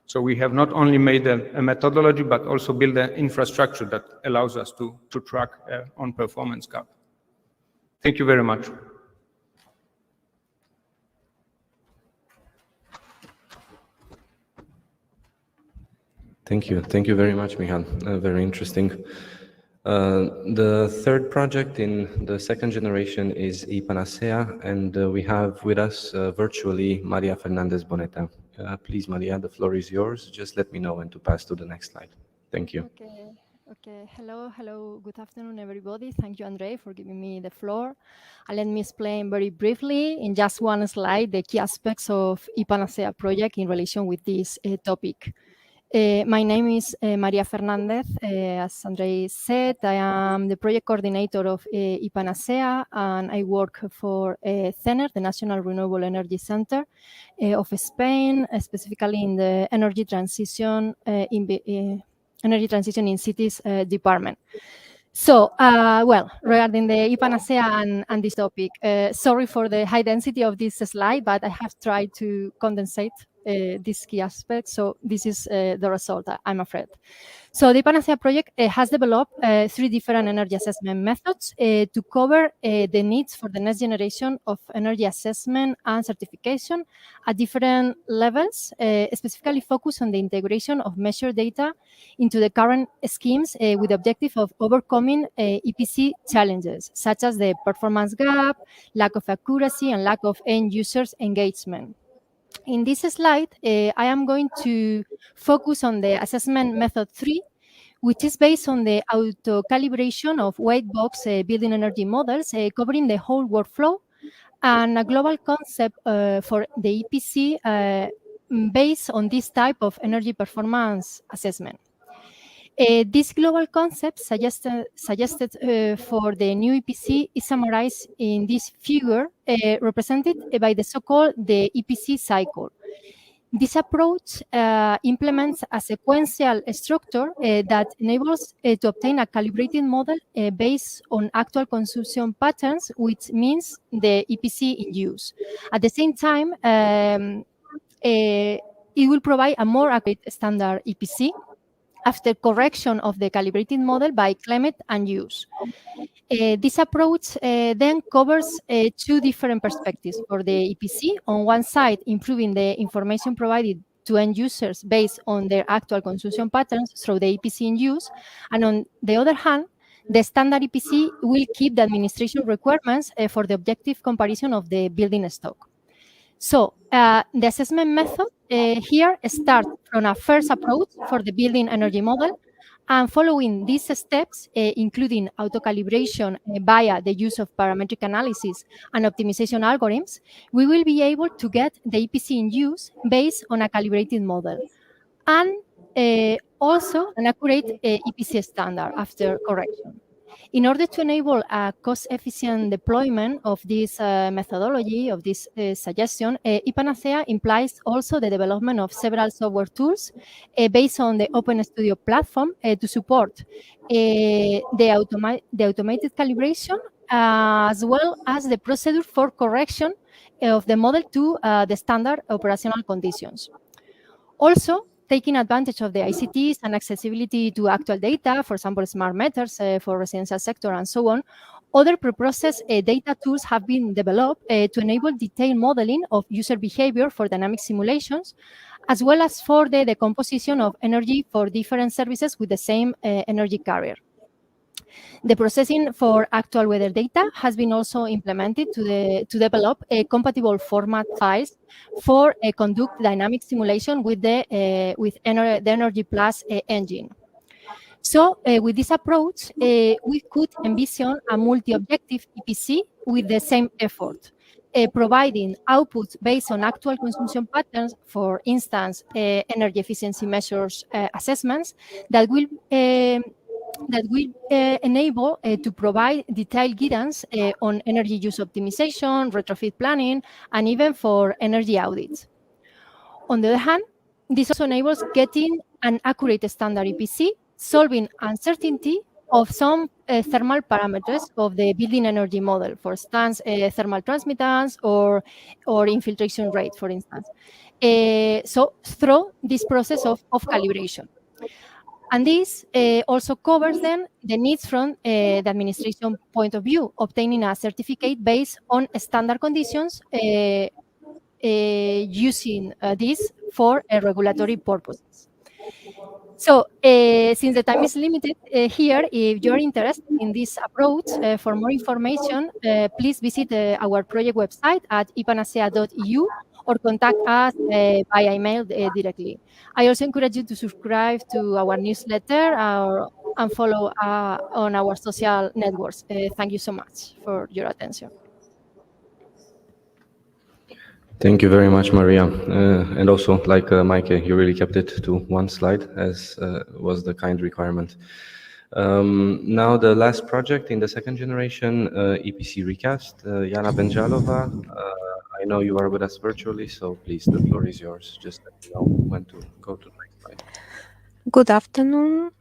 So we have not only made a methodology, but also build an infrastructure that allows us to track on performance gap. Thank you very much. Thank you very much, Michal. Very interesting. The third project in the second generation is ePanacea, and we have with us virtually Maria Fernandez Boneta. Please, Maria, the floor is yours. Just let me know when to pass to the next slide. Thank you. Okay. Hello. Good afternoon, everybody. Thank you, Andre, for giving me the floor. And let me explain very briefly in just one slide the key aspects of ePanacea project in relation with this topic. My name is Maria Fernandez. As Andrei said, I am the project coordinator of IPANASEA, and I work for CENER, the National Renewable Energy Center of Spain, specifically in the energy transition in cities department. So, well, regarding the IPANASEA and this topic, sorry for the high density of this slide, but I have tried to condensate these key aspects. So this is the result, I'm afraid. So the IPANASEA project has developed 3 different energy assessment methods to cover the needs for the next generation of energy assessment and certification at different levels, specifically focused on the integration of measured data into the current schemes with the objective of overcoming EPC challenges, such as the performance gap, lack of accuracy, and lack of end users engagement. In this slide, I am going to focus on the assessment method 3, which is based on the auto-calibration of white box building energy models, covering the whole workflow, and a global concept for the EPC based on this type of energy performance assessment. This global concept suggested for the new EPC is summarized in this figure represented by the so-called the EPC cycle. This approach implements a sequential structure that enables to obtain a calibrated model based on actual consumption patterns, which means the EPC in use. At the same time, it will provide a more accurate standard EPC after correction of the calibrated model by climate and use. This approach then covers 2 different perspectives for the EPC. On one side, improving the information provided to end users based on their actual consumption patterns through the EPC in use. And on the other hand, the standard EPC will keep the administration requirements for the objective comparison of the building stock. So the assessment method here starts from a first approach for the building energy model, and following these steps, including auto-calibration via the use of parametric analysis and optimization algorithms, we will be able to get the EPC in use based on a calibrated model, and also an accurate EPC standard after correction. In order to enable a cost-efficient deployment of this methodology, of this suggestion, IPANASEA implies also the development of several software tools based on the OpenStudio platform to support the automated calibration, as well as the procedure for correction of the model to the standard operational conditions. Also, taking advantage of the ICTs and accessibility to actual data, for example, smart meters for residential sector and so on, other preprocessed data tools have been developed to enable detailed modeling of user behavior for dynamic simulations, as well as for the decomposition of energy for different services with the same energy carrier. The processing for actual weather data has been also implemented to develop compatible format files for conduct dynamic simulation with the Energy Plus engine. So with this approach, we could envision a multi-objective EPC with the same effort, providing outputs based on actual consumption patterns, for instance, energy efficiency measures assessments that will enable to provide detailed guidance on energy use optimization, retrofit planning, and even for energy audits. On the other hand, this also enables getting an accurate standard EPC, solving uncertainty of some thermal parameters of the building energy model, for instance, thermal transmittance or infiltration rate, for instance. So through this process of calibration. And this also covers then the needs from the administration point of view, obtaining a certificate based on standard conditions, using this for regulatory purposes. So since the time is limited here, if you're interested in this approach, for more information, please visit our project website at ipanasea.eu or contact us via email directly. I also encourage you to subscribe to our newsletter and follow on our social networks. Thank you so much for your attention. Thank you very much, Maria. And also, like Maike, you really kept it to one slide, as was the kind requirement. Now, the last project in the second generation EPC recast, Jana Benjalova. I know you are with us virtually, so please, the floor is yours. Just let me know when to go to the next slide. Good afternoon.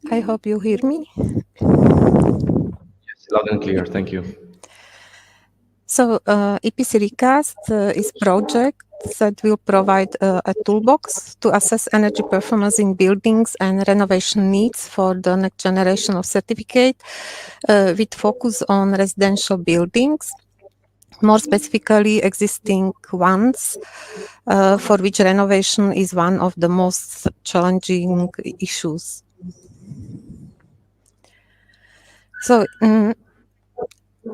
I hope you hear me. Yes, loud and clear. Thank you. So EPC Recast is a project that will provide a toolbox to assess energy performance in buildings and renovation needs for the next generation of certificate with focus on residential buildings, more specifically existing ones for which renovation is one of the most challenging issues. So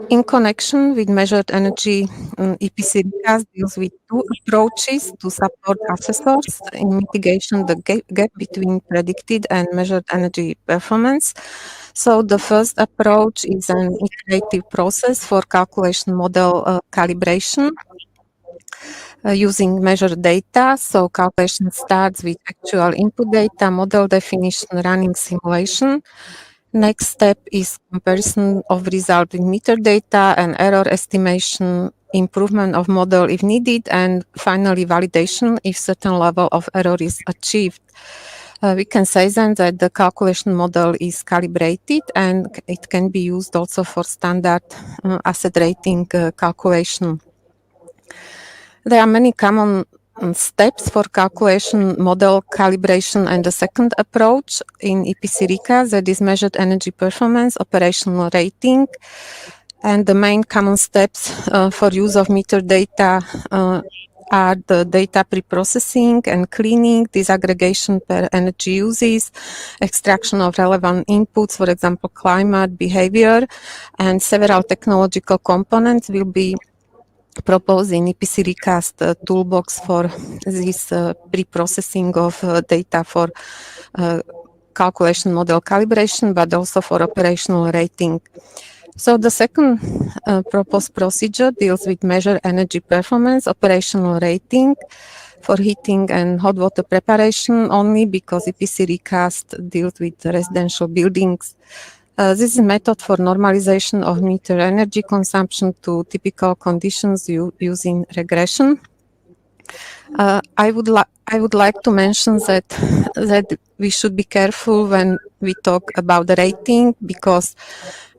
in connection with measured energy, EPC Recast deals with two approaches to support assessors in mitigation the gap between predicted and measured energy performance. So the first approach is an iterative process for calculation model calibration using measured data. So calculation starts with actual input data, model definition, running simulation. Next step is comparison of result with meter data and error estimation, improvement of model if needed, and finally validation if certain level of error is achieved. We can say then that the calculation model is calibrated and it can be used also for standard asset rating calculation. There are many common steps for calculation model calibration, and the second approach in EPC Recast, that is measured energy performance, operational rating. And the main common steps for use of meter data are the data pre-processing and cleaning, disaggregation per energy uses, extraction of relevant inputs, for example, climate, behavior, and several technological components will be propose in EPC Recast toolbox for this pre-processing of data for calculation model calibration, but also for operational rating. So the second proposed procedure deals with measure energy performance, operational rating for heating and hot water preparation only, because EPC Recast deals with residential buildings. This is a method for normalization of meter energy consumption to typical conditions using regression. I would like to mention that we should be careful when we talk about the rating, because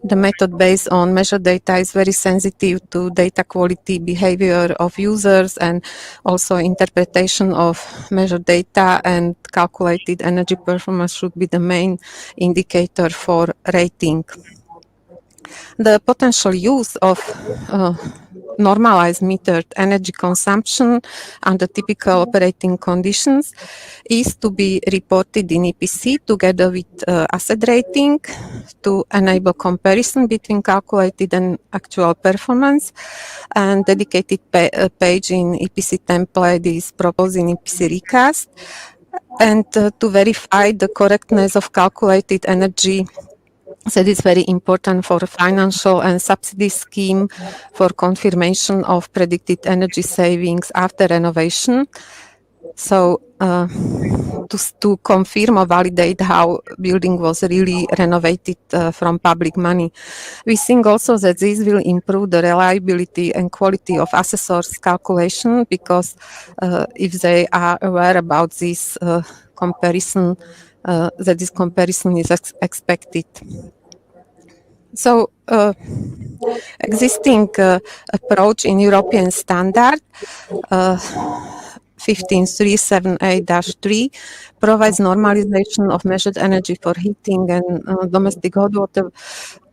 the method based on measured data is very sensitive to data quality, behavior of users, and also interpretation of measured data, and calculated energy performance should be the main indicator for rating. The potential use of normalized metered energy consumption under typical operating conditions is to be reported in EPC together with asset rating to enable comparison between calculated and actual performance. And dedicated page in EPC template is proposed in EPC Recast. And to verify the correctness of calculated energy, that is very important for financial and subsidy scheme for confirmation of predicted energy savings after renovation. So to confirm or validate how building was really renovated from public money. We think also that this will improve the reliability and quality of assessors' calculation, because if they are aware about this comparison, that this comparison is expected. So existing approach in European standard 15378-3 provides normalization of measured energy for heating and domestic hot water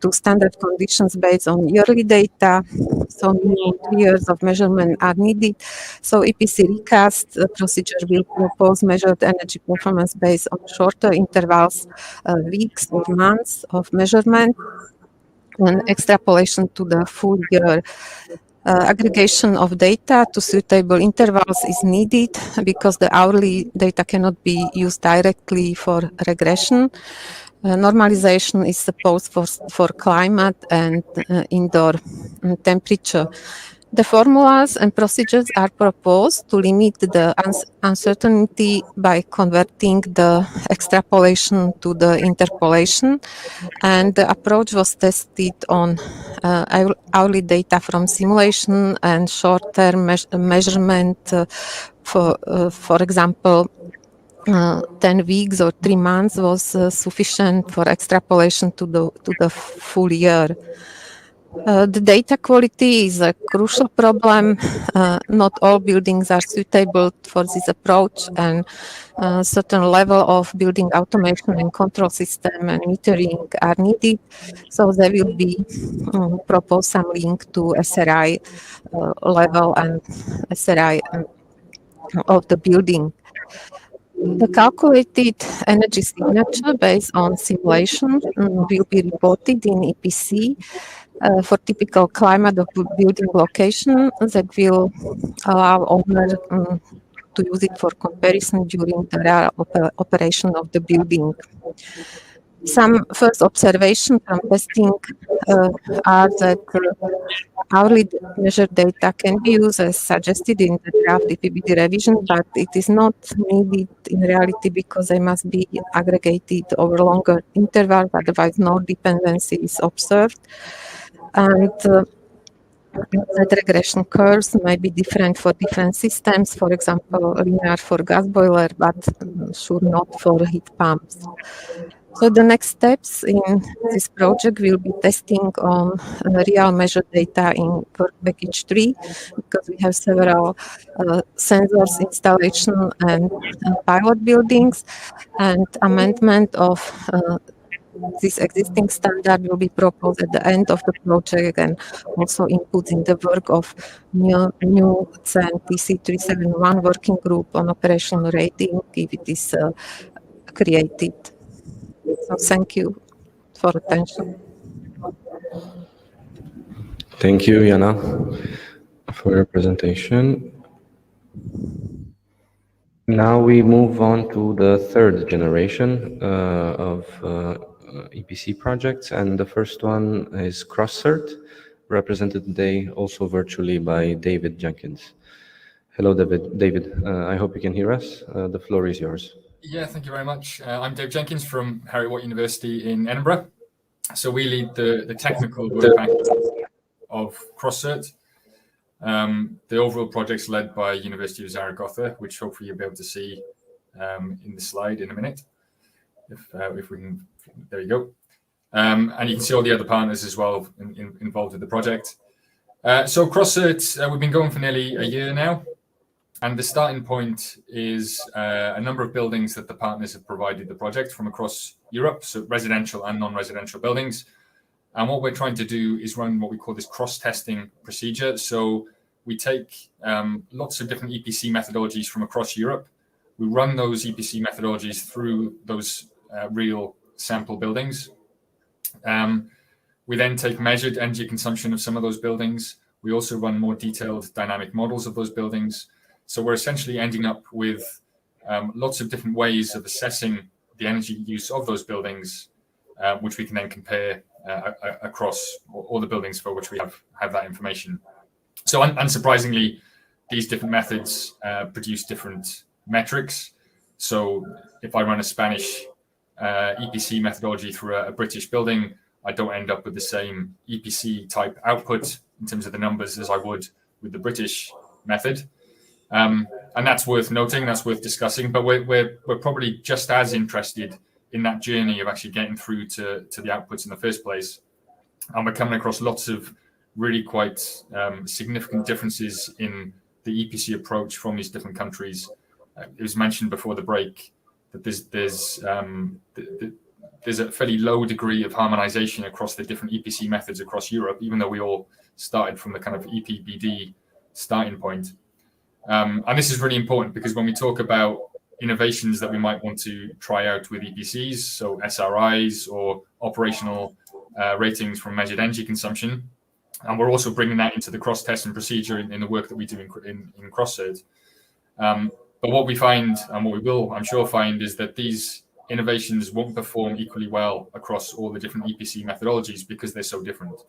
to standard conditions based on yearly data. So minimum 2 years of measurement are needed. So EPC Recast procedure will propose measured energy performance based on shorter intervals, weeks or months of measurement, and extrapolation to the full year. Aggregation of data to suitable intervals is needed, because the hourly data cannot be used directly for regression. Normalization is supposed for climate and indoor temperature. The formulas and procedures are proposed to limit the uncertainty by converting the extrapolation to the interpolation, and the approach was tested on hourly data from simulation and short-term measurement. For example, 10 weeks or 3 months was sufficient for extrapolation to the full year. The data quality is a crucial problem. Not all buildings are suitable for this approach, and a certain level of building automation and control system and metering are needed. So there will be proposed some link to SRI level and SRI of the building. The calculated energy signature based on simulation will be reported in EPC for typical climate of building location that will allow owner to use it for comparison during the real operation of the building. Some first observations from testing are that hourly measured data can be used as suggested in the draft DPBD revision, but it is not needed in reality because they must be aggregated over longer intervals, otherwise no dependency is observed. And that regression curves may be different for different systems, for example, linear for gas boiler, but should not for heat pumps. So the next steps in this project will be testing on real measured data in work package 3, because we have several sensors installation and pilot buildings, and amendment of this existing standard will be proposed at the end of the project, and also input in the work of new CEN TC371 working group on operational rating if it is created. So thank you for attention. Thank you, Jana, for your presentation. Now we move on to the third generation of EPC projects, and the first one is CrossCert, represented today also virtually by David Jenkins. Hello, David. I hope you can hear us. The floor is yours. Yeah, thank you very much. I'm Dave Jenkins from Heriot-Watt University in Edinburgh. So we lead the technical work of CrossCert. The overall project's led by University of Zaragoza, which hopefully you'll be able to see in the slide in a minute. If we can, there you go. And you can see all the other partners as well involved with the project. So CrossCert, we've been going for nearly a year now. And the starting point is a number of buildings that the partners have provided the project from across Europe, so residential and non-residential buildings. And what we're trying to do is run what we call this cross-testing procedure. So we take lots of different EPC methodologies from across Europe. We run those EPC methodologies through those real sample buildings. We then take measured energy consumption of some of those buildings. We also run more detailed dynamic models of those buildings. So we're essentially ending up with lots of different ways of assessing the energy use of those buildings, which we can then compare across all the buildings for which we have that information. So unsurprisingly, these different methods produce different metrics. So if I run a Spanish EPC methodology through a British building, I don't end up with the same EPC type output in terms of the numbers as I would with the British method. And that's worth noting, that's worth discussing, but we're probably just as interested in that journey of actually getting through to the outputs in the first place. And we're coming across lots of really quite significant differences in the EPC approach from these different countries. It was mentioned before the break that there's a fairly low degree of harmonization across the different EPC methods across Europe, even though we all started from the kind of EPBD starting point. And this is really important because when we talk about innovations that we might want to try out with EPCs, so SRIs or operational ratings from measured energy consumption, and we're also bringing that into the cross-testing procedure in the work that we do in CrossCert. But what we find, and what we will, I'm sure, find, is that these innovations won't perform equally well across all the different EPC methodologies because they're so different.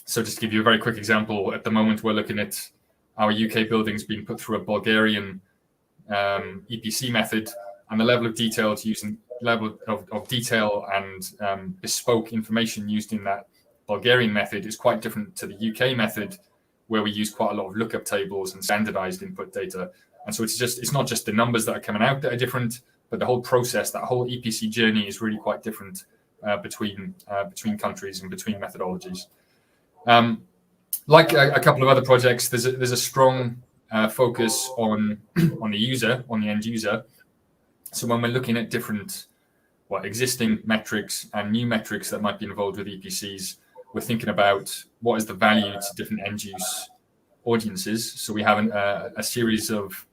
So just to give you a very quick example, at the moment we're looking at our UK buildings being put through a Bulgarian EPC method, and the level of detail and bespoke information used in that Bulgarian method is quite different to the UK method, where we use quite a lot of lookup tables and standardized input data. And so it's not just the numbers that are coming out that are different, but the whole process, that whole EPC journey is really quite different between countries and between methodologies. Like a couple of other projects, there's a strong focus on the user, on the end user. So when we're looking at different existing metrics and new metrics that might be involved with EPCs, we're thinking about what is the value to different end use audiences. So we have a series of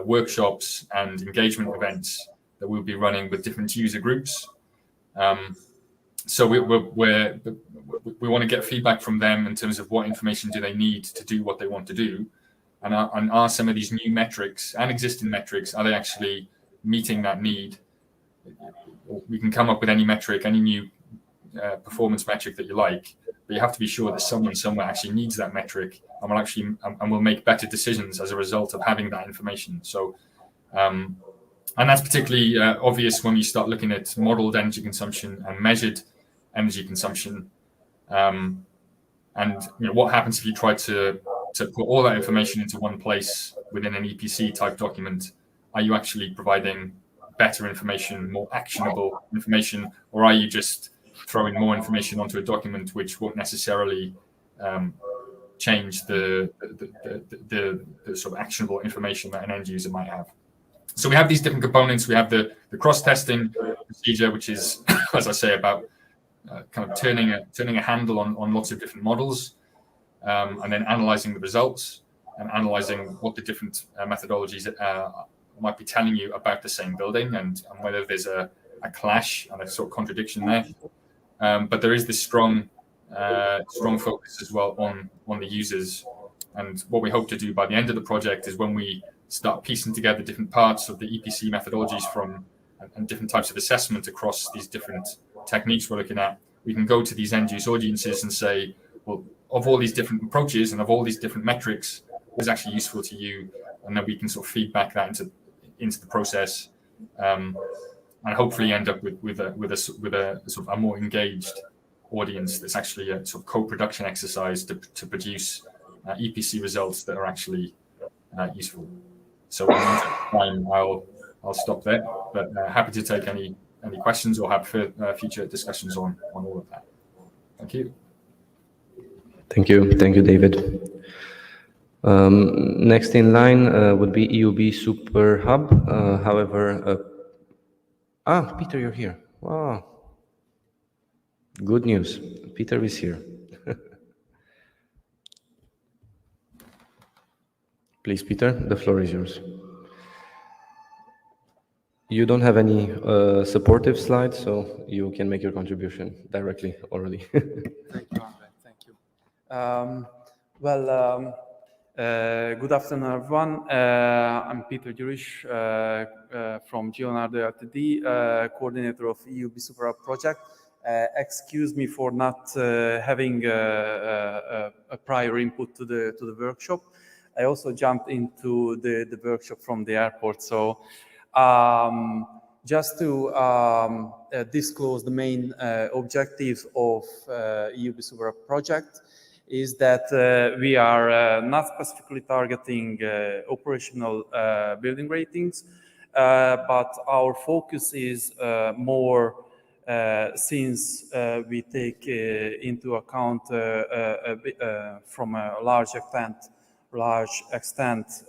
workshops and engagement events that we'll be running with different user groups. So we want to get feedback from them in terms of what information do they need to do what they want to do, and are some of these new metrics and existing metrics, are they actually meeting that need? We can come up with any metric, any new performance metric that you like, but you have to be sure that someone somewhere actually needs that metric and will make better decisions as a result of having that information. So, and that's particularly obvious when you start looking at modeled energy consumption and measured energy consumption. And what happens if you try to put all that information into one place within an EPC type document? Are you actually providing better information, more actionable information, or are you just throwing more information onto a document which won't necessarily change the sort of actionable information that an end user might have? So we have these different components. We have the cross-testing procedure, which is, as I say, about kind of turning a handle on lots of different models, and then analyzing the results and analyzing what the different methodologies might be telling you about the same building, and whether there's a clash and a sort of contradiction there. But there is this strong focus as well on the users. And what we hope to do by the end of the project is, when we start piecing together different parts of the EPC methodologies and different types of assessment across these different techniques we're looking at, we can go to these end use audiences and say, well, of all these different approaches and of all these different metrics, what is actually useful to you? And then we can sort of feedback that into the process, and hopefully end up with a sort of a more engaged audience that's actually a sort of co-production exercise to produce EPC results that are actually useful. So in the time, I'll stop there, but happy to take any questions or have future discussions on all of that. Thank you. Thank you, David. Next in line would be EUB Super Hub. However, Peter, you're here. Wow. Good news. Peter is here. Please, Peter, the floor is yours. You don't have any supportive slides, so you can make your contribution directly, orally. Thank you, Andre. Thank you. Good afternoon, everyone. I'm Peter Jurish from Geonardo Ltd, coordinator of EUB Super Hub project. Excuse me for not having a prior input to the workshop. I also jumped into the workshop from the airport. So just to disclose the main objectives of EUB Super Hub project is that we are not specifically targeting operational building ratings, but our focus is more since we take into account from a large extent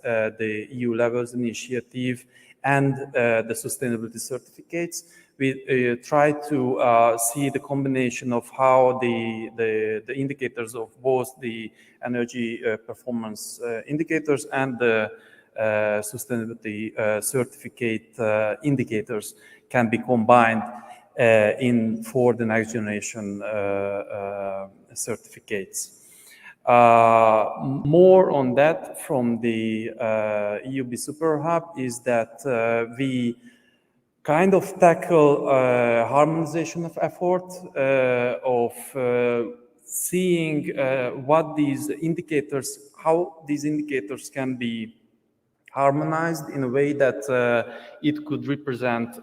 the EU levels initiative and the sustainability certificates. We try to see the combination of how the indicators of both the energy performance indicators and the sustainability certificate indicators can be combined for the next generation certificates. More on that from the EUB Super Hub is that we kind of tackle harmonization of effort of seeing what these indicators, how these indicators can be harmonized in a way that it could represent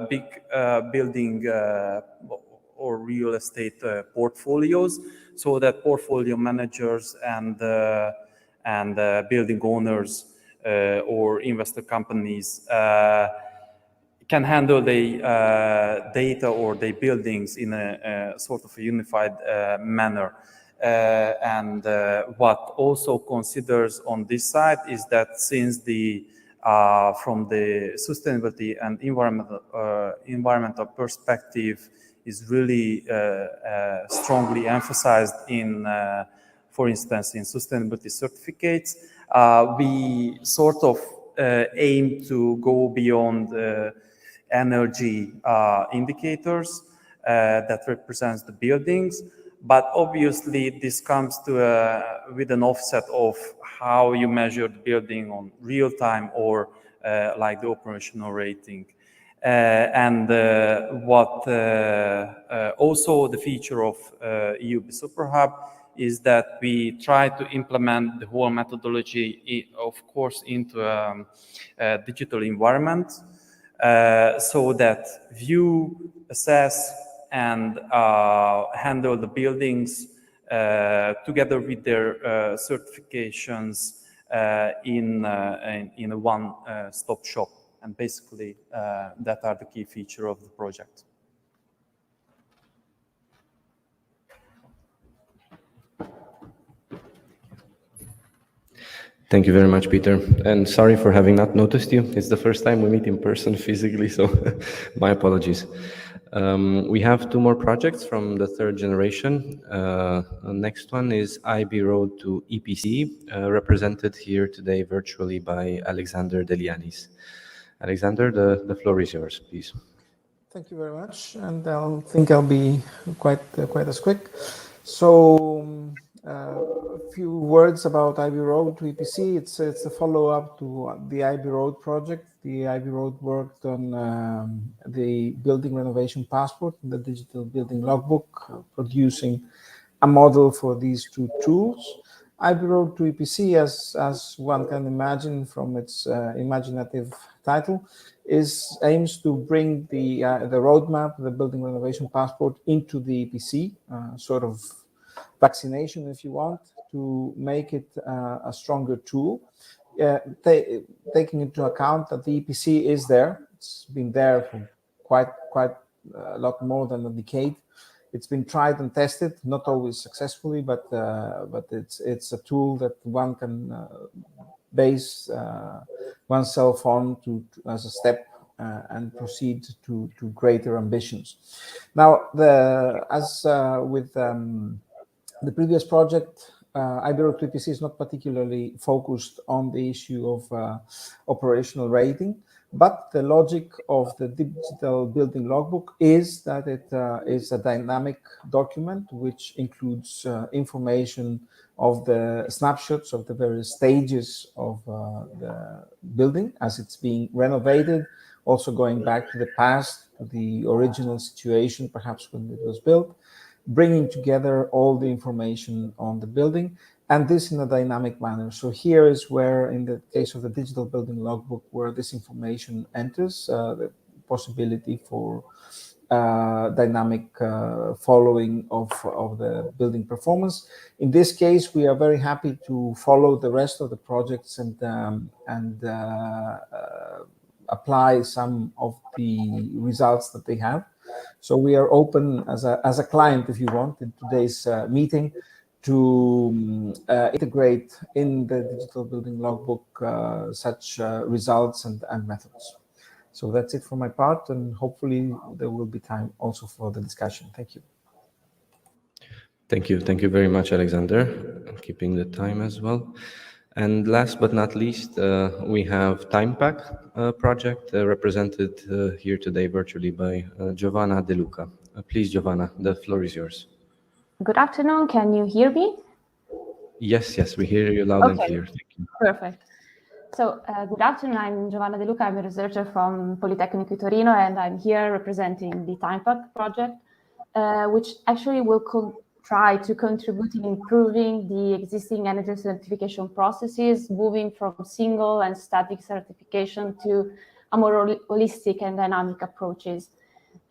big building or real estate portfolios, so that portfolio managers and building owners or investor companies can handle the data or the buildings in a sort of a unified manner. And what also considers on this side is that since the from the sustainability and environmental perspective is really strongly emphasized in, for instance, in sustainability certificates, we sort of aim to go beyond energy indicators that represents the buildings. But obviously, this comes to with an offset of how you measure the building on real time or like the operational rating. And what also the feature of EUB Superhub is that we try to implement the whole methodology, of course, into a digital environment, so that view, assess, and handle the buildings together with their certifications in a one-stop shop. And basically, that are the key feature of the project. Thank you very much, Peter. And sorry for having not noticed you. It's the first time we meet in person physically, so my apologies. We have two more projects from the third generation. The next one is IB Road to EPC, represented here today virtually by Alexander Delianis. Alexander, the floor is yours, please. Thank you very much, and I think I'll be quite as quick. So a few words about IB Road to EPC. It's a follow-up to the IB Road project. The IB Road worked on the building renovation passport, the digital building logbook, producing a model for these two tools. IB Road to EPC, as one can imagine from its imaginative title, aims to bring the roadmap, the building renovation passport, into the EPC, sort of vaccination, if you want, to make it a stronger tool. Taking into account that the EPC is there, it's been there for quite a lot more than a decade. It's been tried and tested, not always successfully, but it's a tool that one can base oneself on as a step and proceed to greater ambitions. Now, as with the previous project, IB Road to EPC is not particularly focused on the issue of operational rating, but the logic of the digital building logbook is that it is a dynamic document which includes information of the snapshots of the various stages of the building as it's being renovated, also going back to the past, to the original situation, perhaps when it was built, bringing together all the information on the building, and this in a dynamic manner. So here is where, in the case of the digital building logbook, where this information enters, the possibility for dynamic following of the building performance. In this case, we are very happy to follow the rest of the projects and apply some of the results that they have. So we are open as a client, if you want, in today's meeting, to integrate in the digital building logbook such results and methods. So that's it for my part, and hopefully there will be time also for the discussion. Thank you. Thank you. Thank you very much, Alexander. I'm keeping the time as well. And last but not least, we have TimePack project represented here today virtually by Giovanna De Luca. Please, Giovanna, the floor is yours. Good afternoon. Can you hear me? Yes, we hear you loud and clear. Thank you. Perfect. So, good afternoon. I'm Giovanna De Luca. I'm a researcher from Politecnico Torino, and I'm here representing the TimePack project, which actually will try to contribute in improving the existing energy certification processes, moving from single and static certification to a more holistic and dynamic approaches.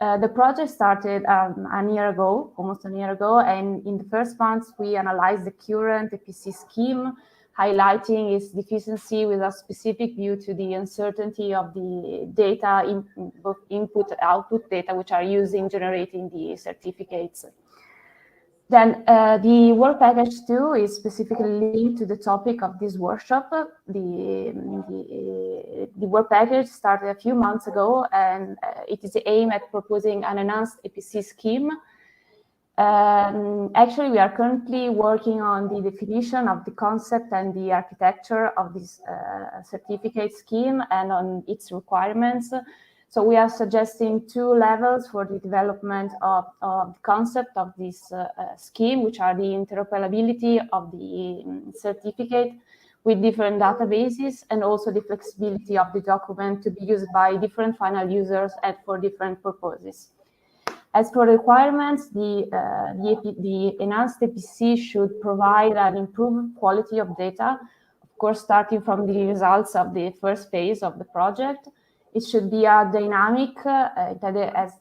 The project started almost a year ago, and in the first months we analyzed the current EPC scheme, highlighting its deficiency with a specific view to the uncertainty of the data, both input and output data, which are used in generating the certificates. Then the work package 2 is specifically linked to the topic of this workshop. The work package started a few months ago, and it is aimed at proposing an enhanced EPC scheme. Actually, we are currently working on the definition of the concept and the architecture of this certificate scheme and on its requirements. So we are suggesting 2 levels for the development of the concept of this scheme, which are the interoperability of the certificate with different databases and also the flexibility of the document to be used by different final users and for different purposes. As for requirements, the enhanced EPC should provide an improved quality of data, of course, starting from the results of the first phase of the project. It should be a dynamic,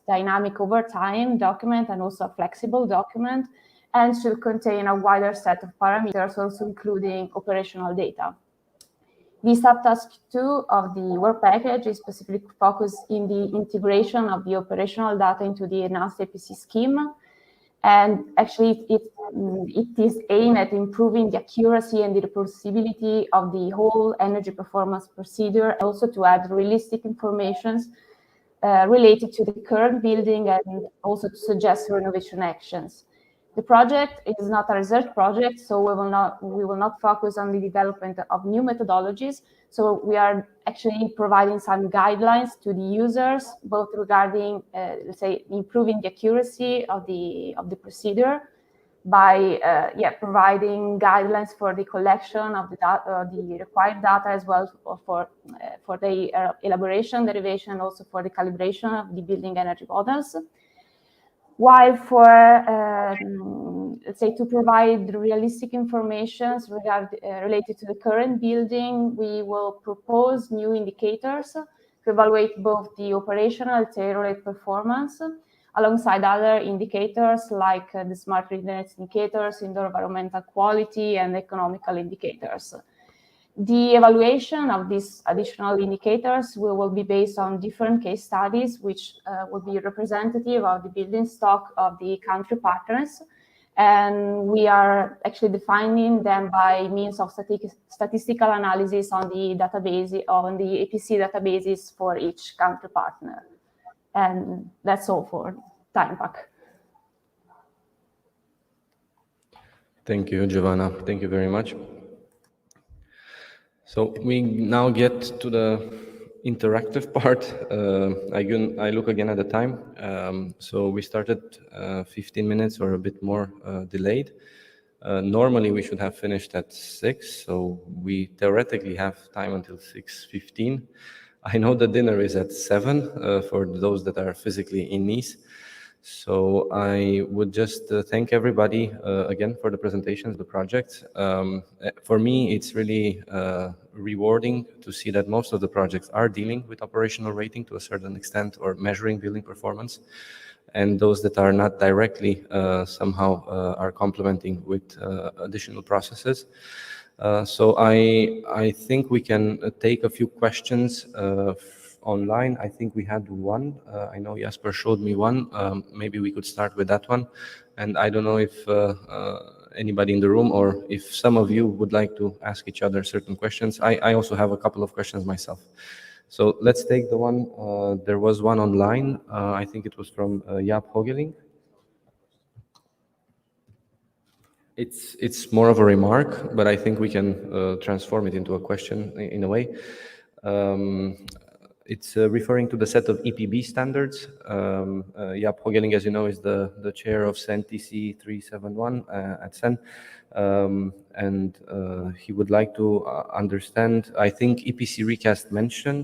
dynamic over time document and also a flexible document, and should contain a wider set of parameters, also including operational data. The subtask 2 of the work package is specifically focused in the integration of the operational data into the enhanced EPC scheme. And actually, it is aimed at improving the accuracy and the reproducibility of the whole energy performance procedure, also to add realistic information related to the current building and also to suggest renovation actions. The project is not a research project, so we will not focus on the development of new methodologies. So we are actually providing some guidelines to the users, both regarding, let's say, improving the accuracy of the procedure by providing guidelines for the collection of the required data, as well for the elaboration, derivation, and also for the calibration of the building energy models. While for, let's say, to provide realistic information related to the current building, we will propose new indicators to evaluate both the operational and theoretical performance, alongside other indicators like the smart readiness indicators, indoor environmental quality, and economical indicators. The evaluation of these additional indicators will be based on different case studies, which will be representative of the building stock of the country partners. And we are actually defining them by means of statistical analysis on the database, on the EPC databases for each country partner. And that's all for TimePack. Thank you, Giovanna. Thank you very much. So we now get to the interactive part. I look again at the time. So we started 15 minutes or a bit more delayed. Normally we should have finished at 6, so we theoretically have time until 6:15. I know the dinner is at 7 for those that are physically in Nice. So I would just thank everybody again for the presentation of the project. For me, it's really rewarding to see that most of the projects are dealing with operational rating to a certain extent, or measuring building performance, and those that are not directly somehow are complementing with additional processes. So I think we can take a few questions online. I think we had one. I know Jasper showed me one. Maybe we could start with that one. And I don't know if anybody in the room, or if some of you would like to ask each other certain questions. I also have a couple of questions myself. So let's take the one. There was one online. I think it was from Jaap Hogeling. It's more of a remark, but I think we can transform it into a question in a way. It's referring to the set of EPB standards. Jaap Hogeling, as you know, is the chair of CEN TC 371 at CEN. And he would like to understand, I think EPC recast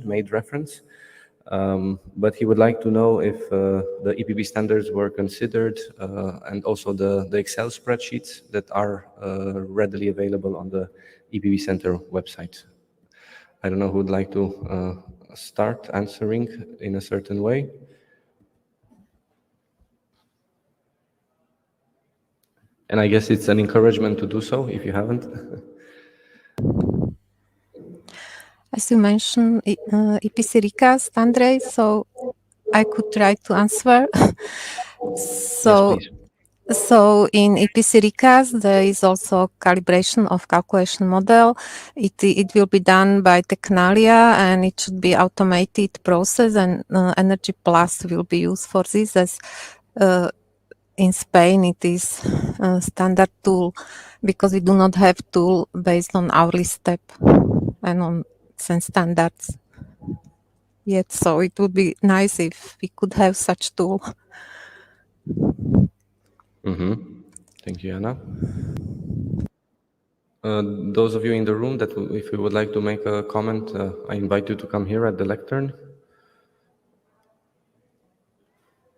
made reference But he would like to know if the EPB standards were considered and also the Excel spreadsheets that are readily available on the EPB Center website. I don't know who would like to start answering in a certain way. And I guess it's an encouragement to do so if you haven't. As you mentioned, EPC recast, Andrei, so I could try to answer. So, yes, so in EPC recast, there is also calibration of calculation model. It will be done by Technalia, and it should be automated process, and Energy Plus will be used for this. As in Spain, it is a standard tool because we do not have tool based on hourly step and on standards yet. So it would be nice if we could have such tool. Thank you, Anna. Those of you in the room that if you would like to make a comment, I invite you to come here at the lectern.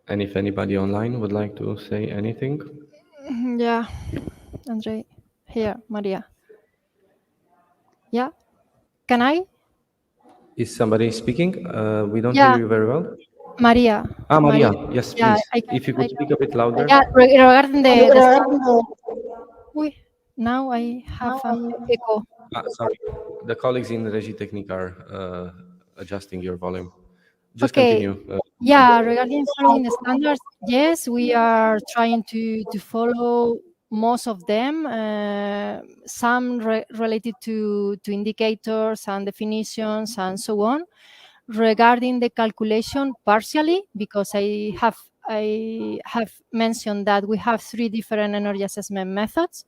And if anybody online would like to say anything. Yeah, Andrei, here, Maria. Yeah, can I? Is somebody speaking? We don't Yeah. hear you very well. Maria. Ah, Maria, yes, please. Yeah, If you could speak a bit louder. Yeah, regarding the now I have an echo. Sorry, the colleagues in Regie Technique are adjusting your volume. Just Okay. continue. Yeah, regarding following the standards, yes, we are trying to follow most of them. Some related to indicators and definitions and so on. Regarding the calculation, partially, because I have mentioned that we have 3 different energy assessment methods.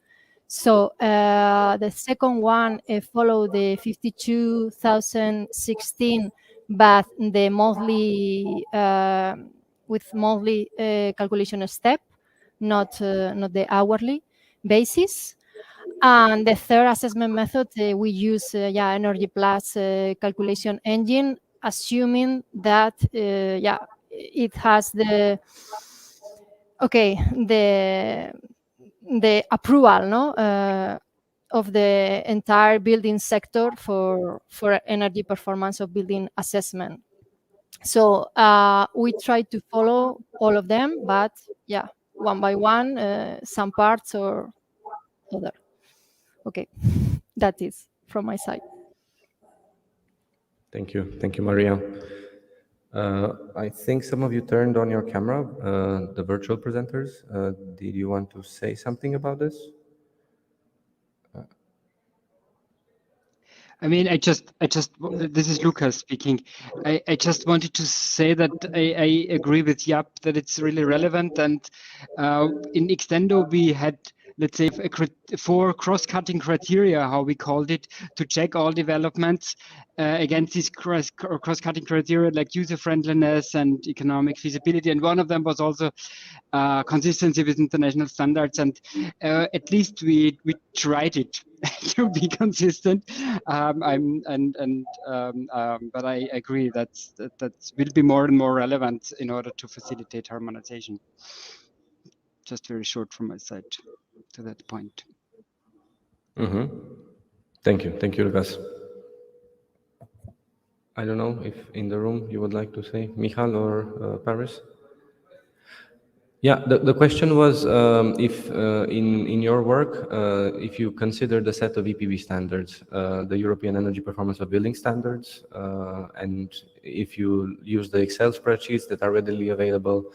So the second one follow the 52,016, but the monthly with monthly calculation step, not the hourly basis. And the third assessment method, we use Energy Plus calculation engine, assuming that it has the approval of the entire building sector for energy performance of building assessment. So we try to follow all of them, but one by one, some parts or other. Okay, that is from my side. Thank you, Maria. I think some of you turned on your camera, the virtual presenters. Did you want to say something about this? I mean, this is Lucas speaking. I just wanted to say that I agree with Jaap that it's really relevant. And in Extendo, we had, let's say, 4 cross-cutting criteria, how we called it, to check all developments against these cross-cutting criteria, like user-friendliness and economic feasibility. And one of them was also consistency with international standards. And at least we tried it to be consistent. But I agree that will be more and more relevant in order to facilitate harmonization. Just very short from my side to that point. Thank you, Lucas. I don't know if in the room you would like to say, Michal or Paris? Yeah, the question was if in your work, if you consider the set of EPB standards, the European Energy Performance of Building Standards, and if you use the Excel spreadsheets that are readily available,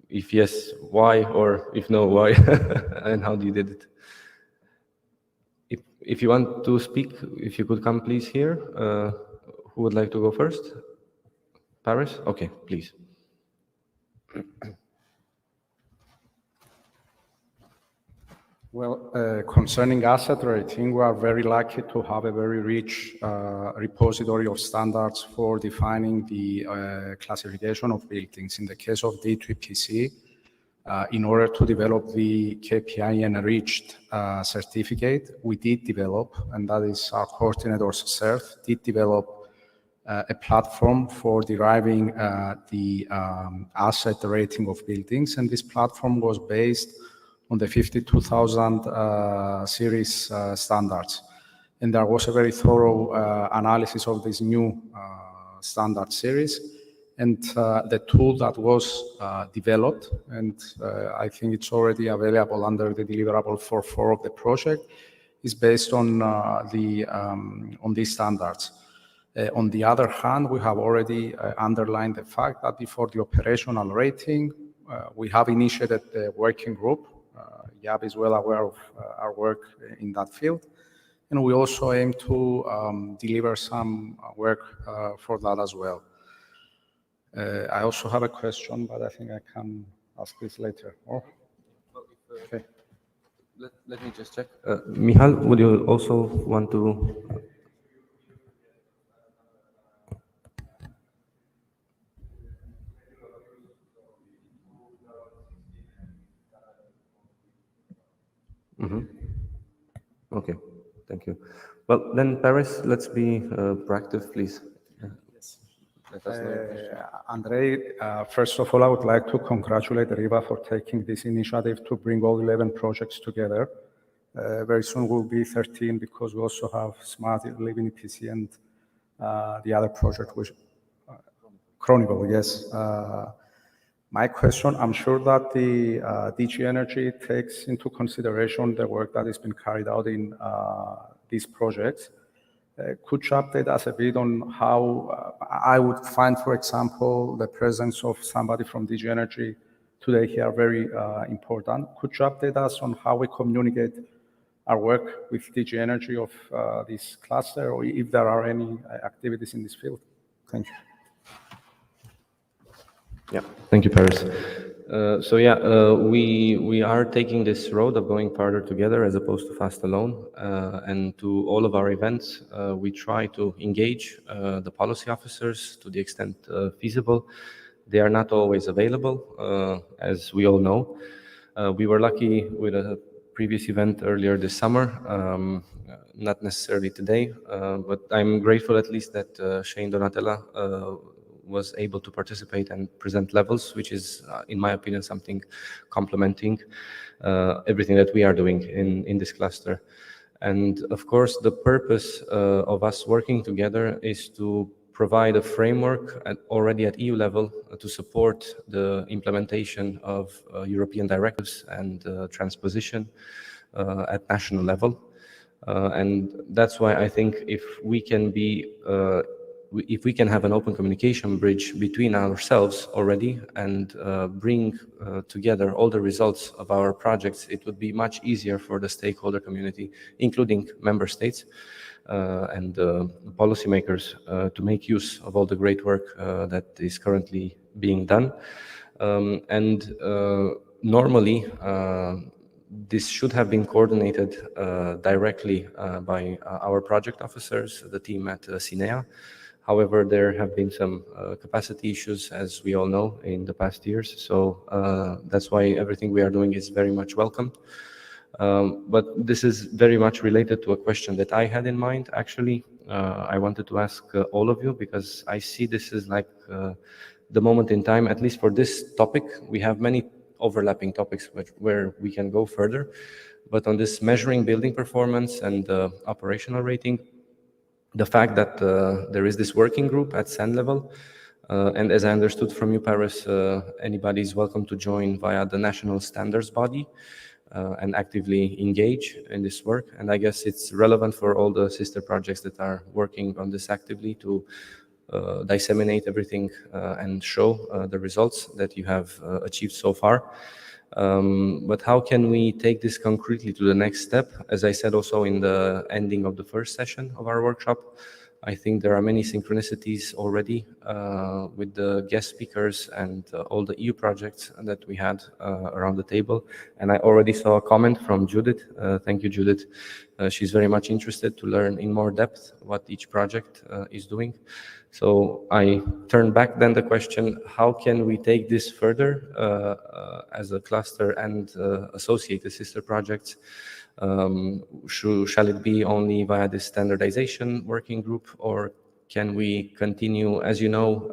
if yes, why, or if no, why, and how you did it. If you want to speak, if you could come please here. Who would like to go first? Paris? Okay, please. Well, concerning asset rating, we are very lucky to have a very rich repository of standards for defining the classification of buildings. In the case of D2EPC, in order to develop the KPI enriched certificate, we did develop, and that is our coordinator, CERT, did develop a platform for deriving the asset rating of buildings. And this platform was based on the 52,000 series standards. And there was a very thorough analysis of this new standard series. And the tool that was developed, and I think it's already available under the deliverable 4.4 of the project, is based on these standards. On the other hand, we have already underlined the fact that before the operational rating, we have initiated the working group. Jaap is well aware of our work in that field. And we also aim to deliver some work for that as well. I also have a question, but I think I can ask this later. Oh. Okay. Let me just check. Michal, would you also want to? Okay, thank you. Well, then, Paris, let's be proactive, please. Yes. Andrei, first of all, I would like to congratulate Riva for taking this initiative to bring all 11 projects together. Very soon we'll be 13 because we also have Smart Living EPC and the other project, which Chronicle, yes. My question, I'm sure that the DG Energy takes into consideration the work that has been carried out in these projects. Could you update us a bit on how I would find, for example, the presence of somebody from DG Energy today here very important. Could you update us on how we communicate our work with DG Energy of this cluster, or if there are any activities in this field? Thank you. Yeah, thank you, Paris. We are taking this road of going farther together as opposed to fast alone. And to all of our events, we try to engage the policy officers to the extent feasible. They are not always available, as we all know. We were lucky with a previous event earlier this summer, not necessarily today, but I'm grateful at least that Shane Donatella was able to participate and present levels, which is, in my opinion, something complementing everything that we are doing in this cluster. And of course, the purpose of us working together is to provide a framework already at EU level to support the implementation of European directives and transposition at national level. And that's why I think if we can have an open communication bridge between ourselves already and bring together all the results of our projects, it would be much easier for the stakeholder community, including member states and policymakers, to make use of all the great work that is currently being done. Normally, this should have been coordinated directly by our project officers, the team at CINEA. However, there have been some capacity issues, as we all know, in the past years. So that's why everything we are doing is very much welcome. But this is very much related to a question that I had in mind, actually. I wanted to ask all of you, because I see this is like the moment in time, at least for this topic. We have many overlapping topics where we can go further. But on this measuring building performance and operational rating, the fact that there is this working group at SAN level, and as I understood from you, Paris, anybody is welcome to join via the national standards body and actively engage in this work. And I guess it's relevant for all the sister projects that are working on this actively to disseminate everything and show the results that you have achieved so far. But how can we take this concretely to the next step? As I said also in the ending of the first session of our workshop, I think there are many synchronicities already with the guest speakers and all the EU projects that we had around the table. And I already saw a comment from Judith. Thank you, Judith. She's very much interested to learn in more depth what each project is doing. So I turn back then the question, how can we take this further as a cluster and associated sister projects? Shall it be only via this standardization working group, or can we continue? As you know,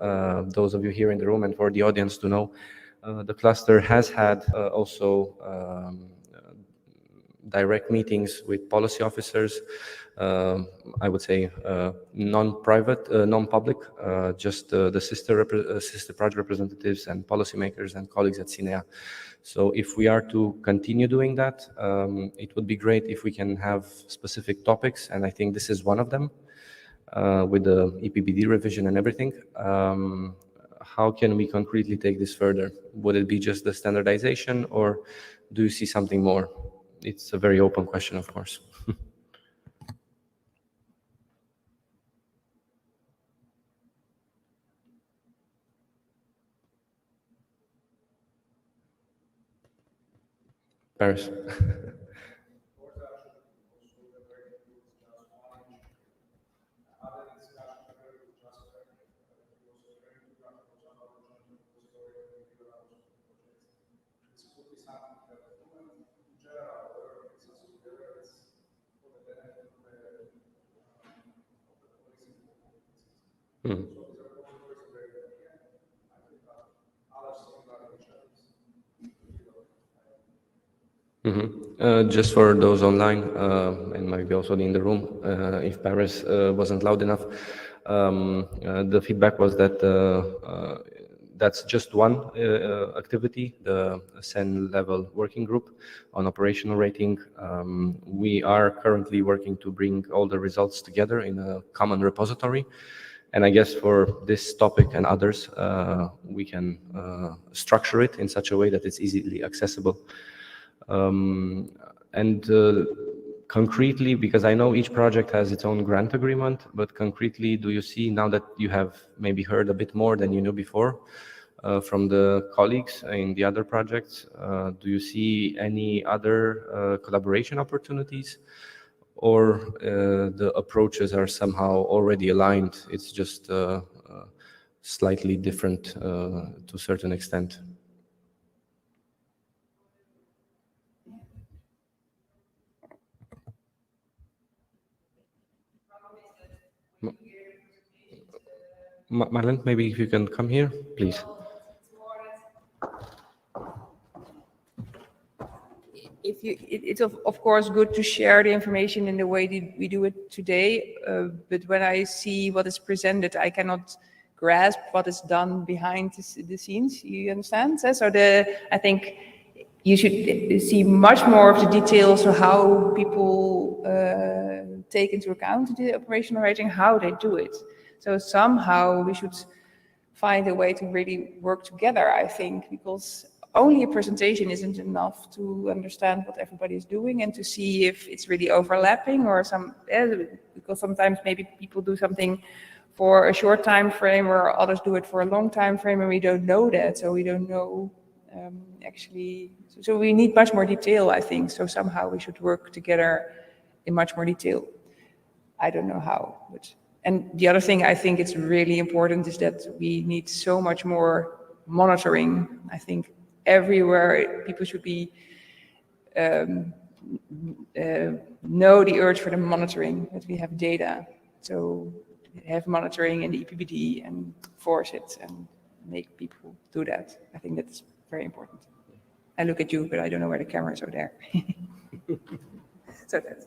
those of you here in the room and for the audience to know, the cluster has had also direct meetings with policy officers, I would say non-private, non-public, just the sister project representatives and policymakers and colleagues at CINEA. So if we are to continue doing that, it would be great if we can have specific topics, and I think this is one of them, with the EPBD revision and everything. How can we concretely take this further? Would it be just the standardization, or do you see something more? It's a very open question, of course. Paris. Just for those online and maybe also in the room, if Paris wasn't loud enough, the feedback was that that's just one activity, the SEN level working group on operational rating. We are currently working to bring all the results together in a common repository. And I guess for this topic and others, we can structure it in such a way that it's easily accessible. Concretely, because I know each project has its own grant agreement, but concretely, do you see, now that you have maybe heard a bit more than you knew before from the colleagues in the other projects, do you see any other collaboration opportunities, or the approaches are somehow already aligned? It's just slightly different to a certain extent. Marlene, maybe if you can come here, please. It's of course good to share the information in the way that we do it today, but when I see what is presented, I cannot grasp what is done behind the scenes. You understand? So I think you should see much more of the details of how people take into account the operational rating, how they do it. So somehow we should find a way to really work together, I think, because only a presentation isn't enough to understand what everybody is doing and to see if it's really overlapping or because sometimes maybe people do something for a short time frame or others do it for a long time frame and we don't know that. So we don't know actually. So we need much more detail, I think. So somehow we should work together in much more detail. I don't know how, but. And the other thing I think it's really important is that we need so much more monitoring. I think everywhere people should be know the urge for the monitoring, that we have data. So have monitoring in the EPBD and force it and make people do that. I think that's very important. I look at you, but I don't know where the cameras are there. So that's.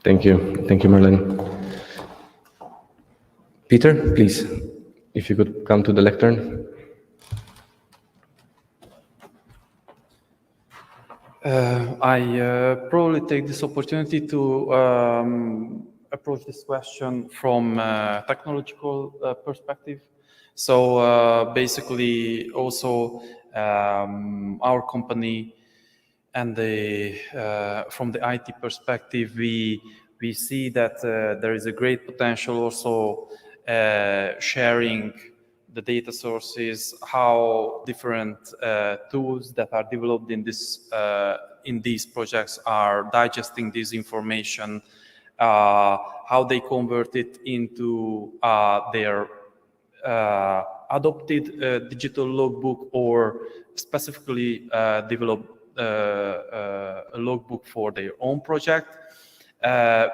Thank you, Marlene. Peter, please, if you could come to the lectern. I probably take this opportunity to approach this question from a technological perspective. So basically, also our company and from the IT perspective, we see that there is a great potential also sharing the data sources, how different tools that are developed in these projects are digesting this information, how they convert it into their adopted digital logbook, or specifically develop a logbook for their own project.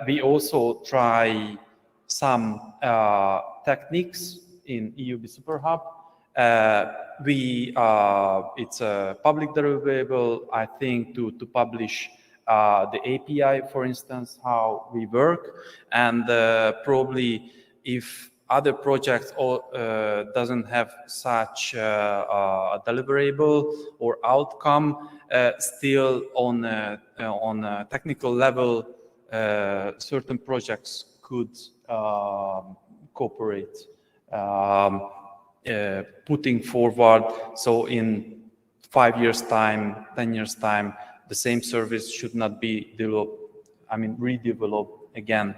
We also try some techniques in EUB Superhub. It's a public deliverable, I think, to publish the API, for instance, how we work, and probably if other projects doesn't have such a deliverable or outcome, still on a technical level, certain projects could cooperate, putting forward. So in 5 years' time, 10 years' time, the same service should not be redeveloped again.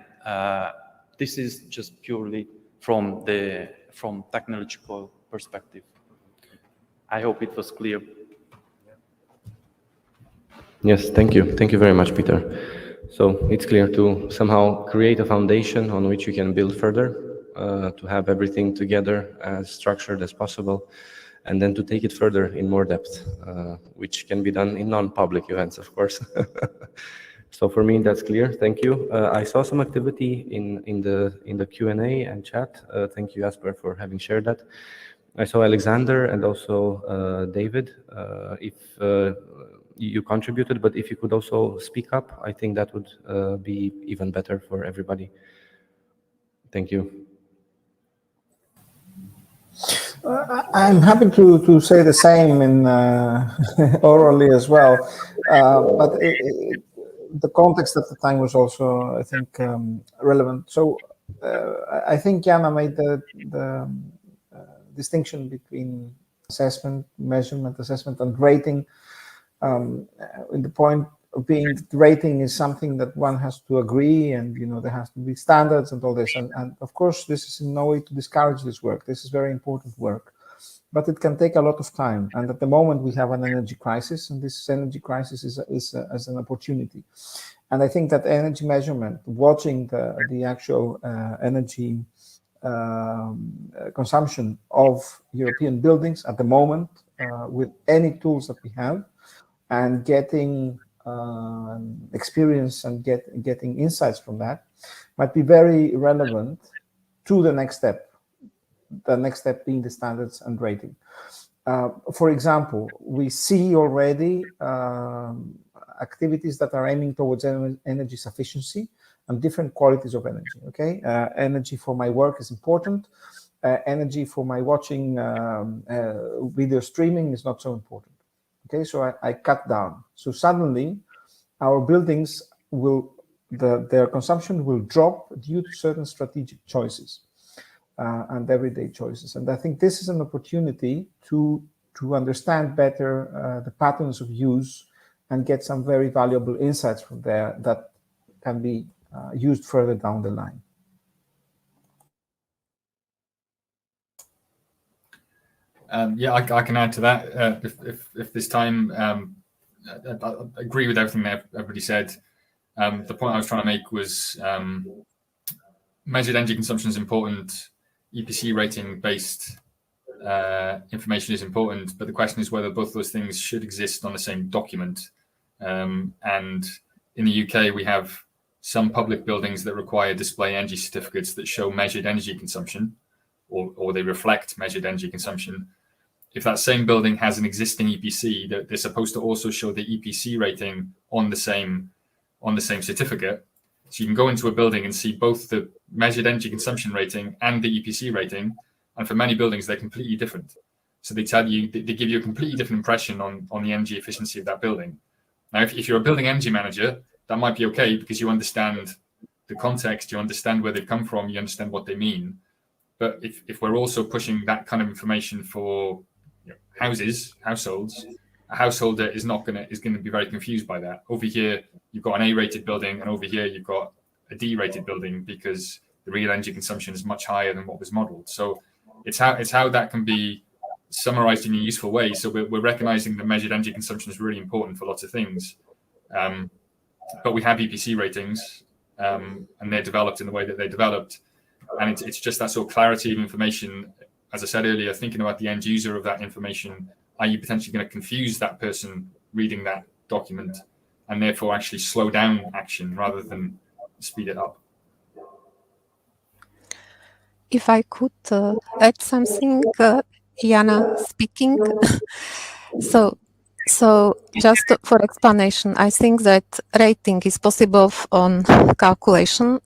This is just purely from technological perspective. I hope it was clear. Yes, thank you. Thank you very much, Peter. So it's clear to somehow create a foundation on which you can build further, to have everything together as structured as possible, and then to take it further in more depth, which can be done in non-public events, of course. So for me, that's clear. Thank you. I saw some activity in the Q&A and chat. Thank you, Jasper, for having shared that. I saw Alexander and also David. If you contributed, but if you could also speak up, I think that would be even better for everybody. Thank you. I'm happy to say the same in orally as well, but the context at the time was also, I think, relevant. So I think Jana made the distinction between assessment, measurement, assessment, and rating. In the point of being that rating is something that one has to agree, and there has to be standards and all this. And of course, this is in no way to discourage this work. This is very important work, but it can take a lot of time. And at the moment, we have an energy crisis, and this energy crisis is an opportunity. And I think that energy measurement, watching the actual energy consumption of European buildings at the moment, with any tools that we have, and getting experience and getting insights from that, might be very relevant to the next step. The next step being the standards and rating. For example, we see already activities that are aiming towards energy sufficiency and different qualities of energy. Okay, energy for my work is important. Energy for my watching video streaming is not so important. Okay, so I cut down. So suddenly, our buildings their consumption will drop due to certain strategic choices and everyday choices. And I think this is an opportunity to understand better the patterns of use and get some very valuable insights from there that can be used further down the line. Yeah, I can add to that if this time. I agree with everything that everybody said. The point I was trying to make was measured energy consumption is important. EPC rating based information is important, but the question is whether both those things should exist on the same document. And in the UK, we have some public buildings that require display energy certificates that show measured energy consumption, or they reflect measured energy consumption. If that same building has an existing EPC, they're supposed to also show the EPC rating on the same certificate. So you can go into a building and see both the measured energy consumption rating and the EPC rating. And for many buildings, they're completely different. So they give you a completely different impression on the energy efficiency of that building. Now, if you're a building energy manager, that might be okay because you understand the context, you understand where they've come from, you understand what they mean. But if we're also pushing that kind of information for households, a householder is going to be very confused by that. Over here, you've got an A-rated building, and over here you've got a D-rated building because the real energy consumption is much higher than what was modeled. So it's how that can be summarized in a useful way. So we're recognizing that measured energy consumption is really important for lots of things. But we have EPC ratings, and they're developed in the way that they're developed. And it's just that sort of clarity of information. As I said earlier, thinking about the end user of that information, are you potentially going to confuse that person reading that document and therefore actually slow down action rather than speed it up? If I could add something, Jana speaking. So just for explanation, I think that rating is possible on calculation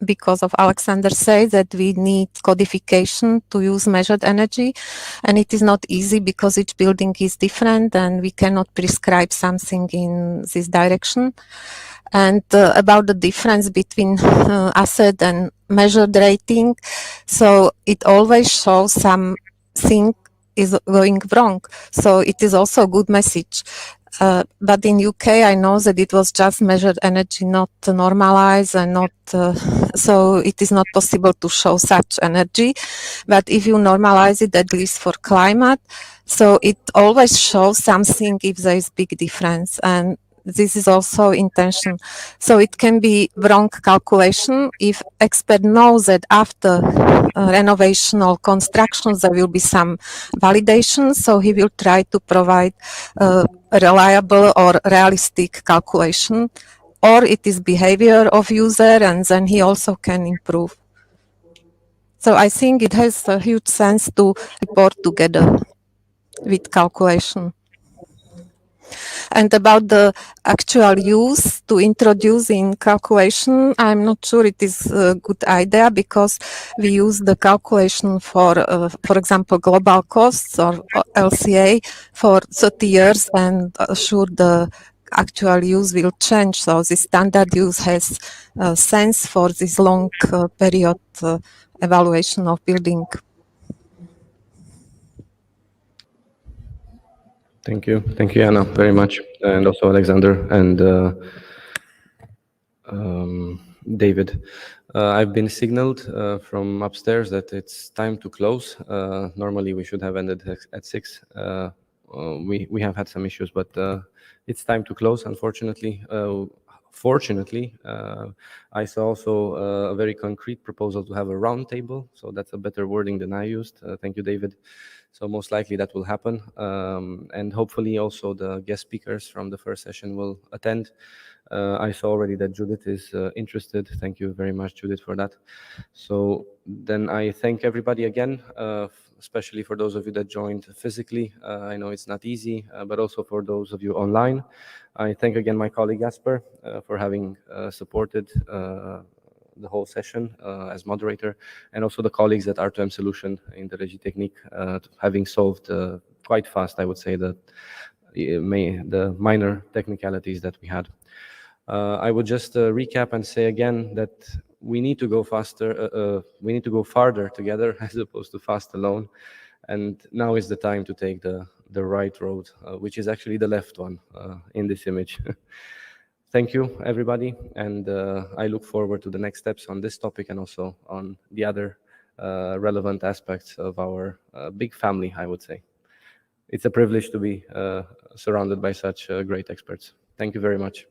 because of Alexander said that we need codification to use measured energy, and it is not easy because each building is different and we cannot prescribe something in this direction. And about the difference between asset and measured rating, so it always shows something is going wrong. So it is also a good message. But in UK, I know that it was just measured energy, not normalized, and not so it is not possible to show such energy. But if you normalize it, at least for climate, so it always shows something if there is big difference. And this is also intention. So it can be wrong calculation if expert knows that after renovation or construction there will be some validation. So he will try to provide a reliable or realistic calculation, or it is behavior of user, and then he also can improve. So I think it has a huge sense to report together with calculation. And about the actual use to introduce in calculation, I'm not sure it is a good idea because we use the calculation for example, global costs or LCA for 30 years, and sure the actual use will change. So the standard use has sense for this long period evaluation of building. Thank you, Anna, very much, and also Alexander and David. I've been signaled from upstairs that it's time to close. Normally we should have ended at 6. We have had some issues, but it's time to close, unfortunately. Fortunately, I saw also a very concrete proposal to have a round table, so that's a better wording than I used. Thank you, David. So most likely that will happen, and hopefully also the guest speakers from the first session will attend. I saw already that Judith is interested. Thank you very much, Judith, for that. So then I thank everybody again, especially for those of you that joined physically. I know it's not easy, but also for those of you online. I thank again my colleague Jasper for having supported the whole session as moderator, and also the colleagues at R2M Solution in the Régie Technique, having solved quite fast, I would say, the minor technicalities that we had. I would just recap and say again that we need to go faster, we need to go farther together as opposed to fast alone. And now is the time to take the right road, which is actually the left one in this image. Thank you, everybody, and I look forward to the next steps on this topic and also on the other relevant aspects of our big family, I would say. It's a privilege to be surrounded by such great experts. Thank you very much.